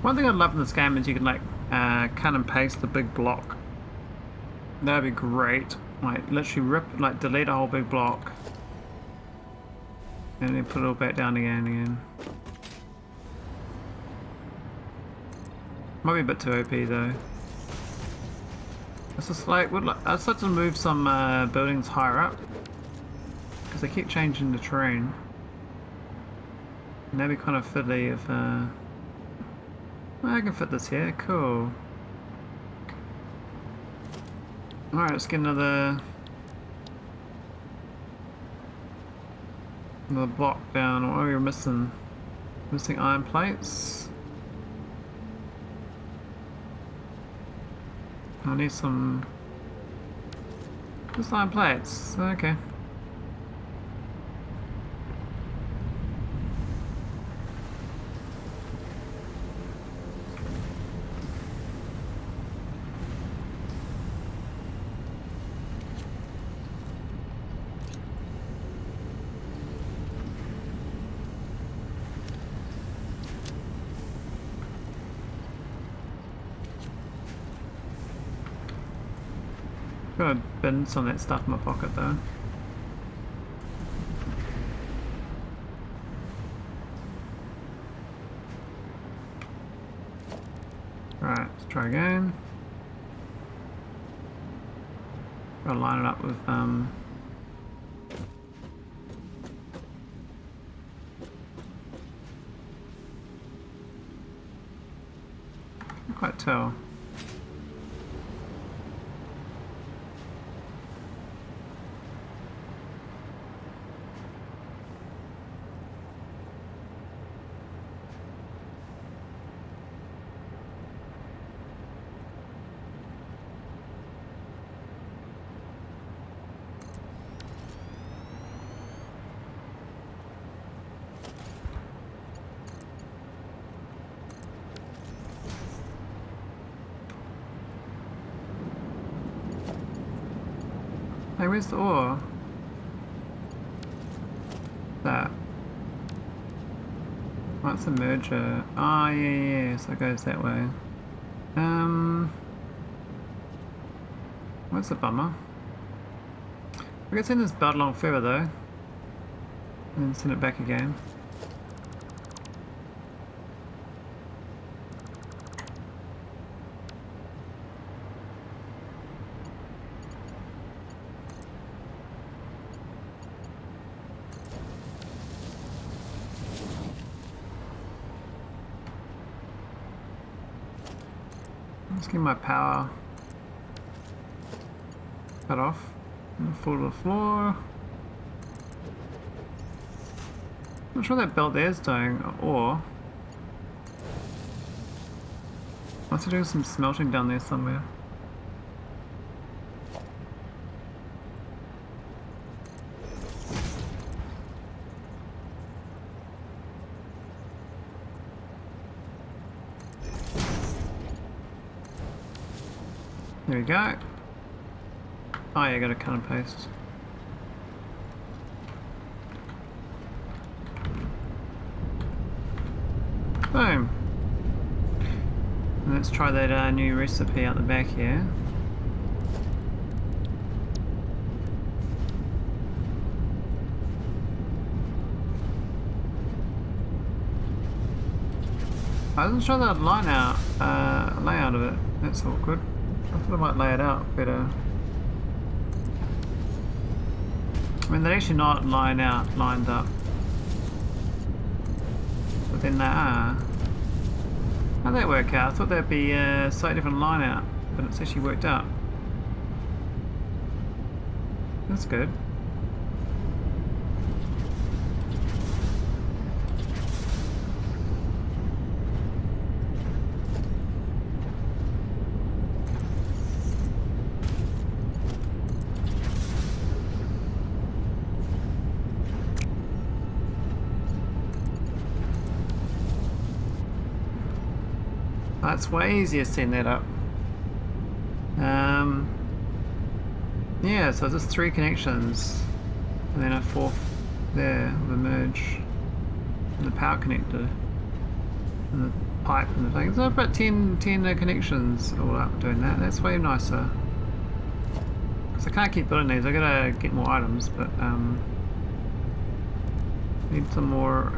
One thing I love in this game is you can like cut and paste the big block. That'd be great. Like literally like delete a whole big block and then put it all back down again. Might be a bit too OP though. It's just like, I'd like to move some buildings higher up because they keep changing the terrain. And that'd be kind of fiddly if well, I can fit this here, cool. Alright, let's get another block down. What are we missing? Missing iron plates. I need some just iron plates, okay. Got to bin some of that stuff in my pocket though. Right, let's try again. Gotta line it up with can't quite tell. Hey, where's the ore? That. What's a merger? Oh, yeah, so it goes that way. What's a bummer? I could send this belt along further though. And then send it back again. Let's get my power cut off and fall to the floor. Not sure what that belt there is doing, or must be doing some smelting down there somewhere. There we go. Oh yeah, I gotta cut and paste. Boom. And let's try that new recipe out the back here. I wasn't sure that line out, layout of it. That's awkward. I thought I might lay it out better. I mean, they're actually not lined up. But then they are. How'd that work out? I thought there'd be a slightly different line out, but it's actually worked out. That's good. That's way easier setting that up. Yeah, so there's 3 connections and then a 4th there with a merge and the power connector and the pipe and the thing. So about 10 connections all up doing that. That's way nicer. Because I can't keep building these, I gotta get more items, but need some more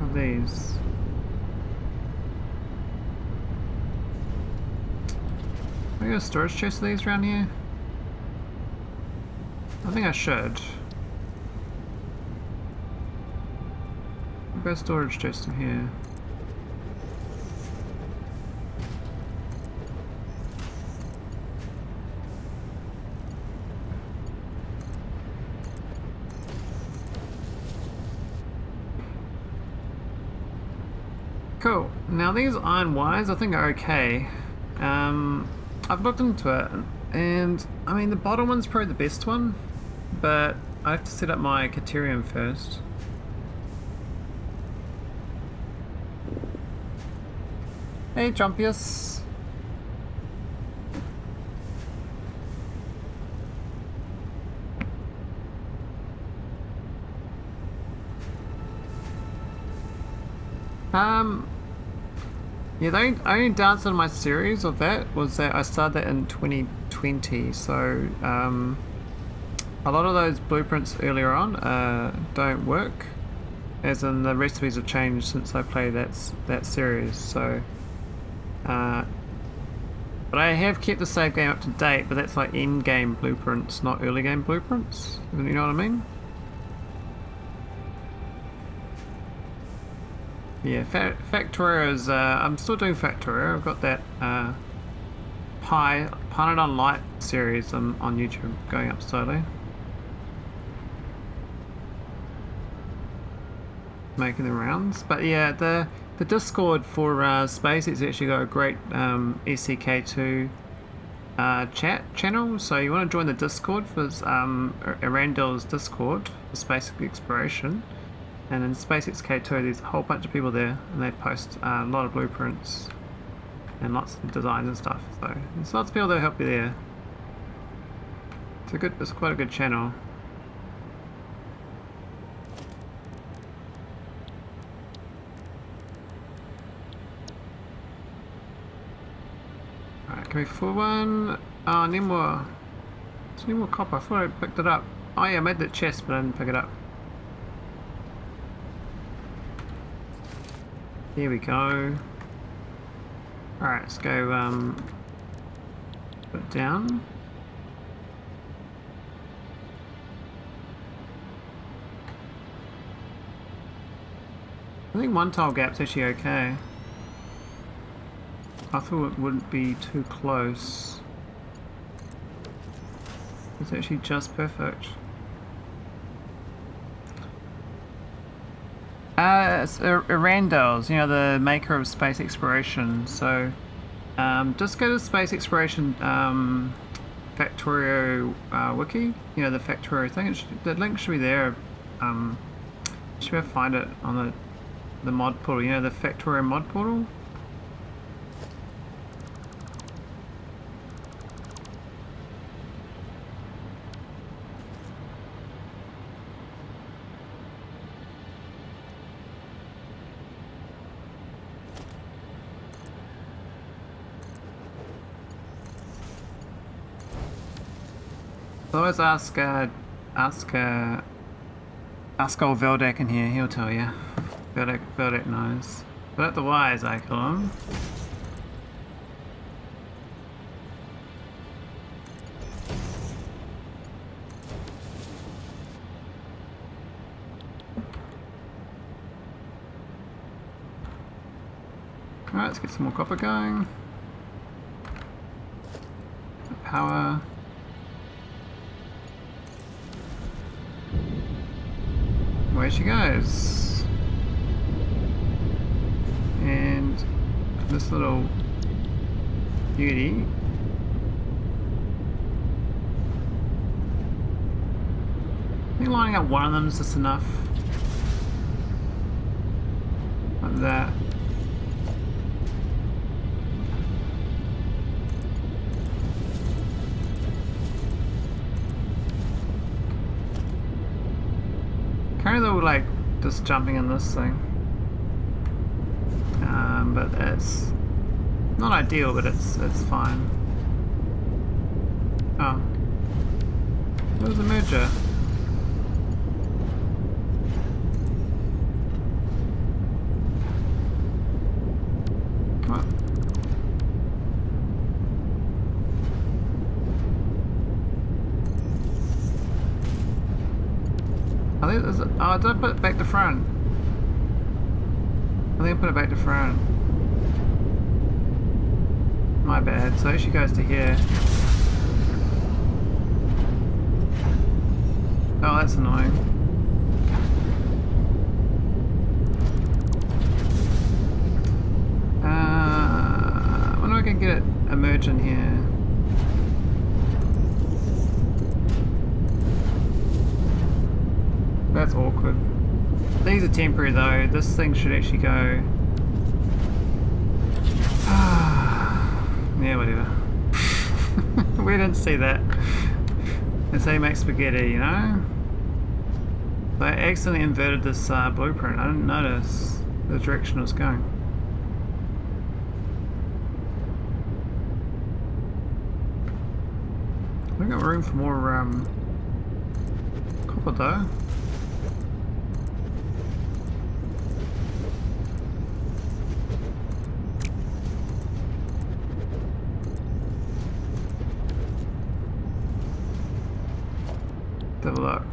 of these. I got a storage chest of these around here? I think I should. I've got a storage chest in here. Cool. Now these iron wires I think are okay. I've looked into it, and I mean the bottom one's probably the best one, but I have to set up my Caterium first. Hey Jumpius. Yeah, the only downside of my series of that was that I started that in 2020 x098. So a lot of those blueprints earlier on don't work, as in the recipes have changed since I played that series. So but I have kept the save game up to date, but that's like end game blueprints, not early game blueprints. You know what I mean? Yeah, Factorio is, I'm still doing Factorio. I've got that Planet on Light series on YouTube going up slowly. Making the rounds. But yeah, the Discord for SpaceX actually got a great SCK2 chat channel, so you want to join the Discord for Arandil's Discord for space exploration. And in SpaceX K2 there's a whole bunch of people there, and they post a lot of blueprints and lots of designs and stuff, so there's lots of people that help you there. It's quite a good channel. Alright, can we full one? Oh, need more. There's need more copper. I thought I picked it up. Oh yeah, I made that chest, but I didn't pick it up. Here we go. Alright, let's go put it down. I think one tile gap's actually okay. I thought it wouldn't be too close. It's actually just perfect. It's Arandil's, you know, the maker of space exploration. So just go to space exploration Factorio wiki. You know, the Factorio thing. The link should be there. Should be able to find it on the mod portal. You know, the Factorio mod portal. Always ask old Veldak in here, he'll tell you. Veldak knows. But the wise, I call him. Alright, let's get some more copper going. Power. Away she goes. And this little beauty. I think lining up one of them is just enough. Like that. Kind of like just jumping in this thing, but it's not ideal, but it's fine. Oh, there's a merger. What? Oh, did I put it back to front? I think I put it back to front. My bad. So she goes to here. Oh, that's annoying. I wonder if I can get it a merge in here. That's awkward. These are temporary though. This thing should actually go. Yeah, whatever. We didn't see that. That's how you make spaghetti, you know? I accidentally inverted this blueprint. I didn't notice the direction it was going. We got room for more copper though. Let's have a look.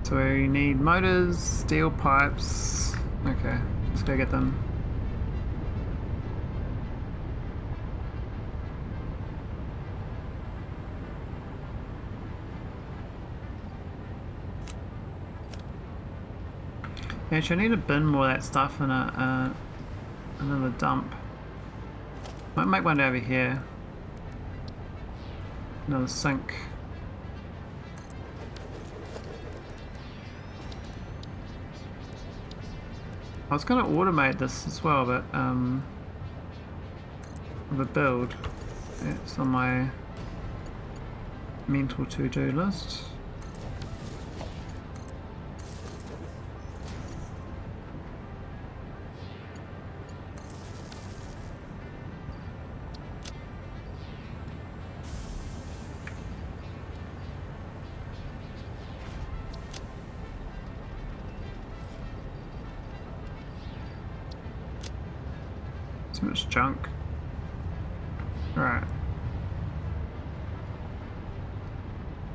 So we need motors, steel pipes. Okay, let's go get them. Actually, I need to bin more of that stuff in another dump. Might make one over here. Another sink. I was going to automate this as well, but the build, it's on my mental to-do list. Too much junk. Right.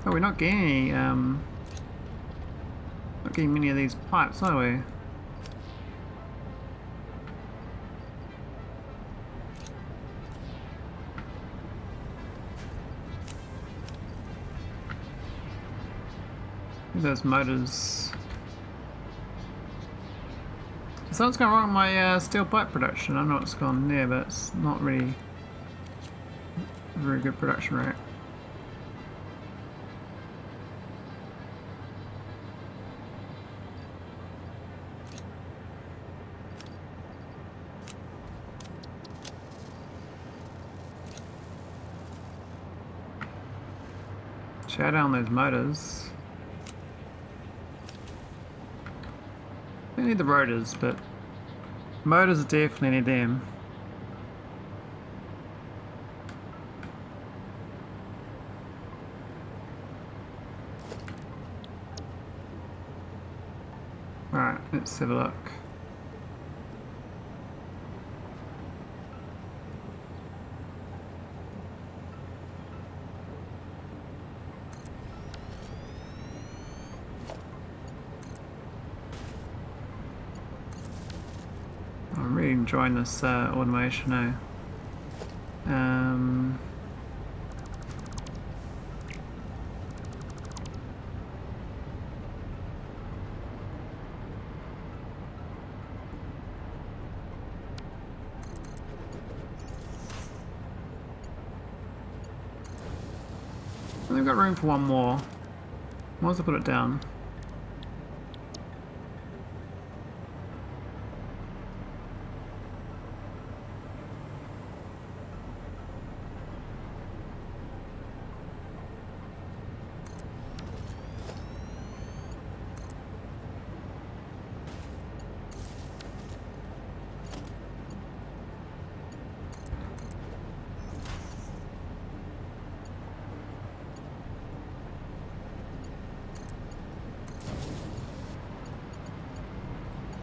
Oh, we're not getting any, not getting many of these pipes, are we? Those motors. Something's gone wrong with my steel pipe production. I don't know what's gone there, but it's not really a very good production rate. Shut down those motors. We need the rotors, but motors are definitely need them. Alright, let's have a look. I'm really enjoying this automation now. I think I've got room for one more. Might as well put it down.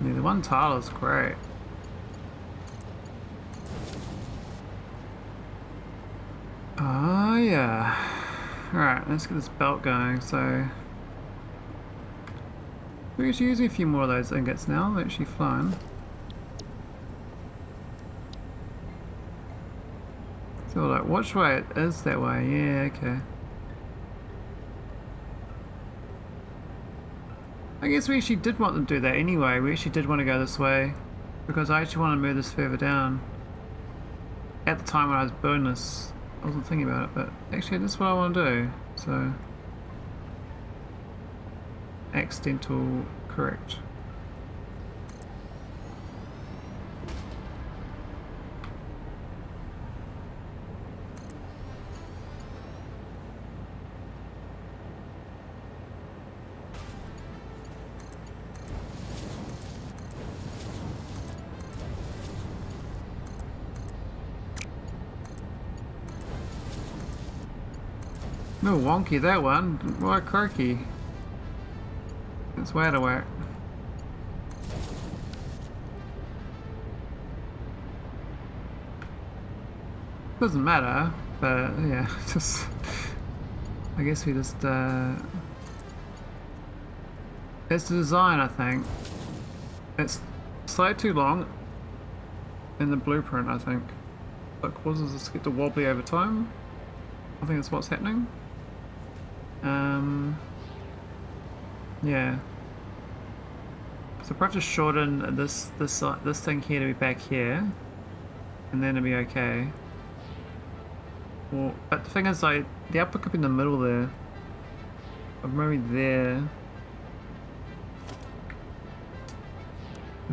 Yeah, the one tile is great. Oh yeah. Alright, let's get this belt going. So we're actually using a few more of those ingots now. They're actually flying. So like, which way it is that way? Yeah, okay. I guess we actually did want to do that anyway. We actually did want to go this way because I actually want to move this further down. At the time when I was building this, I wasn't thinking about it, but actually this is what I want to do. So, accidental correct. No wonky that one. Why croaky? It's way out of whack. Doesn't matter, but yeah, just I guess we just it's the design, I think. It's slightly too long in the blueprint, I think. That causes us to get to wobbly over time. I think that's what's happening. Yeah. So perhaps just shorten this thing here to be back here, and then it'll be okay. Well, but the thing is, like, the output could be in the middle there. Or maybe there.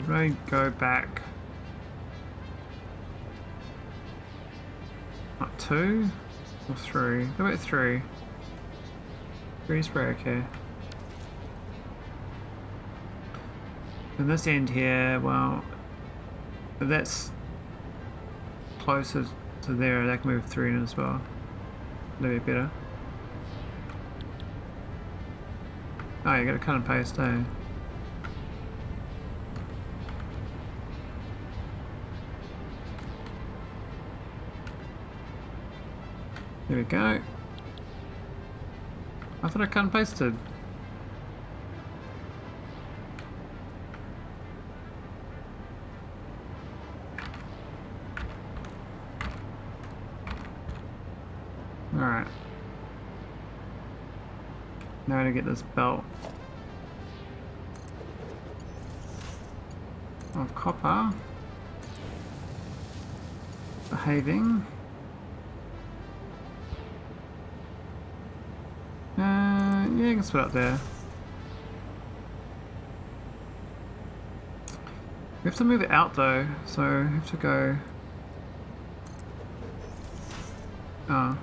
Maybe go back. What, 2 or 3? How about 3? 3's pretty okay. And this end here, well, if that's closer to there, that can move 3 in as well. That'd be better. Oh, you gotta cut and paste, eh? There we go. I thought I cut and pasted. Alright. Now to get this belt of copper. Behaving. Yeah, you can split up there. We have to move it out though, so we have to go. Oh.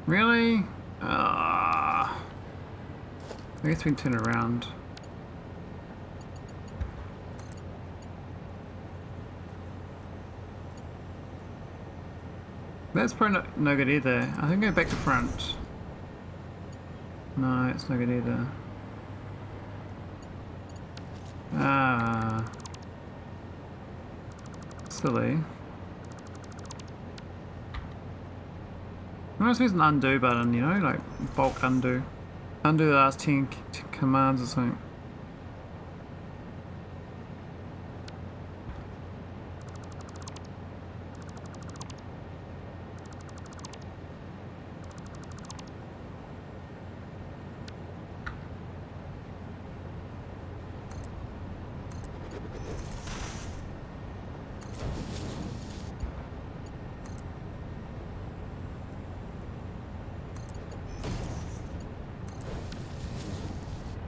Really? I guess we can turn it around. That's probably no good either. I think go back to front. No, it's no good either. Silly. I must use an undo button, you know, like bulk undo. Undo the last 10 commands or something.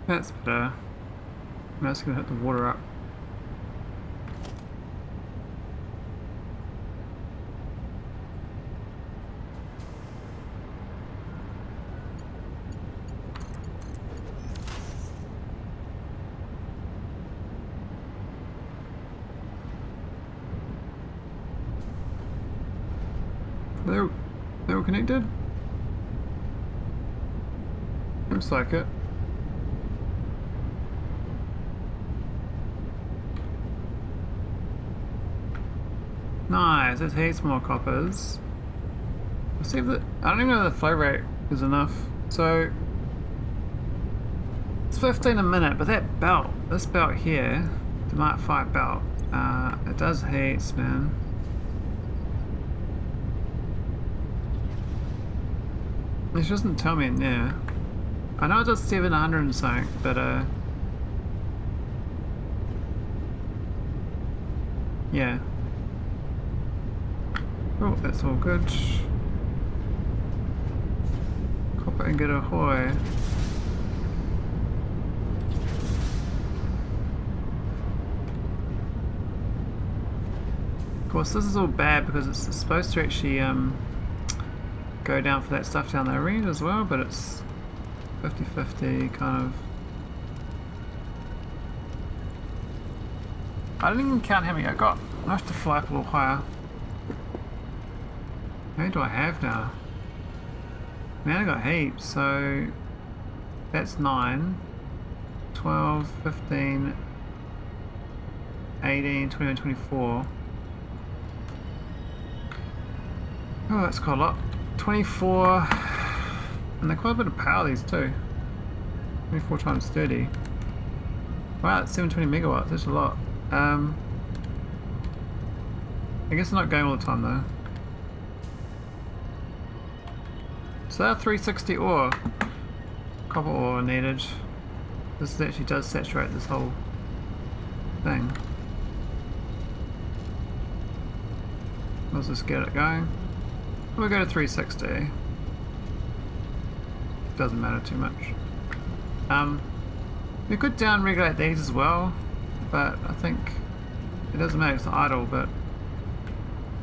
That's better. I'm just gonna hit the water up. They're all connected? Looks like it. Nice, it heats more coppers. Let's see if I don't even know if the flow rate is enough. So it's 15 a minute, but that belt, this belt here, the Mark 5 belt, it does heat, man. It doesn't tell me in there. I know it does 700 and something, but yeah. Oh, that's all good. Copper ingot ahoy. course, this is all bad because it's supposed to actually go down for that stuff down the end as well, but it's 50-50 kind of. I didn't even count how many I got. I have to fly up a little higher. How many do I have now? Man, I got heaps, so that's 9, 12, 15, 18, 21, 24. Oh, that's quite a lot. 24, and they're quite a bit of power, these too. 24 times 30. Wow, that's 720 megawatts, that's a lot. I guess they're not going all the time though. So that 360 ore, copper ore needed. This actually does saturate this whole thing. Let's just get it going. We'll go to 360. Doesn't matter too much. We could down regulate these as well, but I think it doesn't matter, it's idle, but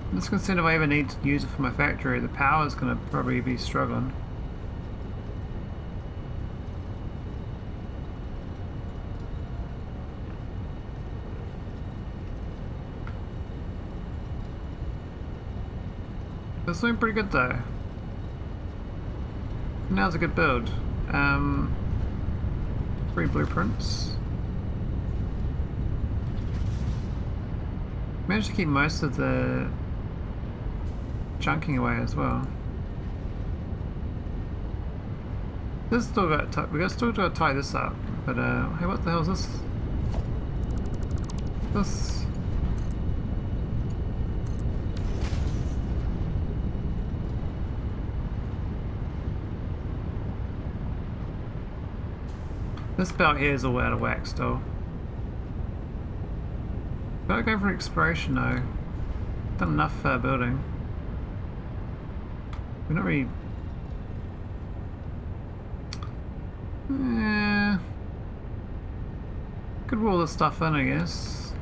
I'm just concerned if I ever need to use it for my factory, the power is going to probably be struggling. It's doing pretty good though. Now's a good build. 3 blueprints. Managed to keep most of the junking away as well. This still got we still got to tie this up, but hey, what the hell is this? This belt here is all out of whack still. Gotta go for exploration though. Done enough building. We're not really. Yeah. Could roll this stuff in, I guess.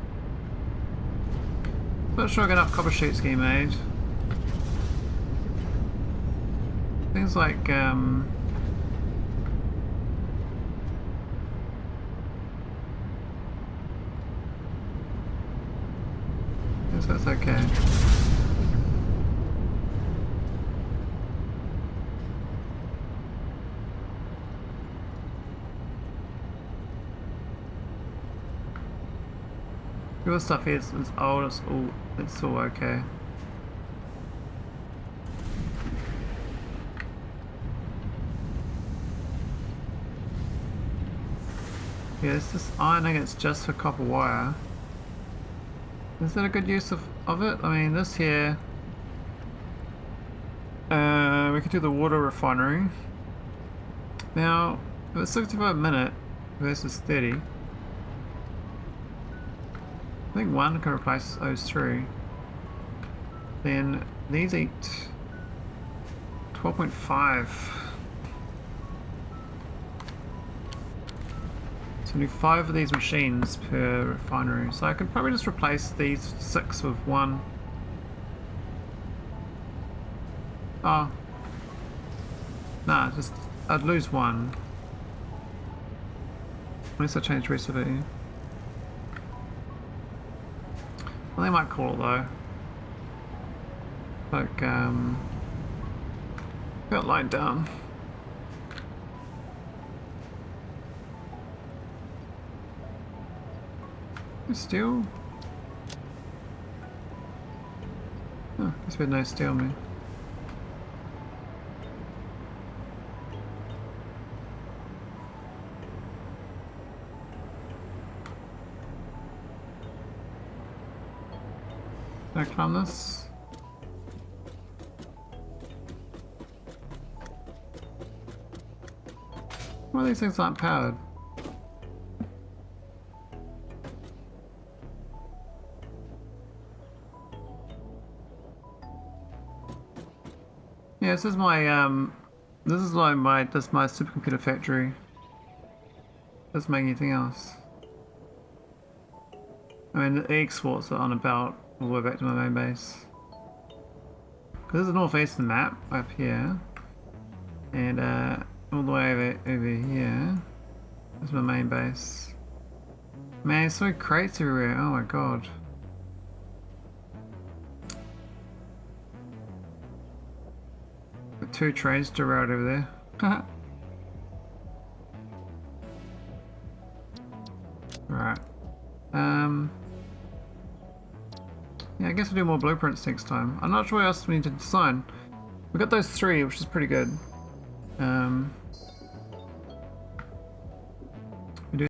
Not sure I got enough copper sheets getting made. Things like guess that's okay. Your stuff here is old, it's all okay. Yeah, it's just iron ingots just for copper wire. Is that a good use of it? I mean, this here, we could do the water refinery. Now, if it's 65 minute versus 30, I think one can replace those 3. Then these eat 12.5. So we need 5 of these machines per refinery. So I could probably just replace these 6 with 1. Oh. Nah, I'd lose 1. Unless I change recipe. Well, they might call it though. Like, got lined down. Steel? Oh, guess we had no steel, man. Can I climb this? Why these things aren't powered? Yeah, this is my my supercomputer factory. Doesn't make anything else. I mean, the exports are on about all the way back to my main base. Because there's a northeastern map up here. And all the way over here. That's my main base. Man, there's so many crates everywhere. Oh my god. Got 2 trains to route over there. Right. Yeah, I guess we'll do more blueprints next time. I'm not sure what else we need to design. We got those 3, which is pretty good.